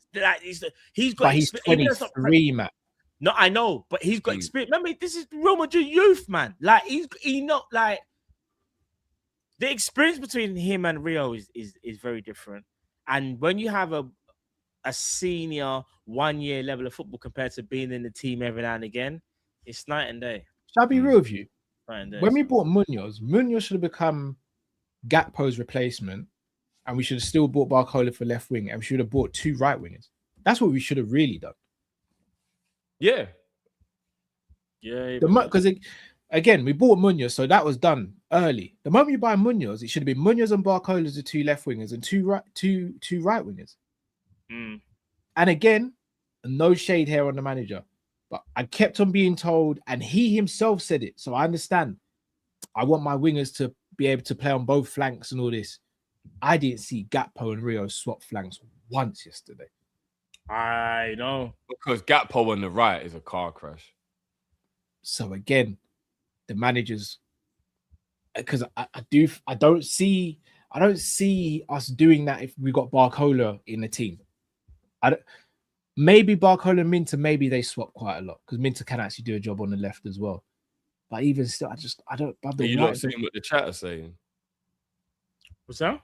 He's got. But he's 23, Matt. No, I know, but he's got experience. Remember, this is Real Madrid youth, man. Like he not like the experience between him and Rio is very different. And when you have a senior 1 year level of football compared to being in the team every now and again, it's night and day. Shall I be real with you? Night and day. When we bought Munoz should have become Gakpo's replacement, and we should have still bought Barcola for left wing, and we should have bought 2 right wingers. That's what we should have really done. Yeah. Because again, we bought Munoz, so that was done early. The moment you buy Munoz, it should have been Munoz and Barcola as the 2 left wingers and two right wingers. Mm. And again, no shade here on the manager, but I kept on being told, and he himself said it, so I understand. I want my wingers to be able to play on both flanks and all this. I didn't see Gakpo and Rio swap flanks once yesterday. I know, because Gakpo on the right is a car crash. So again, the managers, because I don't see us doing that if we got Barcola in the team. Maybe Barcola and Minter, maybe they swap quite a lot, because Minter can actually do a job on the left as well. But even still, I don't. Are you not seeing what the chat are saying? What's that?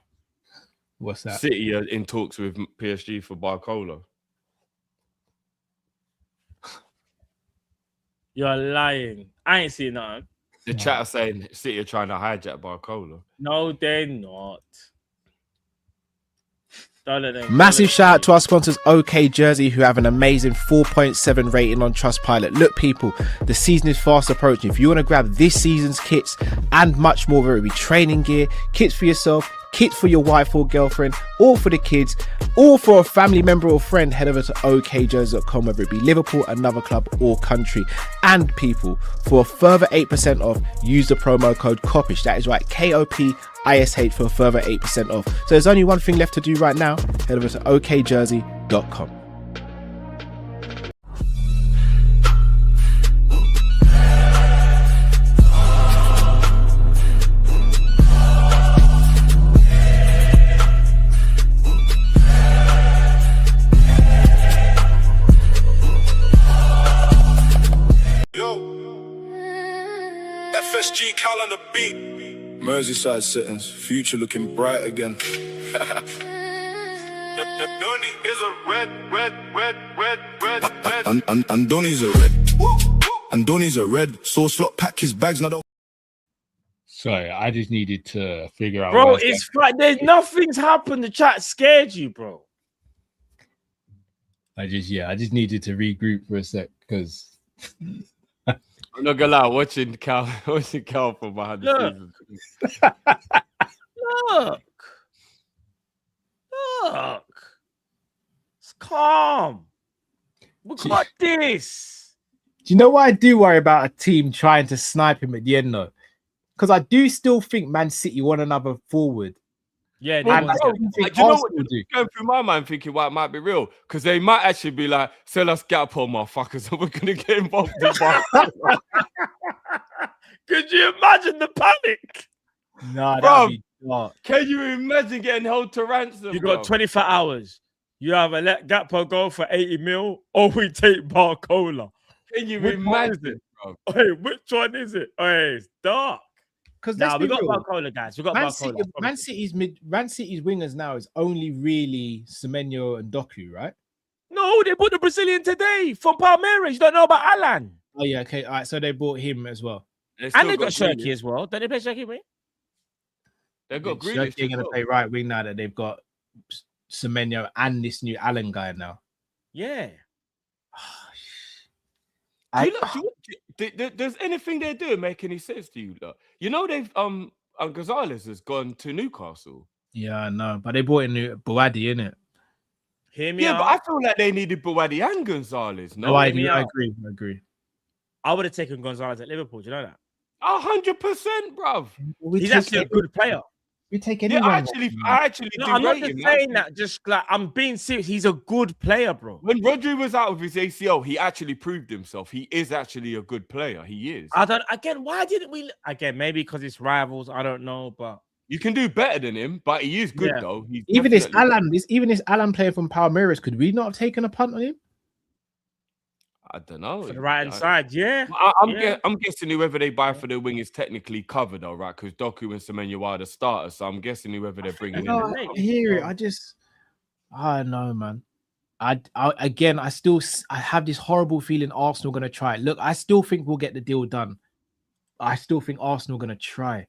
What's that? City are in talks with PSG for Barcola. You're lying. I ain't seen nothing. The chat are saying City are trying to hijack Barcola. No, they're not. Massive shout out to our sponsors OK Jersey, who have an amazing 4.7 rating on Trustpilot. Look, people, the season is fast approaching. If you want to grab this season's kits and much more, whether it be training gear, kits for yourself, kits for your wife or girlfriend, or for the kids, or for a family member or friend, head over to okjersey.com, whether it be Liverpool, another club, or country. And people, for a further 8% off, use the promo code Kopish. That is right, KOPISH, for a further 8% off. So there's only one thing left to do right now. Head over to okjersey.com. FSG Cal on the beat. Merseyside settings, future looking bright again. And Donny's a red. And Donny's a red. Sauce slot pack his bags now. Sorry, I just needed to figure out. Bro, it's fine. There's nothing's happened. The chat scared you, bro. I just needed to regroup for a sec, because I'm not gonna lie, watching Cal from behind the scenes. Look. got this. Do you know what I do worry about a team trying to snipe him at the end though? Because I do still think Man City want another forward. Yeah, Well, And I bro, still think do you know Arsenal what do. going through my mind thinking why it might be real? Because they might actually be like, sell us Gakpo, motherfuckers, and we're gonna get involved in Barcola. Could you imagine the panic? Nah, Bro, that'd be dark. Can you imagine getting held to ransom? You got 24 hours. You either let Gakpo go for 80 mil or we take Barcola. Can you Which one is imagine, bro? Hey, which one is it? Hey, it's dark. Because Nah, we got Barcola, guys. We got Man, Barcola. Man City's wingers now is only really Semenyo and Doku, right? No, they bought the Brazilian today from Palmeiras. You don't know about Alan. Oh yeah, okay. All right, so they bought him as well. And they got Shirky as well. Don't they play Shirky, mate? They've got They're Grealish. going to play right wing now that they've got Semenyo and this new Allen guy now. Yeah. Does anything they're doing make any sense to you? Look? You know they've Gonzalez has gone to Newcastle. Yeah, I know, but they bought in new Buadi, innit? Hear me Yeah, out. but I feel like they needed Buadi and Gonzalez. No, No, I hear me out. agree. I would have taken Gonzalez at Liverpool. Do you know that? 100%, bruv. He's actually a good player. We take Yeah, anyone. I actually No, do I'm not rate just him. saying that. Just like I'm being serious. He's a good player, bro. When Rodri was out of his ACL, he actually proved himself. He is actually a good player. He is. Why didn't we? Again, maybe because it's rivals. I don't know, but You can do better than him, but he is good though. He's Even this definitely- Alan player from Palmeiras, could we not have taken a punt on him? I don't know. for the right hand side, yeah. I'm guessing whoever they buy for the wing is technically covered, though, right? Because Doku and Semenyo are the starters, so I'm guessing whoever they're bringing in. I hear it. I don't know, man. I have this horrible feeling Arsenal going to try. Look, I still think we'll get the deal done. I still think Arsenal going to try.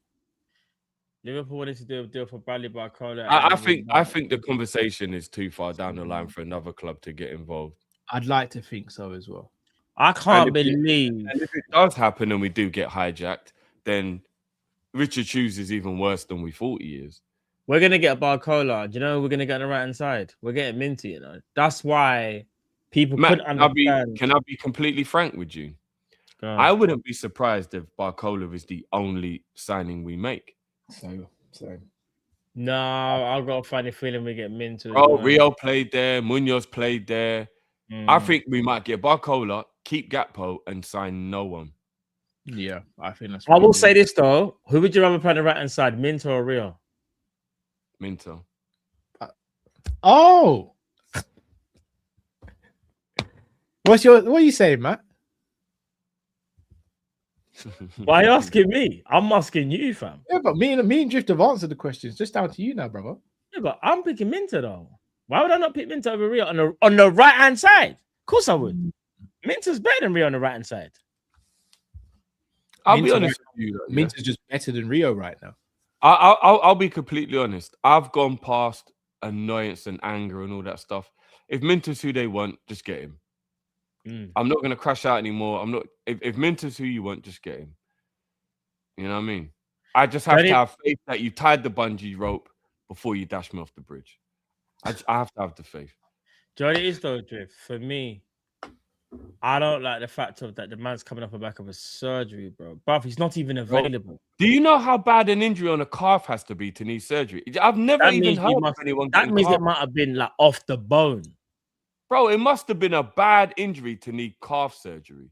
Liverpool wanted to do a deal for Bradley Barcola. I think the conversation is too far down the line for another club to get involved. I'd like to think so as well. I can't believe. And if it does happen and we do get hijacked, then Richard Hughes is even worse than we thought he is. We're gonna get Barcola. Do you know we're gonna get on the right hand side? We're getting Minty, you know. That's why people Matt, couldn't understand. Can I be completely frank with you? I wouldn't be surprised if Barcola is the only signing we make. So. No, I've got a funny feeling we get Minty. Oh, Rio played there, Munoz played there. I think we might get Barcola, keep Gakpo, and sign no one. Yeah, I think that's. I will say this though: who would you rather play on the right hand side, Minto or Rio? Minto. Oh, what are you saying, Matt? Why are you asking me? I'm asking you, fam. Yeah, but me and Drift have answered the questions. Just down to you now, brother. Yeah, but I'm picking Minto though. Why would I not pick Minto over Rio on the right hand side? Of course I would. Minto's better than Rio on the right hand side. I'll be honest with you. Minto's just better than Rio right now. I'll be completely honest. I've gone past annoyance and anger and all that stuff. If Minto's who they want, just get him. I'm not gonna crash out anymore. I'm not. If Minto's who you want, just get him. You know what I mean? I just have to have faith that you tied the bungee rope before you dash me off the bridge. I have to have the faith. Jody is though, Drift. For me, I don't like the fact of that the man's coming off the back of a surgery, bro. Bruv, he's not even available. Do you know how bad an injury on a calf has to be to need surgery? I've never even heard of anyone. That means it might have been like off the bone. Bro, it must have been a bad injury to need calf surgery.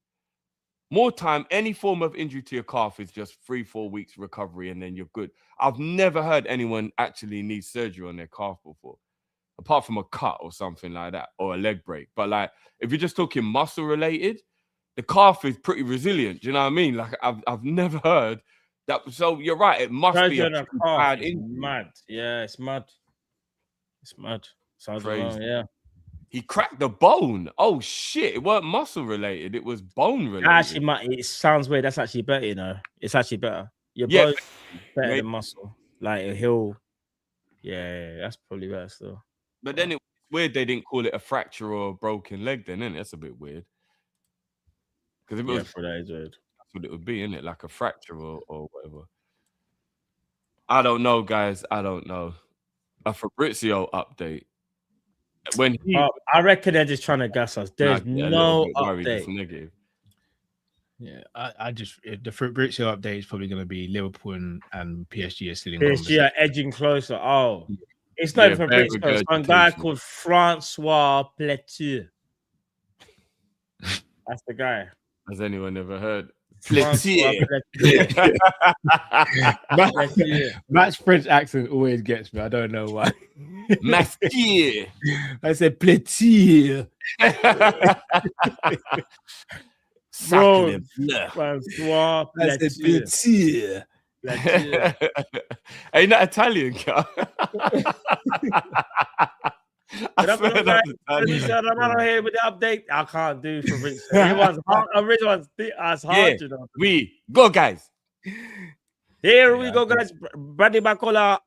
More time, any form of injury to your calf is just 3-4 weeks recovery and then you're good. I've never heard anyone actually need surgery on their calf before, apart from a cut or something like that, or a leg break. But like, if you're just talking muscle related, the calf is pretty resilient. Do you know what I mean? Like, I've never heard that. So you're right. It must be a bad injury. Mad. Yeah, it's mad. It's mad. Sounds crazy. Yeah. He cracked the bone. Oh shit! It weren't muscle related. It was bone related. Actually, it sounds weird. That's actually better. You know, it's actually better. Your bone's better than muscle. Like a hill. Yeah, that's probably better still. But then it's weird they didn't call it a fracture or a broken leg. Then, isn't it? That's a bit weird. Because if it was, that is weird. That's what it would be, isn't it? Like a fracture or whatever. I don't know, guys. I don't know. A Fabrizio update. when he I reckon they're just trying to gas us. There's a little no bit worried, it's update. negative. Yeah, I just the Fabrizio update is probably going to be Liverpool and PSG are still in PSG conversation. are edging closer. Oh, it's not even very Fabrizio. It's one guy regurgitation. called Francois Plétieux. That's the guy. Has anyone ever heard? Francois Plétieux. Plétieux. Matt's French accent always gets me. I don't know why. Masquier. I said plaisir. Bro, Sacre Francois I said Plétieux. plaisir. Are you not Italian, Cal? I swear that's Italian. I'm here with the update. I can't do Fabrizio. Everyone's hard, you know. We go, guys. Here we go, guys. Bradley Barcola.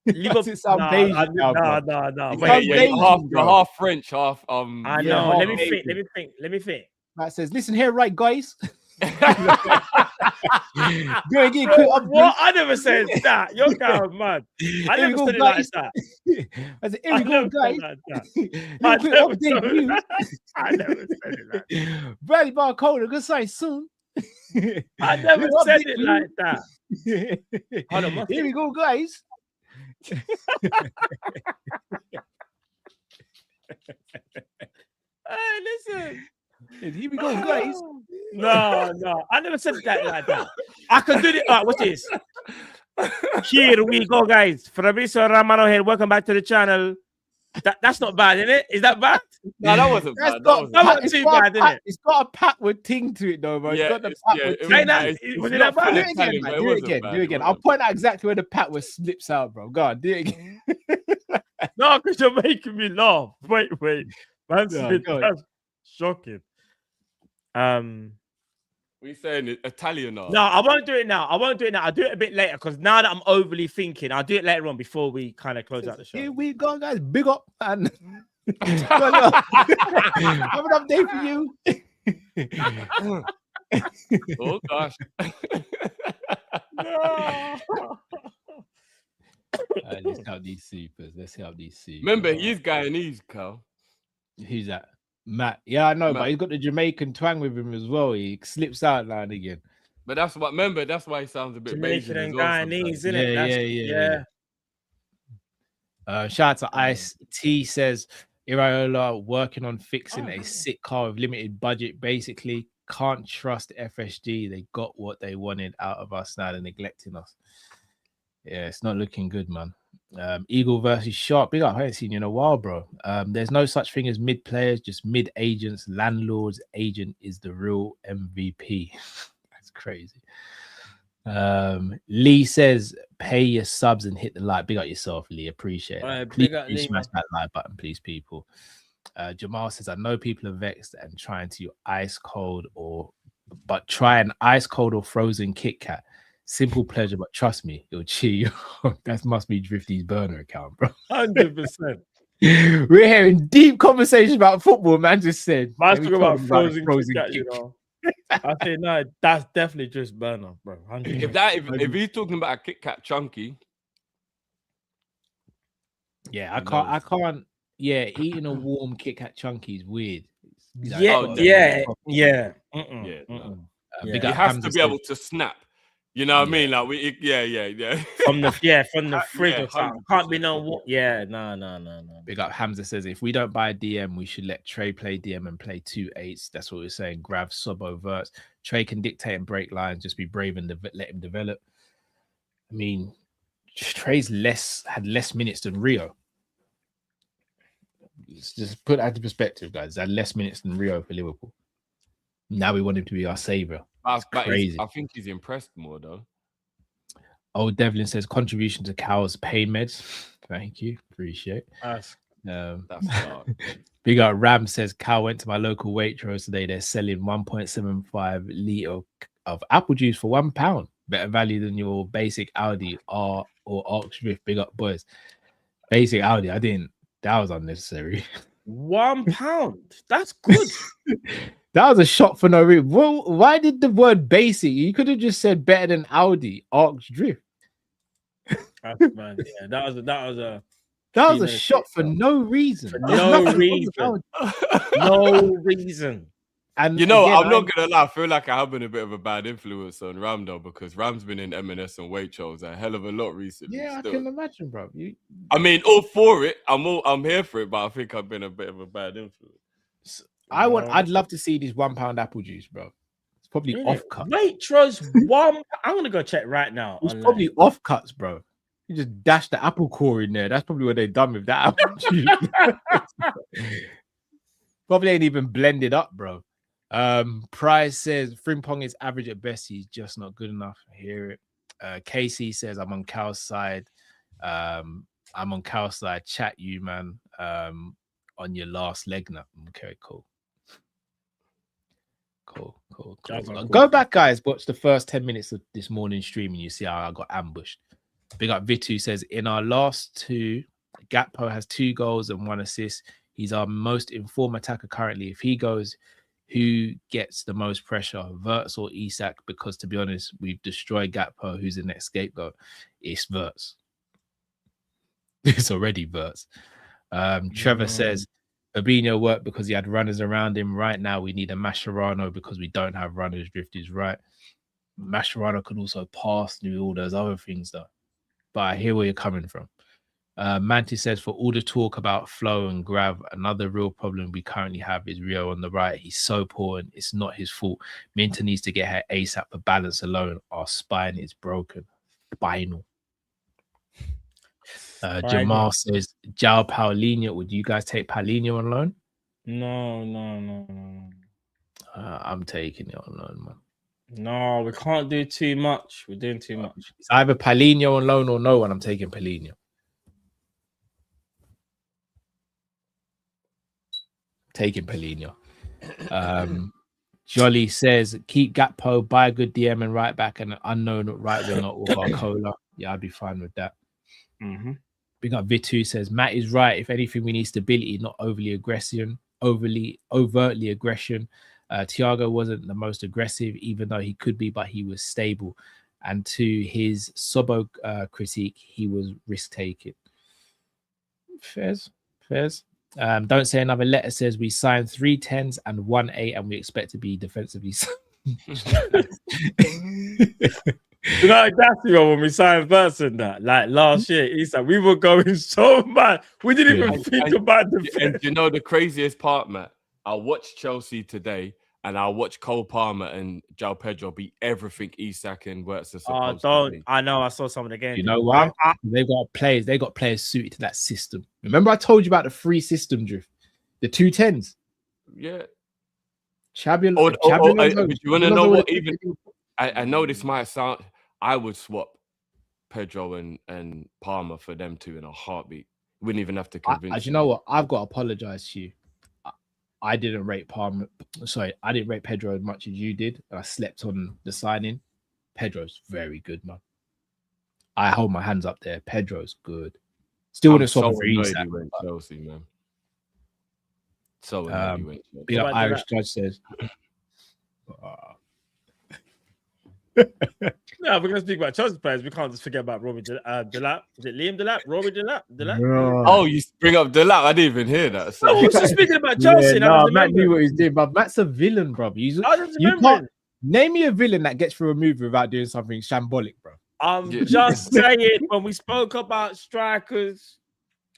Liverpool. It's Belgian now, bro. No. It's Wait, Belgian, You're half French, half I Yeah, know. half Let me Belgian. think. Matt says, listen here, right, guys. Go and get a quick update. What? I never said that. You're kind of mad. I Here we never go, said it like guys. that. I said, here we go, guys. I Quick never update said news. I never said it like that. Bradley Barcola, good sign soon. I never Quick said update it news. like that. Hold on, Here we go, guys. Hey, listen. Here we go, guys. No. I never said that like that. I can do it. All right, what's this? Here we go, guys. Fabrizio Romano here. Welcome back to the channel. That's not bad, is it? Is that bad? No, that wasn't That's bad. not That wasn't it's too got bad, a innit? It's got a Patwood ting to it, though, bro. Yeah, It's got the it's- yeah, Patwood it ting. was- Ain't that- it's was it not that bad? Do full it again, Italian, man. but it Do it wasn't again. bad, Do it again. it I'll wasn't. point out exactly where the Patwood slips out, bro. Go on, do it again. No, because you're making me laugh. Wait. That's, Yeah, go on. that's shocking. We saying it Italian now? No, I won't do it now. I'll do it a bit later because now that I'm overly thinking, I'll do it later on before we kind of close out the show. Here we go, guys. Big up, man. I have an update for you. Oh gosh. Let's help these supers. Let's help these supers. Remember, he's Guyanese, Cal. Who's that? Matt. Yeah, I know, Matt. but he's got the Jamaican twang with him as well. He slips out now and again. But that's why he sounds a bit Jamaican Bayesian as and well Guyanese, sometimes. isn't it? Yeah. Shout out to Ice T says Iraola working on fixing a sick car with limited budget. Basically, can't trust FSG. They got what they wanted out of us. Now they're neglecting us. Yeah, it's not looking good, man. Eagle versus Sharp. Big up. I haven't seen you in a while, bro. There's no such thing as mid players, just mid agents. Landlord's agent is the real MVP. That's crazy. Lee says, pay your subs and hit the like. Big up yourself, Lee. Appreciate it. Alright, Please big up do Lee, smash man. that like button, please, people. Jamal says, I know people are vexed and trying to ice cold but try an ice cold or frozen Kit Kat. Simple pleasure, but trust me, it'll cheer you. That must be Drifty's burner account, bro. 100%. We're hearing deep conversation about football, man. Just said. Man's Let me talking about talk the frozen Kit Kat, you Kit know. I say no, that's definitely just burner, bro. 100%. If he's talking about a Kit Kat chunky, Yeah, I can't. Yeah, eating a warm Kit Kat chunky is weird. It's like, Yeah, Oh, yeah. yeah, Mm-mm. no. big he up has Hamza to be says- able to snap. You know what I mean? Like yeah. From the fridge Yeah, or something. Can't be 100%. no what? Yeah, no. Big up Hamza says, if we don't buy a DM, we should let Trey play DM and play 2-8s. That's what we're saying. Grav, Sobo, Verts. Trey can dictate and break lines. Just be brave and let him develop. I mean, Trey's had less minutes than Rio. Let's just put that into perspective, guys. Had less minutes than Rio for Liverpool. Now we want him to be our savior. But crazy. I think he's impressed more though. Old Devlin says contribution to Cow's pain meds. Thank you. Appreciate. Nice. That's dark. Big up Ram says Cow went to my local Waitrose today. They're selling 1.75 litre of apple juice for £1. Better value than your basic Audi R or Arc Drift. Big up boys. Basic Audi. That was unnecessary. £1. That's good. That was a shot for no reason. Well, why did the word basic? You could have just said better than Audi Arc Drift. Man, yeah, that was a That was 3 a minutes shot for later. no reason. For There's no nothing wrong with reason. that. No reason. And You know, again, I'm not gonna lie. I feel like I have been a bit of a bad influence on Ram though, because Ram's been in M&S and weight shows a hell of a lot recently. yeah, still. I can imagine, bro. I mean, all for it. I'm here for it, but I think I've been a bit of a bad influence. I'd love to see this £1 apple juice, bro. It's probably off cut. Waitrose one. I'm gonna go check right now. It's online. probably off cuts, bro. You just dash the apple core in there. That's probably what they've done with that apple juice. Probably ain't even blended up, bro. Price says Frimpong is average at best. He's just not good enough. I hear it. Casey says I'm on Cal's side. I'm on Cal's side. Chat you, man. On your last leg now. Okay, cool. Go back, guys. Watch the first 10 minutes of this morning stream and you see how I got ambushed. Big up Vitu says in our last 2, Gakpo has 2 goals and 1 assist. He's our most informed attacker currently. If he goes, who gets the most pressure, Verts or Isak? Because to be honest, we've destroyed Gakpo, who's the next scapegoat. It's Verts. It's already Verts. Trevor says Fabinho worked because he had runners around him. Right now, we need a Mascherano because we don't have runners. Drift is right. Mascherano could also pass, do all those other things, though. But I hear where you're coming from. Mantis says, for all the talk about flow and grav, another real problem we currently have is Rio on the right. He's so poor and it's not his fault. Minter needs to get her ASAP for balance alone. Our spine is broken. Spinal. Jamal says, Jao Paulinho. Would you guys take Paulinho on loan? No. I'm taking it on loan, man. No, we can't do too much. We're doing too much. It's either Paulinho on loan or no one. I'm taking Paulinho. Taking Paulinho. Jolly says, keep Gakpo, buy a good DM and right back and an unknown right winger or Barcola. Yeah, I'd be fine with that. Mm-hmm. Big up Vitu says, Matt is right. If anything, we need stability, not overtly aggression. Thiago wasn't the most aggressive, even though he could be, but he was stable. And to his Sobo critique, he was risk-taking. Fairs. Don't say another letter says we signed 3 10s and 1 8 and we expect to be defensively. You know exactly when we signed Verson that, like last year, he said we were going so mad. We didn't even think about defense. And you know the craziest part, Matt? I watched Chelsea today and I watched Cole Palmer and João Pedro be everything Isak and Wirtz are supposed to be. I know, I saw some of the games. You know why? They got players suited to that system. Remember I told you about the 3 system drift? The 2 10s? Yeah. Chabian. You want to know what even... I know this might sound... I would swap Pedro and Palmer for them 2 in a heartbeat. Wouldn't even have to convince you know what? I've got to apologize to you. I didn't rate Palmer. Sorry, I didn't rate Pedro as much as you did. I slept on the signing. Pedro's very good, man. I hold my hands up there. Pedro's good. Still wouldn't swap for Isak. Chelsea, man. So annoyed he went Chelsea. Big up Irish Judge says. No, we're going to speak about Chelsea players. We can't just forget about Robbie Delap. Is it Liam Delap? Robbie Delap? No. Oh, you bring up Delap. I didn't even hear that. So. I was just speaking about Chelsea. Matt knew what he's doing, but Matt's a villain, bro. You can't name me a villain that gets through a movie without doing something shambolic, bro. I'm just saying, when we spoke about strikers.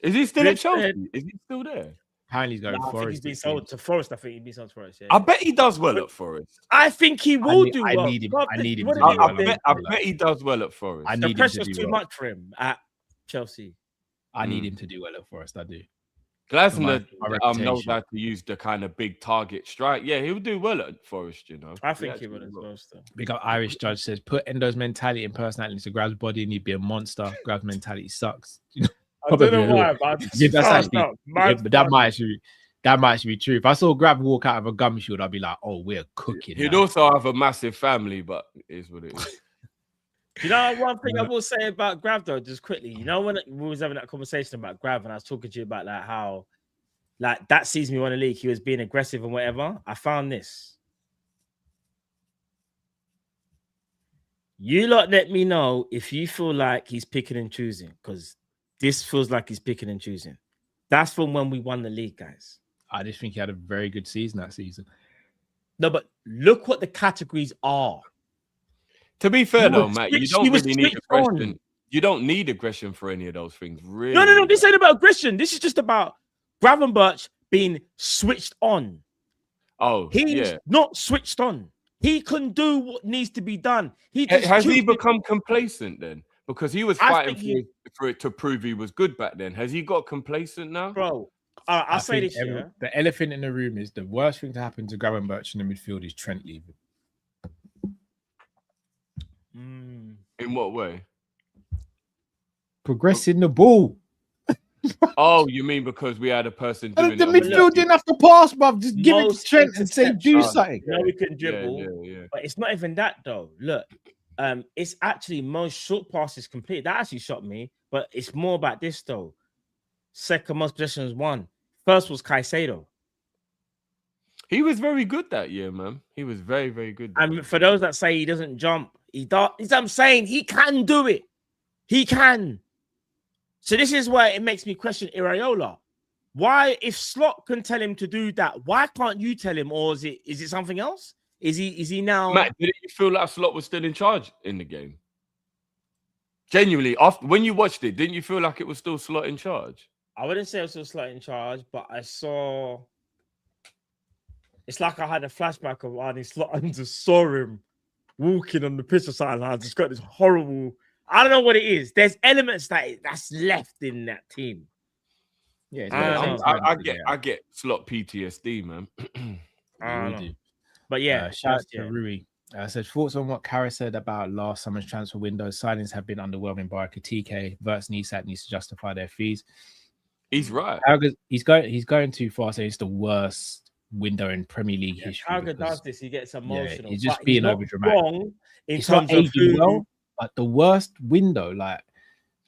Is he still at Chelsea? Is he still there? Apparently he's going Forest. I think he's been sold to Forest. I think he's been sold to Forest. Yeah. I bet he does well at Forest. I think he will do well. I need him to do well. I bet he does well at Forest. The pressure's too much for him at Chelsea. I need him to do well at Forest. I do. Glasner knows how to use the kind of big target strike. Yeah, he'll do well at Forest, you know. I think he will as well. Big up Irish Judge says, put Endo's mentality and personality into Grav's body and he'd be a monster. Grav's mentality sucks. I don't know why, but that might actually be true. If I saw Grav walk out of a gum shield, I'd be like, oh, we're cooking. He'd also have a massive family, but it is what it is. You know, one thing I will say about Grav, though, just quickly, you know, when we was having that conversation about Grav and I was talking to you about like how like that season we won the league, he was being aggressive and whatever. I found this. You lot let me know if you feel like he's picking and choosing, because this feels like he's picking and choosing. That's from when we won the league, guys. I just think he had a very good season that season. No, but look what the categories are. To be fair, He though, was Matt, you switched- don't he was really need switched aggression. on. You don't need aggression for any of those things, really. No. This ain't about aggression. This is just about Gravenberch being switched on. Oh, He's yeah. not switched on. He can do what needs to be done. Has he become complacent then? Because he was I fighting think for it to prove he was good back then. Has he got complacent now? Bro, I'll say think this here. the elephant in the room is the worst thing to happen to Gravenberch in the midfield is Trent leaving. In what way? Progressing the ball. Oh, you mean because we had a person The doing it? midfield didn't have to pass, bruv. Just give it to Most Trent and say, do interceptions. something. You know we can dribble, Yeah. but it's not even that though. Look, it's actually most short passes complete. That actually shocked me, but it's more about this though. Second most possessions won. First was Caicedo. He was very good that year, man. He was very, very good. And for those that say he doesn't jump, he does. I'm saying he can do it. He can. So this is where it makes me question Iraola. Why, if Slot can tell him to do that, why can't you tell him? Or is it something else? Is he now? Matt, did you feel like Slot was still in charge in the game? Genuinely, after when you watched it, didn't you feel like it was still Slot in charge? I wouldn't say I was still Slot in charge, but I saw. It's like I had a flashback of Arnie Slot and just saw him walking on the pitch or something. I just got this horrible. I don't know what it is. There's elements that's left in that team. Yeah, I get Slot PTSD, man. I we don't know. do. But yeah, Shout out to Rui. Said thoughts on what Kara said about last summer's transfer window. Signings have been underwhelming. Barca, TK, Verts and Isak needs to justify their fees. He's right. He's going too far. Saying it's the worst window in Premier League history. Carragher does this. He gets emotional. He's just but being not overdramatic. wrong in It's terms not of aging well, but the worst window, like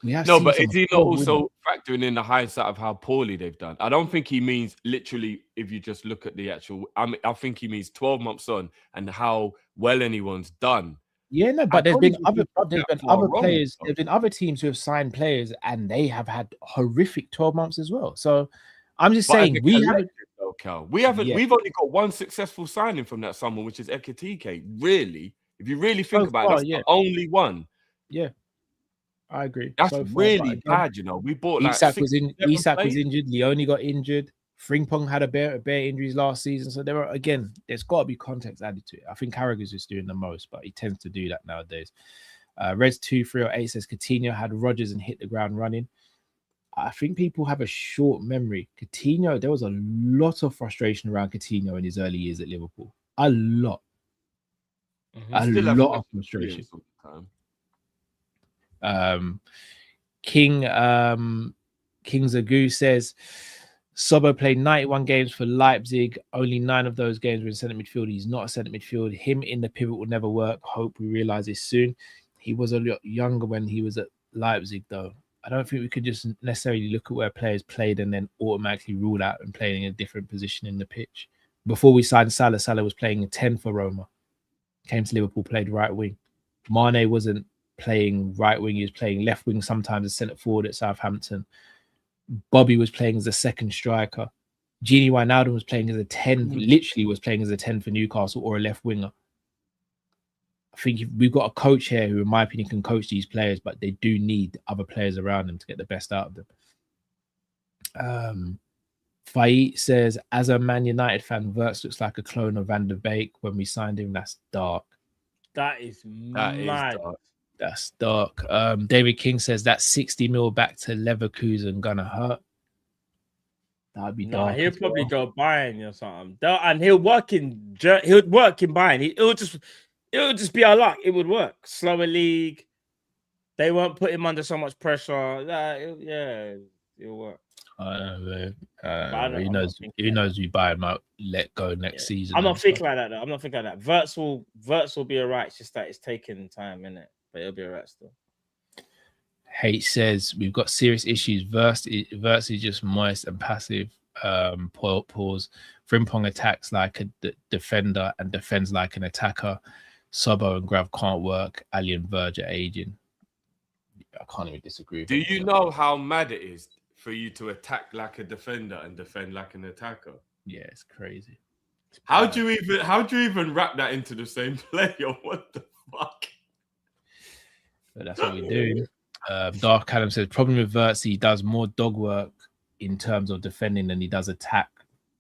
we have. No, seen but some is he not poor also windows. factoring in the hindsight of how poorly they've done? I don't think he means literally if you just look at the actual. I think he means 12 months on and how well anyone's done. Yeah, no, but there's been other wrong, players. though. There's been other teams who have signed players and they have had horrific 12 months as well. So I'm just saying we haven't. Though, Cal. We haven't. Yeah. We've only got one successful signing from that summer, which is Ekitike. Really, if you really think So about far, it, that's the only one. Yeah, I agree. That's So far, really but again, bad. You know, we bought like Isak 6, was 7 Isak was players. injured. Leone got injured. Frimpong had a bare injuries last season. So there are again, there's got to be context added to it. I think Carragher's just doing the most, but he tends to do that nowadays. Reds 2308 says Coutinho had Rodgers and hit the ground running. I think people have a short memory. Coutinho, there was a lot of frustration around Coutinho in his early years at Liverpool. A lot. A Still have lot of frustration. experience all the time. King Zagu says Sobo played 91 games for Leipzig. Only 9 of those games were in centre midfield. He's not a centre midfield. Him in the pivot will never work. Hope we realize this soon. He was a lot younger when he was at Leipzig, though. I don't think we could just necessarily look at where players played and then automatically rule out and playing in a different position in the pitch. Before we signed Salah, Salah was playing a 10 for Roma. Came to Liverpool, played right wing. Mane wasn't playing right wing. He was playing left wing, sometimes as centre forward at Southampton. Bobby was playing as a second striker. Gini Wijnaldum was playing as a 10, literally was playing as a 10 for Newcastle or a left winger. I think we've got a coach here who, in my opinion, can coach these players, but they do need other players around them to get the best out of them. Fayet says, as a Man United fan, Wirtz looks like a clone of Van der Beek. When we signed him, that's dark. That is mad. dark. That's dark. David King says that 60 mil back to Leverkusen gonna hurt. That'd be No, dark. he'll as probably well. go Bayern or something. And he'll work in Bayern. It'll just be our luck. It would work. Slower league. They won't put him under so much pressure. It'll work. I don't know. I don't- Who I'm knows? not thinking Who that. knows? We buy him out, let go next season. I'm not and thinking stuff. like that though. I'm not thinking like that. Wirtz will be alright. It's just that it's taking time, innit? But it'll be alright still. H says we've got serious issues. Wirtz is just moist and passive. Pause. Frimpong attacks like a defender and defends like an attacker. Sobo and Grav can't work. Ali and Verge are aging. I can't even disagree. Do you know how mad it is for you to attack like a defender and defend like an attacker? Yeah, it's crazy. How do you even wrap that into the same player? What the fuck? But that's what we do. Dark Callum says problem with Verts, he does more dog work in terms of defending than he does attack.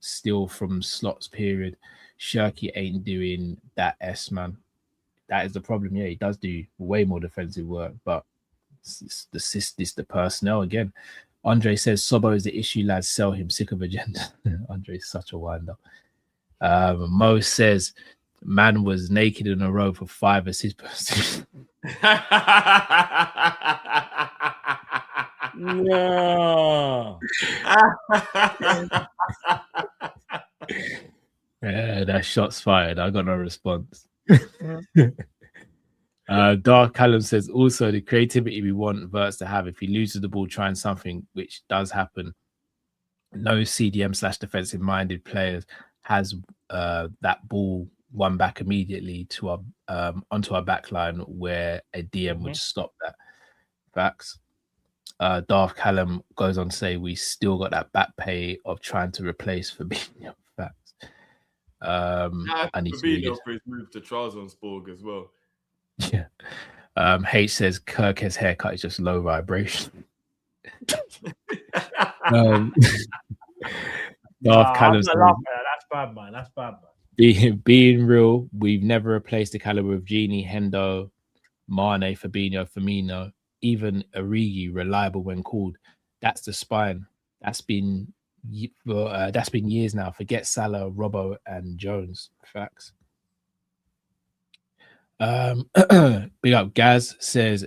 Still from slots period. Shirky ain't doing that, man. That is the problem. Yeah, he does do way more defensive work, but it's the personnel again. Andre says Sobo is the issue, lads. Sell him. Sick of agenda. Andre's such a wind up. Mo says man was naked in a row for 5 assists. No. Yeah, that shot's fired. I got no response. Dark Callum says also the creativity we want Verts to have if he loses the ball trying something, which does happen. No CDM/defensive minded players has that ball won back immediately to our onto our back line where a DM would stop that. Facts. Darth Callum goes on to say we still got that back pay of trying to replace Fabinho. Facts. I need Fabinho for his move to Trabzonspor as well. Yeah. H says Kirk's haircut is just low vibration. Darth Callum says, that's bad, man. That's bad, man. Being real, we've never replaced the caliber of Genie, Hendo, Mane, Fabinho, Firmino, even Origi, reliable when called. That's the spine. That's been years now. Forget Salah, Robbo, and Jones. Facts. Big up Gaz says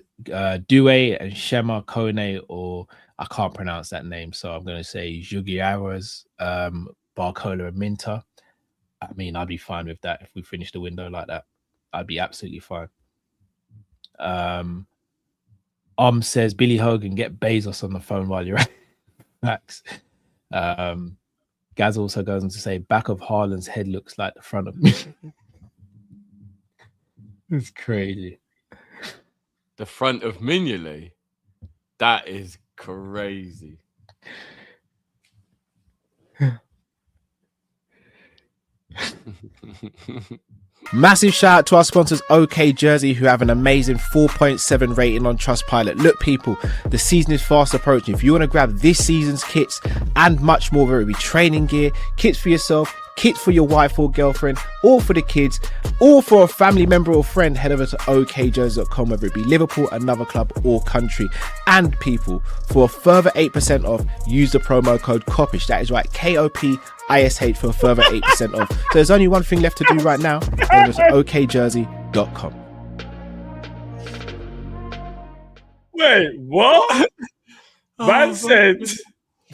Due and Shema Kone, or I can't pronounce that name, so I'm gonna say Jugiaras, Barcola and Minter. I mean, I'd be fine with that if we finish the window like that. I'd be absolutely fine. Says Billy Hogan, get Bezos on the phone while you're at Max. Gaz also goes on to say back of Haaland's head looks like the front of me. It's crazy. The front of Mignolet? That is crazy. Massive shout out to our sponsors OK Jersey, who have an amazing 4.7 rating on Trustpilot. Look people, the season is fast approaching. If you want to grab this season's kits and much more, whether it be training gear, kits for yourself, kits for your wife or girlfriend, or for the kids, or for a family member or friend, head over to okjersey.com, whether it be Liverpool, another club, or country. And people, for a further 8% off, use the promo code Kopish. That is right, KOPISH, for a further 8% off. So there's only one thing left to do right now. Head over to okjersey.com. Wait, what? Man said,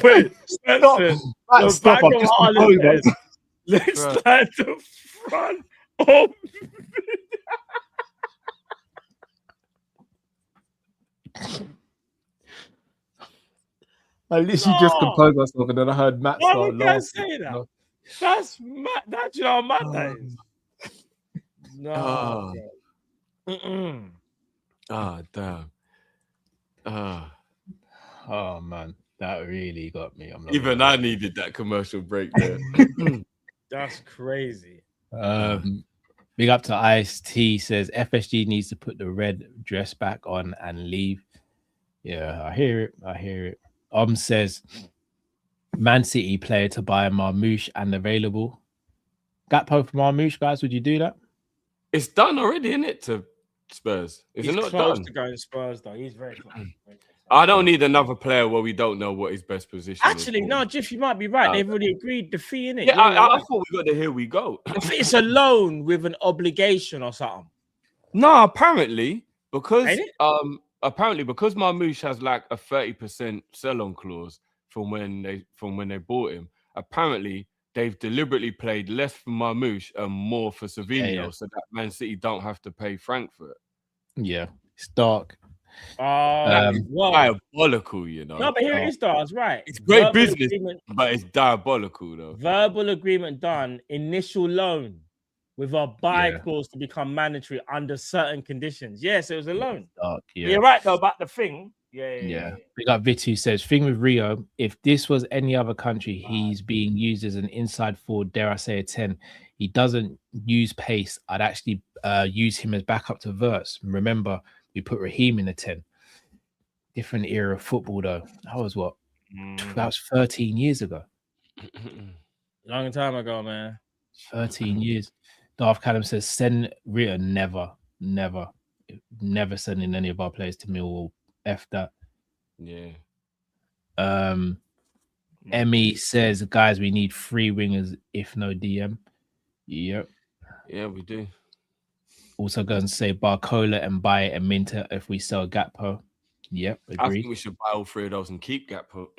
wait, Stop. the back of Haaland's head looks like the front of I literally just composed myself and then I heard Matt start laughing. Say that. That's mad. That's, you know how mad that is. No. Damn. Oh man, that really got me. Even I needed that commercial break there. That's crazy. Big up to Ice-T says FSG needs to put the red dress back on and leave. Yeah, I hear it. Says Man City player to buy Marmoush and available. Gakpo for Marmoush, guys, would you do that? It's done already, isn't it, to Spurs? Is it not close done? to going Spurs, though. He's very close. I don't need another player where we don't know what his best position is. Actually, no, Jiff, you might be right. They've already agreed the fee, innit? Yeah, I thought we got the here we go. It's a loan with an obligation or something. No, apparently because Marmoush has like a 30% sell-on clause from when they bought him. Apparently, they've deliberately played less for Marmoush and more for Savinho, so that Man City don't have to pay Frankfurt. Yeah, it's dark. Diabolical, you know. No, but here it is, though. I was right. It's great business, but it's diabolical, though. Verbal agreement done. Initial loan. with a buy Yeah. clause to become mandatory under certain conditions. Yes, it was a loan. Dark, yeah. You're right though about the thing. Yeah. Big up Vitu says, thing with Rio, if this was any other country, he's being used as an inside forward, dare I say a 10. He doesn't use pace. I'd actually use him as backup to Verts. Remember, we put Raheem in the 10. Different era of football, though. That was what? That was 13 years ago. Long time ago, man. 13 years. Darth Callum says, send Rio. Never sending any of our players to Millwall. F that. Yeah. Emmy says, guys, we need 3 wingers, if no DM. Yep. Yeah, we do. Also going to say Barcola and buy a Minter if we sell Gakpo. Yep, I agree. think we should buy all 3 of those and keep Gakpo.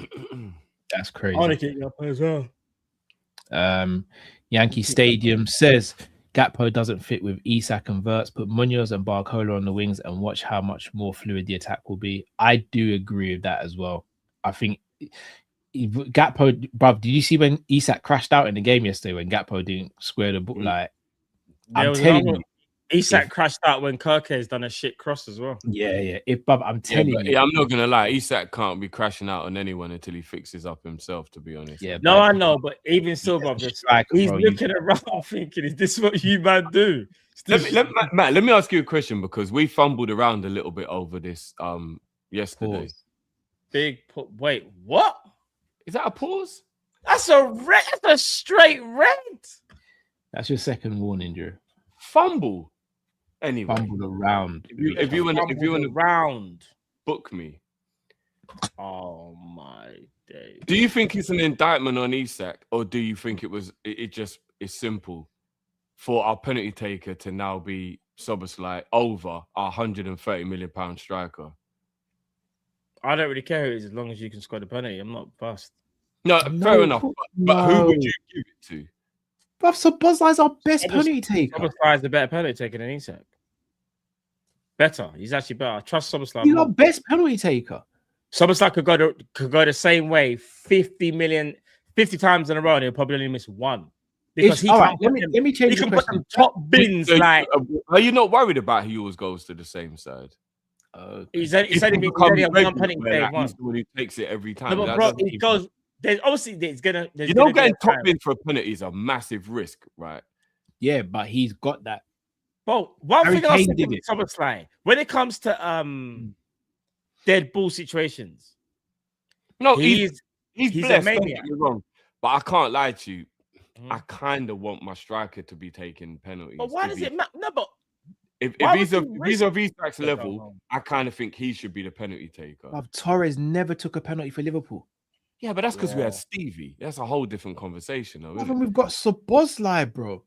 That's crazy. I want to keep Gakpo as well. Yankee Stadium says Gakpo doesn't fit with Isak and Verts. Put Munoz and Barcola on the wings and watch how much more fluid the attack will be. I do agree with that as well. I think Gakpo, bruv, did you see when Isak crashed out in the game yesterday when Gakpo didn't square the ball? Like, I'm telling you. Isak crashed out when Kirk has done a shit cross as well. Yeah. Bruv, I'm telling you. Yeah, I'm not going to lie. Isak can't be crashing out on anyone until he fixes up himself, to be honest. Yeah, no, I know, but even still, bruv, he's bro, looking around thinking, is this what you man do? Matt, let me ask you a question because we fumbled around a little bit over this yesterday. Pause. Wait, what? Is that a pause? That's a red. That's a straight red. That's your second warning, Drew. Fumble. Anyway, Fumbled around. If you want to round, book me. Oh my day. Do you think it's an indictment on Isak, or do you think it just is simple for our penalty taker to now be Szoboszlai over our £130 million striker? I don't really care who it is as long as you can score the penalty. I'm not fussed. No, fair enough. But who would you give it to? Bruv, Szoboszlai's our best penalty taker. Szoboszlai is the better penalty taker than Isak. Better. He's actually better. I trust Szoboszlai. He's our best penalty taker. Szoboszlai could go the same way 50 times in a row and he'll probably only miss one. Because he all can right, let me change he the can put question. them top bins like. Are you not worried about he always goes to the same side? He's only a one penalty taker. He's the one who takes it every time. No, but bro, it goes. There's obviously gonna. You know, getting top in for a penalty is a massive risk, right? Yeah, but he's got that. Bro, one Harry thing I'll say Kane with Szoboszlai, when it comes to dead ball situations, no, he's blessed. a Don't maniac. get me wrong, but I can't lie to you. I kind of want my striker to be taking penalties. But why does it matter? No, but if he's of Isak's level, I kind of think he should be the penalty taker. Torres never took a penalty for Liverpool. Yeah, but that's because we had Stevie. That's a whole different conversation, though. Isn't it? We've got Szoboszlai, bro.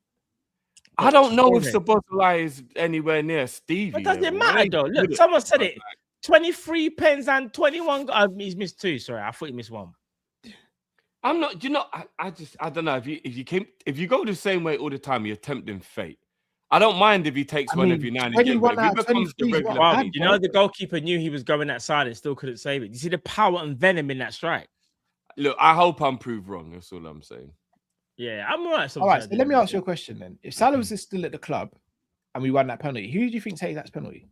I don't know if Szoboszlai is anywhere near Stevie. But does it matter though? Look, someone said it. 23 pens and 21. He's missed 2. Sorry, I thought he missed 1. I'm not. You know, I don't know if you go the same way all the time, you're tempting fate. I don't mind if he takes one every now and again. But if he becomes the regular, you know, the goalkeeper knew he was going that side and still couldn't save it. You see the power and venom in that strike. Look, I hope I'm proved wrong. That's all I'm saying. Yeah, I'm all right. All right, so let me ask you a question then. If Salah was still at the club and we won that penalty, who do you think takes that penalty?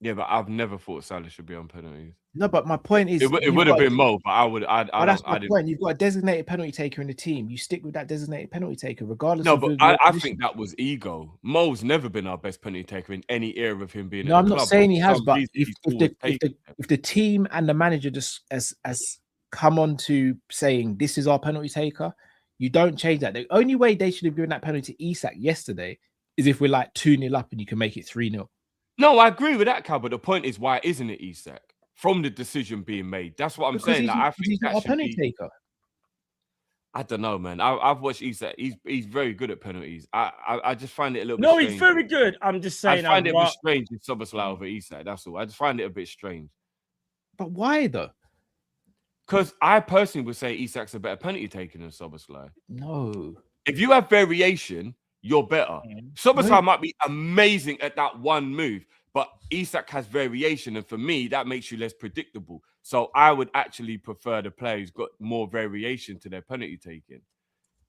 Yeah, but I've never thought Salah should be on penalties. No, but my point is... It would have been Mo, but I would... that's my point. You've got a designated penalty taker in the team. You stick with that designated penalty taker, regardless of... No, but I think that was ego. Mo's never been our best penalty taker in any era of him being No, in the I'm club. not saying he has, but if the team and the manager just as come on to saying this is our penalty taker, you don't change that. The only way they should have given that penalty to Isak yesterday is if we're like 2-0 up and you can make it 3-0. No, I agree with that, Cal, but the point is, why isn't it Isak? From the decision being made. That's what I'm saying. I think he's not a penalty taker. I don't know, man. I've watched Isak. He's very good at penalties. I just find it a little bit strange. He's very good. I'm just saying. I find it a bit strange with Szoboszlai over Isak. That's all. I just find it a bit strange. But why though? Because I personally would say Isak's a better penalty taker than Szoboszlai. No. If you have variation, you're better. Szoboszlai might be amazing at that one move, but Isak has variation, and for me, that makes you less predictable. So I would actually prefer the player who's got more variation to their penalty taking.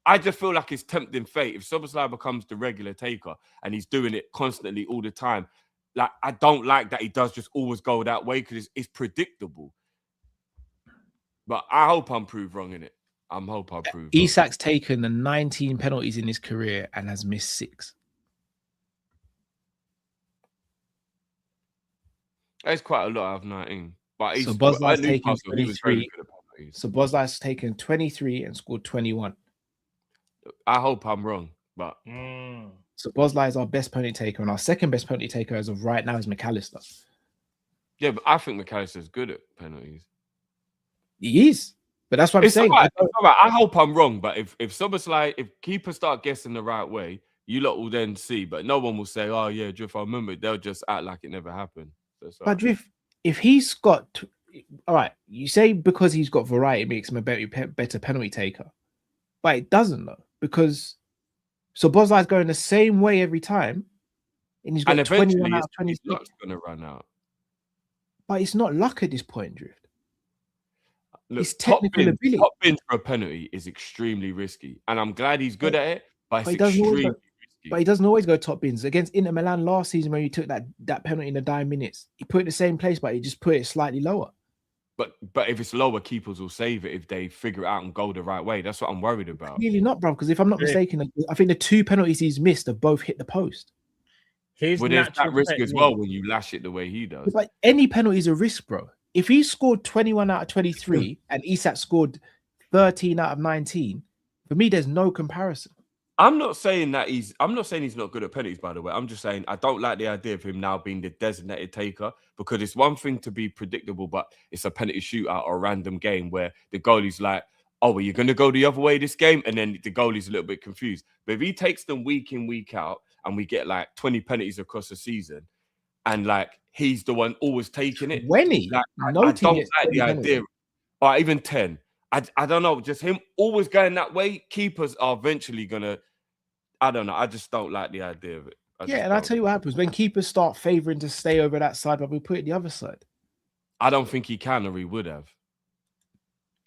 I just feel like it's tempting fate. If Szoboszlai becomes the regular taker and he's doing it constantly all the time, like I don't like that he does just always go that way because it's predictable. But I hope I'm proved wrong in it. I hope I'm proved wrong. Isak's taken the 19 penalties in his career and has missed 6. It's quite a lot out of 19. But he's So Bozlai's taken he was very 23. good at penalties. So Bozlai's taken 23 and scored 21. I hope I'm wrong, but So Bozlai is our best penalty taker, and our second best penalty taker as of right now is McAllister. yeah, but I think McAllister's good at penalties. He is, but that's what I'm It's saying. all right. I hope I'm wrong, but if Szoboszlai, if keepers start guessing the right way, you lot will then see. But no one will say, "Oh yeah, Drift, I remember." They'll just act like it never happened. But Drift, if he's got, all right, you say because he's got variety makes him a better penalty taker, but it doesn't though, because so Bozlai's going the same way every time, and he's got 21 out of 23. His luck's going to run out. But it's not luck at this point, Drift. Look, It's technical ability. Top bin for a penalty is extremely risky, and I'm glad he's good at it. But But it's extremely risky. But he doesn't always go top bins. Against Inter Milan last season, when he took that penalty in the dying minutes, he put it in the same place, but he just put it slightly lower. But if it's lower, keepers will save it if they figure it out and go the right way. That's what I'm worried about. Clearly not, bro. Because if I'm not mistaken, I think the 2 penalties he's missed have both hit the post. His Well, there's that natural risk as technique- well when you lash it the way he does. It's like any penalty is a risk, bro. If he scored 21 out of 23 and Isak scored 13 out of 19, for me, there's no comparison. I'm not saying he's not good at penalties, by the way. I'm just saying I don't like the idea of him now being the designated taker, because it's one thing to be predictable, but it's a penalty shootout or a random game where the goalie's like, oh, well, you're going to go the other way this game? And then the goalie's a little bit confused. But if he takes them week in, week out, and we get like 20 penalties across the season, and like he's the one always taking it. 20? Like, No I team don't gets like 20 the penalties. idea. Or even 10. I don't know. Just him always going that way. Keepers are eventually going to, I don't know. I just don't like the idea of it. Yeah, and I'll tell you what happens. When keepers start favouring to stay over that side, but we put it the other side. I don't think he can, or he would have.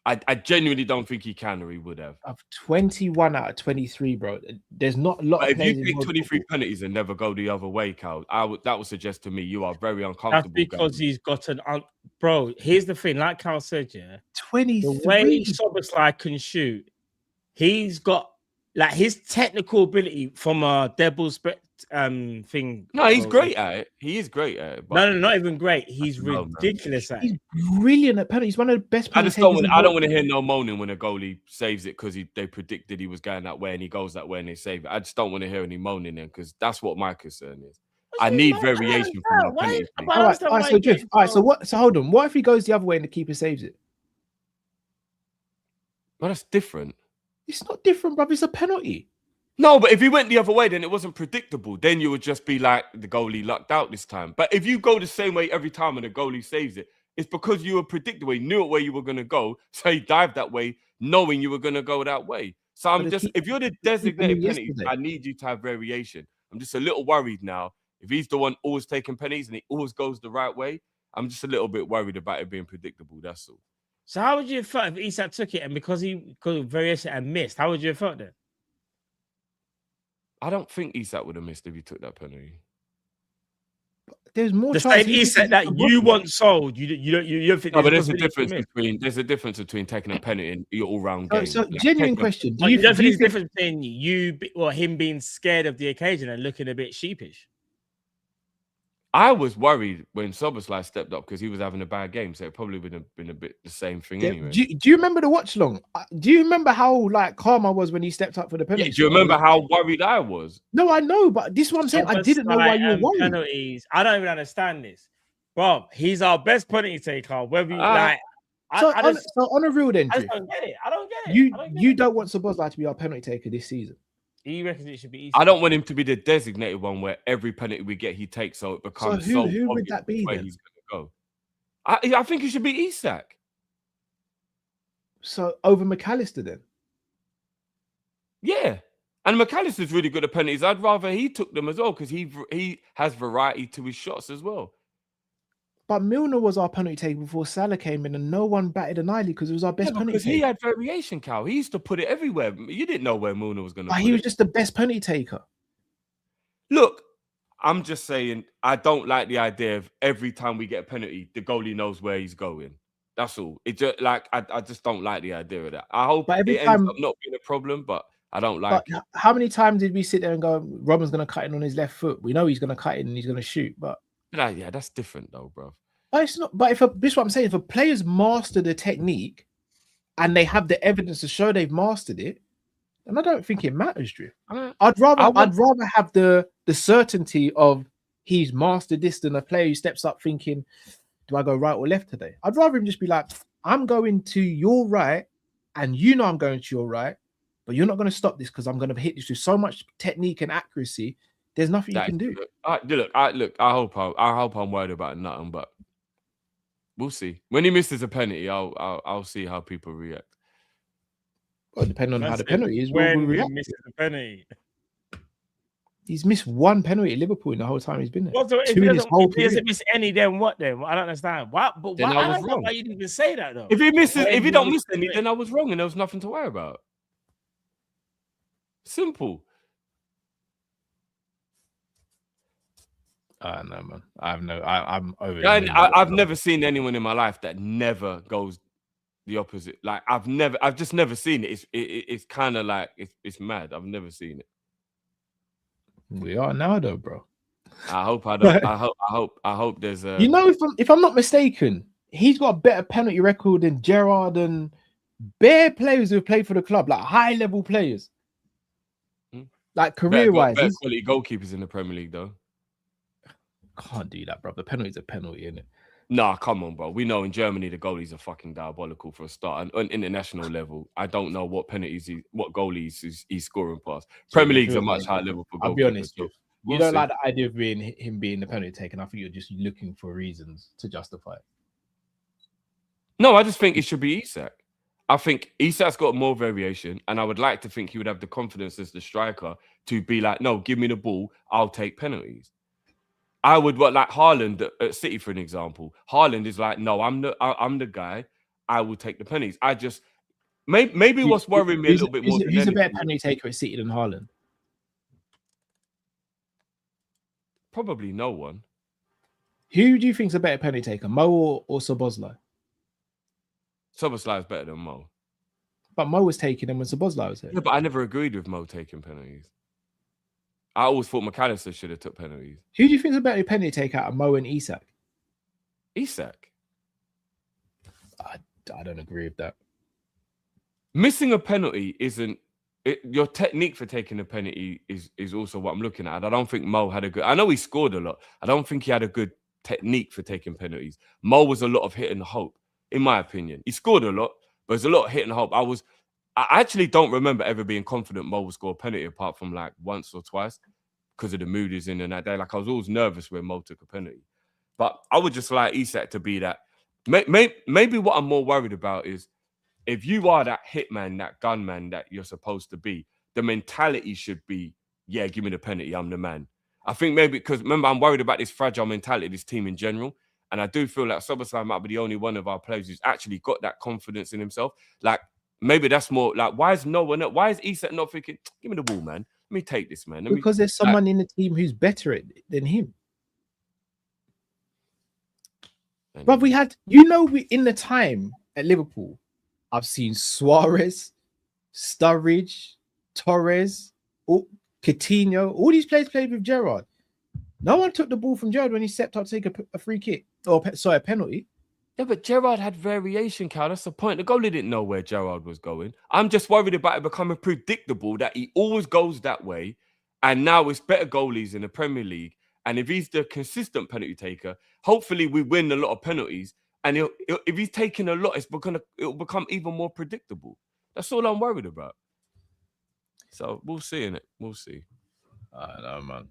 I genuinely don't think he can, or he would have. Of 21 out of 23, bro. There's not a lot But of if players you in take world 23 football. penalties and never go the other way, Cal, that would suggest to me you are very That's uncomfortable. because he's got an bro. Here's the thing, like Cal said, yeah, 23. the way Szoboszlai can shoot, he's got like his technical ability from a devil's thing. No, he's great at it. He is great at it. But No, not even great. He's know, man. ridiculous at He's it. brilliant at penalties. He's one of the best I penalty just don't takers want. in I don't world want to hear no moaning when a goalie saves it because they predicted he was going that way and he goes that way and they save it. I just don't want to hear any moaning then, because that's what my concern is. I need variation from my penalty. All right, so Drift. All right, so what? So hold on. What if he goes the other way and the keeper saves it? Well, that's different. It's not different, bro. It's a penalty. No, but if he went the other way, then it wasn't predictable. Then you would just be like, the goalie lucked out this time. But if you go the same way every time and the goalie saves it, it's because you were predictable. He knew where you were going to go. So he dived that way, knowing you were going to go that way. So I'm just, if you're the designated penalty, I need you to have variation. I'm just a little worried now. If he's the one always taking penalties and he always goes the right way, I'm just a little bit worried about it being predictable. That's all. So how would you have felt if Isak took it and because of variation and missed? How would you have felt then? I don't think Isak would have missed if he took that penalty. There's more. The same Isak that you want sold. You don't think. No, but there's a difference between taking a penalty in your all-round game. So genuine question: Do you think there's a difference between him being scared of the occasion and looking a bit sheepish? I was worried when Szoboszlai stepped up because he was having a bad game, so it probably would have been a bit the same thing anyway. Do you remember the watch long? Do you remember how like calm I was when he stepped up for the penalty? Yeah, do you remember how worried I was? No, I know, but this is what I'm saying. I didn't know why you were worried. Penalties. I don't even understand this, Bob. He's our best penalty taker. Whether you so on a real then, I just don't get it. I don't get it. You don't want Szoboszlai to be our penalty taker this season. He reckons it should be easy. I don't want him to be the designated one where every penalty we get he takes, so it becomes who would that be where then? he's going to go. I think it should be Isak. So over McAllister then? Yeah, and McAllister's really good at penalties. I'd rather he took them as well because he has variety to his shots as well. But Milner was our penalty taker before Salah came in, and no one batted an eyelid because it was our best penalty because taker. he had variation, Cal. He used to put it everywhere. You didn't know where Milner was going to But put he was it. just the best penalty taker. Look, I'm just saying, I don't like the idea of every time we get a penalty, the goalie knows where he's going. That's all. It just like I just don't like the idea of that. I hope But every it ends time- up not being a problem, but I don't But like it. how many times did we sit there and go, Robin's going to cut in on his left foot? We know he's going to cut in and he's going to shoot. But Yeah, that's different though, bro. it's not. But this is what I'm saying. If a player's master the technique and they have the evidence to show they've mastered it, then I don't think it matters, Drew. I'd rather have the certainty of he's mastered this than a player who steps up thinking, do I go right or left today? I'd rather him just be like, I'm going to your right, and you know I'm going to your right, but you're not going to stop this because I'm going to hit this with so much technique and accuracy. There's nothing you can do. I hope I'm worried about nothing, but we'll see. When he misses a penalty, I'll see how people react. Well, depending on how the penalty is, when we'll we react. miss the penalty. He's missed one penalty at Liverpool in the whole time he's been there. Well, so if Two he in his whole doesn't, if he doesn't miss any, then what? Then I don't understand. Why? But Then why? I I was don't know wrong. why you didn't even say that though. If he don't miss any, it. then I was wrong, and there was nothing to worry about. Simple. No, man. I'm over. I've never seen anyone in my life that never goes the opposite. Like I've just never seen it. It's kind of like it's mad. I've never seen it. We are now, though, bro. I hope I don't. I hope there's a. You know, if I'm not mistaken, he's got a better penalty record than Gerrard and bare players who have played for the club, like high level players, like career wise. Better quality goalkeepers in the Premier League, though. Can't do that, bro. The penalty's a penalty, isn't it? Nah, come on, bro. We know in Germany the goalies are fucking diabolical for a start. And on international level, I don't know what goalies he's scoring past. Premier League's a much higher level for goalkeepers. I'll be honest, so you don't like the idea of him being the penalty taker. I think you're just looking for reasons to justify it. No, I just think it should be Isak. I think Isak's got more variation, and I would like to think he would have the confidence as the striker to be like, no, give me the ball, I'll take penalties. I would like Haaland at City, for an example. Haaland is like, no, I'm the guy. I will take the penalties. I just maybe what's worrying me a little bit more. Who's a better penalty taker at City than Haaland? Probably no one. Who do you think's a better penalty taker, Mo or Szoboszlai? Szoboszlai is better than Mo. But Mo was taking them when Szoboszlai was here. Yeah, but I never agreed with Mo taking penalties. I always thought McAllister should have took penalties. Who do you think's a better penalty taker out of Mo and Isak? Isak. I don't agree with that. Missing a penalty isn't your technique for taking a penalty is also what I'm looking at. I don't think Mo had a good. I know he scored a lot. I don't think he had a good technique for taking penalties. Mo was a lot of hit and hope, in my opinion. He scored a lot, but there's a lot of hit and hope. I actually don't remember ever being confident Mo would score a penalty apart from like once or twice because of the mood he's in that day. Like I was always nervous when Mo took a penalty. But I would just like Isak to be that. Maybe what I'm more worried about is if you are that hitman, that gunman that you're supposed to be, the mentality should be, yeah, give me the penalty, I'm the man. I think maybe because remember, I'm worried about this fragile mentality of this team in general. And I do feel like Szoboszlai might be the only one of our players who's actually got that confidence in himself. Like, maybe that's more like, why is Isak not thinking, give me the ball, man? Let me take this, man. Because there's someone in the team who's better at it than him. But we had, in the time at Liverpool, I've seen Suarez, Sturridge, Torres, Coutinho, all these players played with Gerrard. No one took the ball from Gerrard when he stepped up to take a free kick, a penalty. Yeah, but Gerrard had variation, Cal. That's the point. The goalie didn't know where Gerrard was going. I'm just worried about it becoming predictable that he always goes that way. And now it's better goalies in the Premier League. And if he's the consistent penalty taker, hopefully we win a lot of penalties. And if he's taking a lot, it'll become even more predictable. That's all I'm worried about. So we'll see, innit? We'll see. I don't know, man.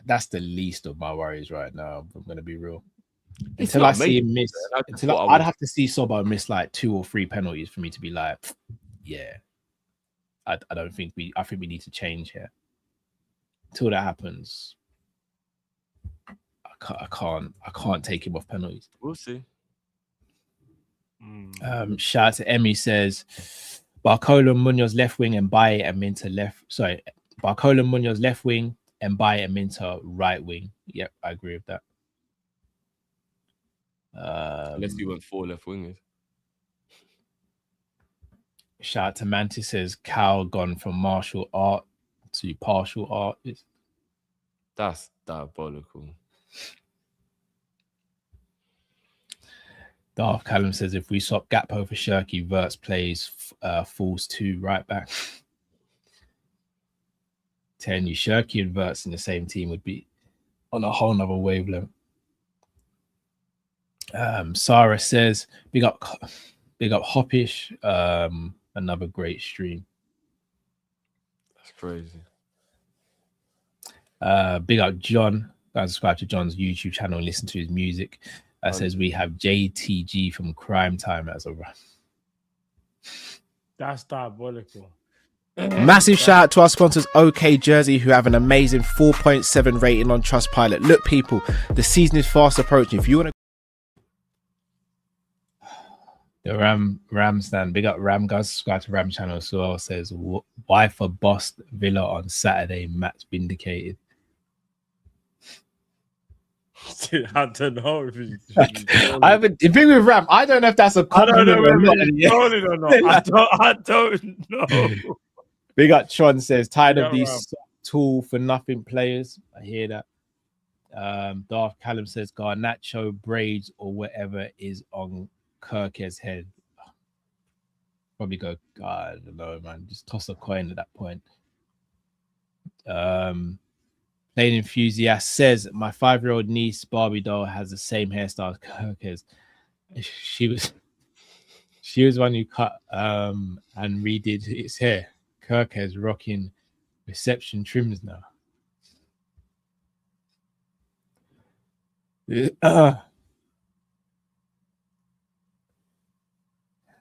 That's the least of my worries right now. I'm going to be real. Until I see him miss, I'd have to see Sobo miss like 2 or 3 penalties for me to be like, yeah. I think we need to change here. Until that happens, I I can't take him off penalties. We'll see. Shout out to Emmy says Barcola, Munoz left wing and Baye and Minter left. Sorry, Barcola, Munoz left wing and Baye and Minter right wing. Yep, I agree with that. Unless you went 4 left wingers. Shout out to Mantis says Cal gone from martial art to partial art. That's diabolical. Darth Callum says if we swap Gakpo for Shirky, Verts plays falls 2 right back. Telling you, Shirky and Verts in the same team would be on a whole nother wavelength. Sarah says big up Kop-ish. Another great stream. That's crazy. Big up John. Guys, subscribe to John's YouTube channel and listen to his music. Says we have JTG from Crime Time as a run. That's diabolical. Massive shout out to our sponsors, OK Jersey, who have an amazing 4.7 rating on Trustpilot. Look, people, the season is fast approaching. If you want to the Ram stand, big up Ram, guys, subscribe to Ram channel as well. Says why for Boss Villa on Saturday, match vindicated. I don't know if he's I haven't. The thing with Ram, I don't know if that's a compliment or not. I don't know. Big up Tron says tired of these tool for nothing players. I hear that. Darth Callum says Garnacho braids or whatever is on Kirke's head. Probably go. I don't know, man. Just toss a coin at that point. Plain Enthusiast says my 5-year-old niece Barbie doll has the same hairstyle as Kirke's. She was one who cut and redid its hair. Kirke's rocking reception trims now.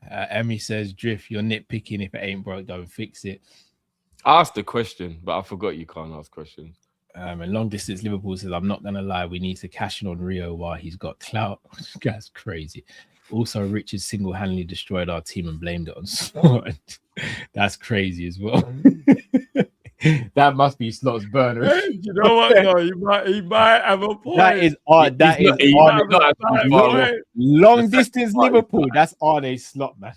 Emmy says, Drift, you're nitpicking. If it ain't broke, go and fix it. I asked the question, but I forgot you can't ask questions. And long distance Liverpool says, I'm not going to lie, we need to cash in on Rio while he's got clout. That's crazy. Also, Richard single-handedly destroyed our team and blamed it on Slot. That's crazy as well. That must be Slot's burner. Hey, you know what? No, he might have a point. That is long distance Liverpool. That's Arne's Slot, man.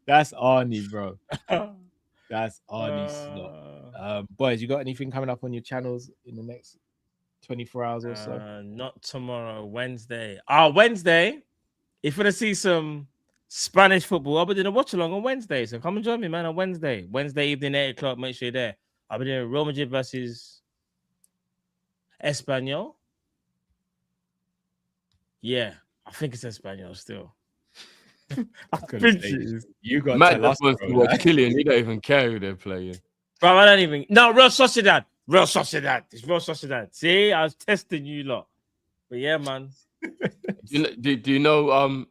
That's Arnie, bro. That's Arnie's Slot. Boys, you got anything coming up on your channels in the next 24 hours or so? Not tomorrow, Wednesday. Wednesday. If you want to see some Spanish football, I'll be doing a watch along on Wednesday. So come and join me, man, on Wednesday. Wednesday evening, 8 o'clock. Make sure you're there. I'll be doing Real Madrid versus Espanyol. Yeah, I think it's Espanyol still. You got Matt just wants to watch Killian. He don't even care who they're playing. Bro, I don't even. No, Real Sociedad. Real Sociedad. It's Real Sociedad. See, I was testing you lot. But yeah, man. Do you know?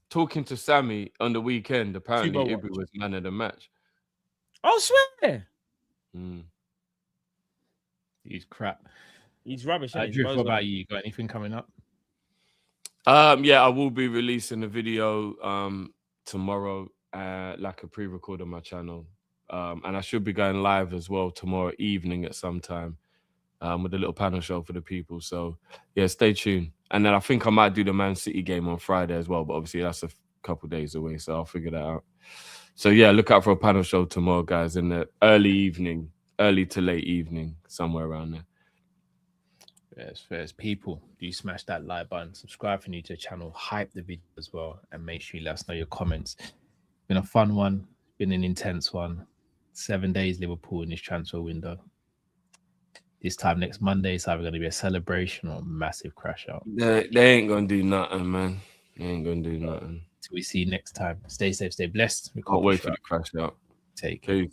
Talking to Sammy on the weekend, apparently Ibu was man of the match. I swear. He's crap. He's rubbish. Drift, what about you? Got anything coming up? Yeah, I will be releasing a video tomorrow, like a pre-record on my channel. And I should be going live as well tomorrow evening at some time with a little panel show for the people. So yeah, stay tuned. And then I think I might do the Man City game on Friday as well, but obviously that's a couple of days away, so I'll figure that out. So yeah, look out for a panel show tomorrow, guys, in the early to late evening, somewhere around there. First, people, do smash that like button, subscribe if you're new to the channel, hype the video as well, and make sure you let us know your comments. Been a fun one, been an intense one. 7 days Liverpool in this transfer window. This time next Monday, it's either going to be a celebration or a massive crash out. They ain't going to do nothing, man. They ain't going to do nothing. Till we see you next time. Stay safe, stay blessed. Can't wait for the crash out. Take care.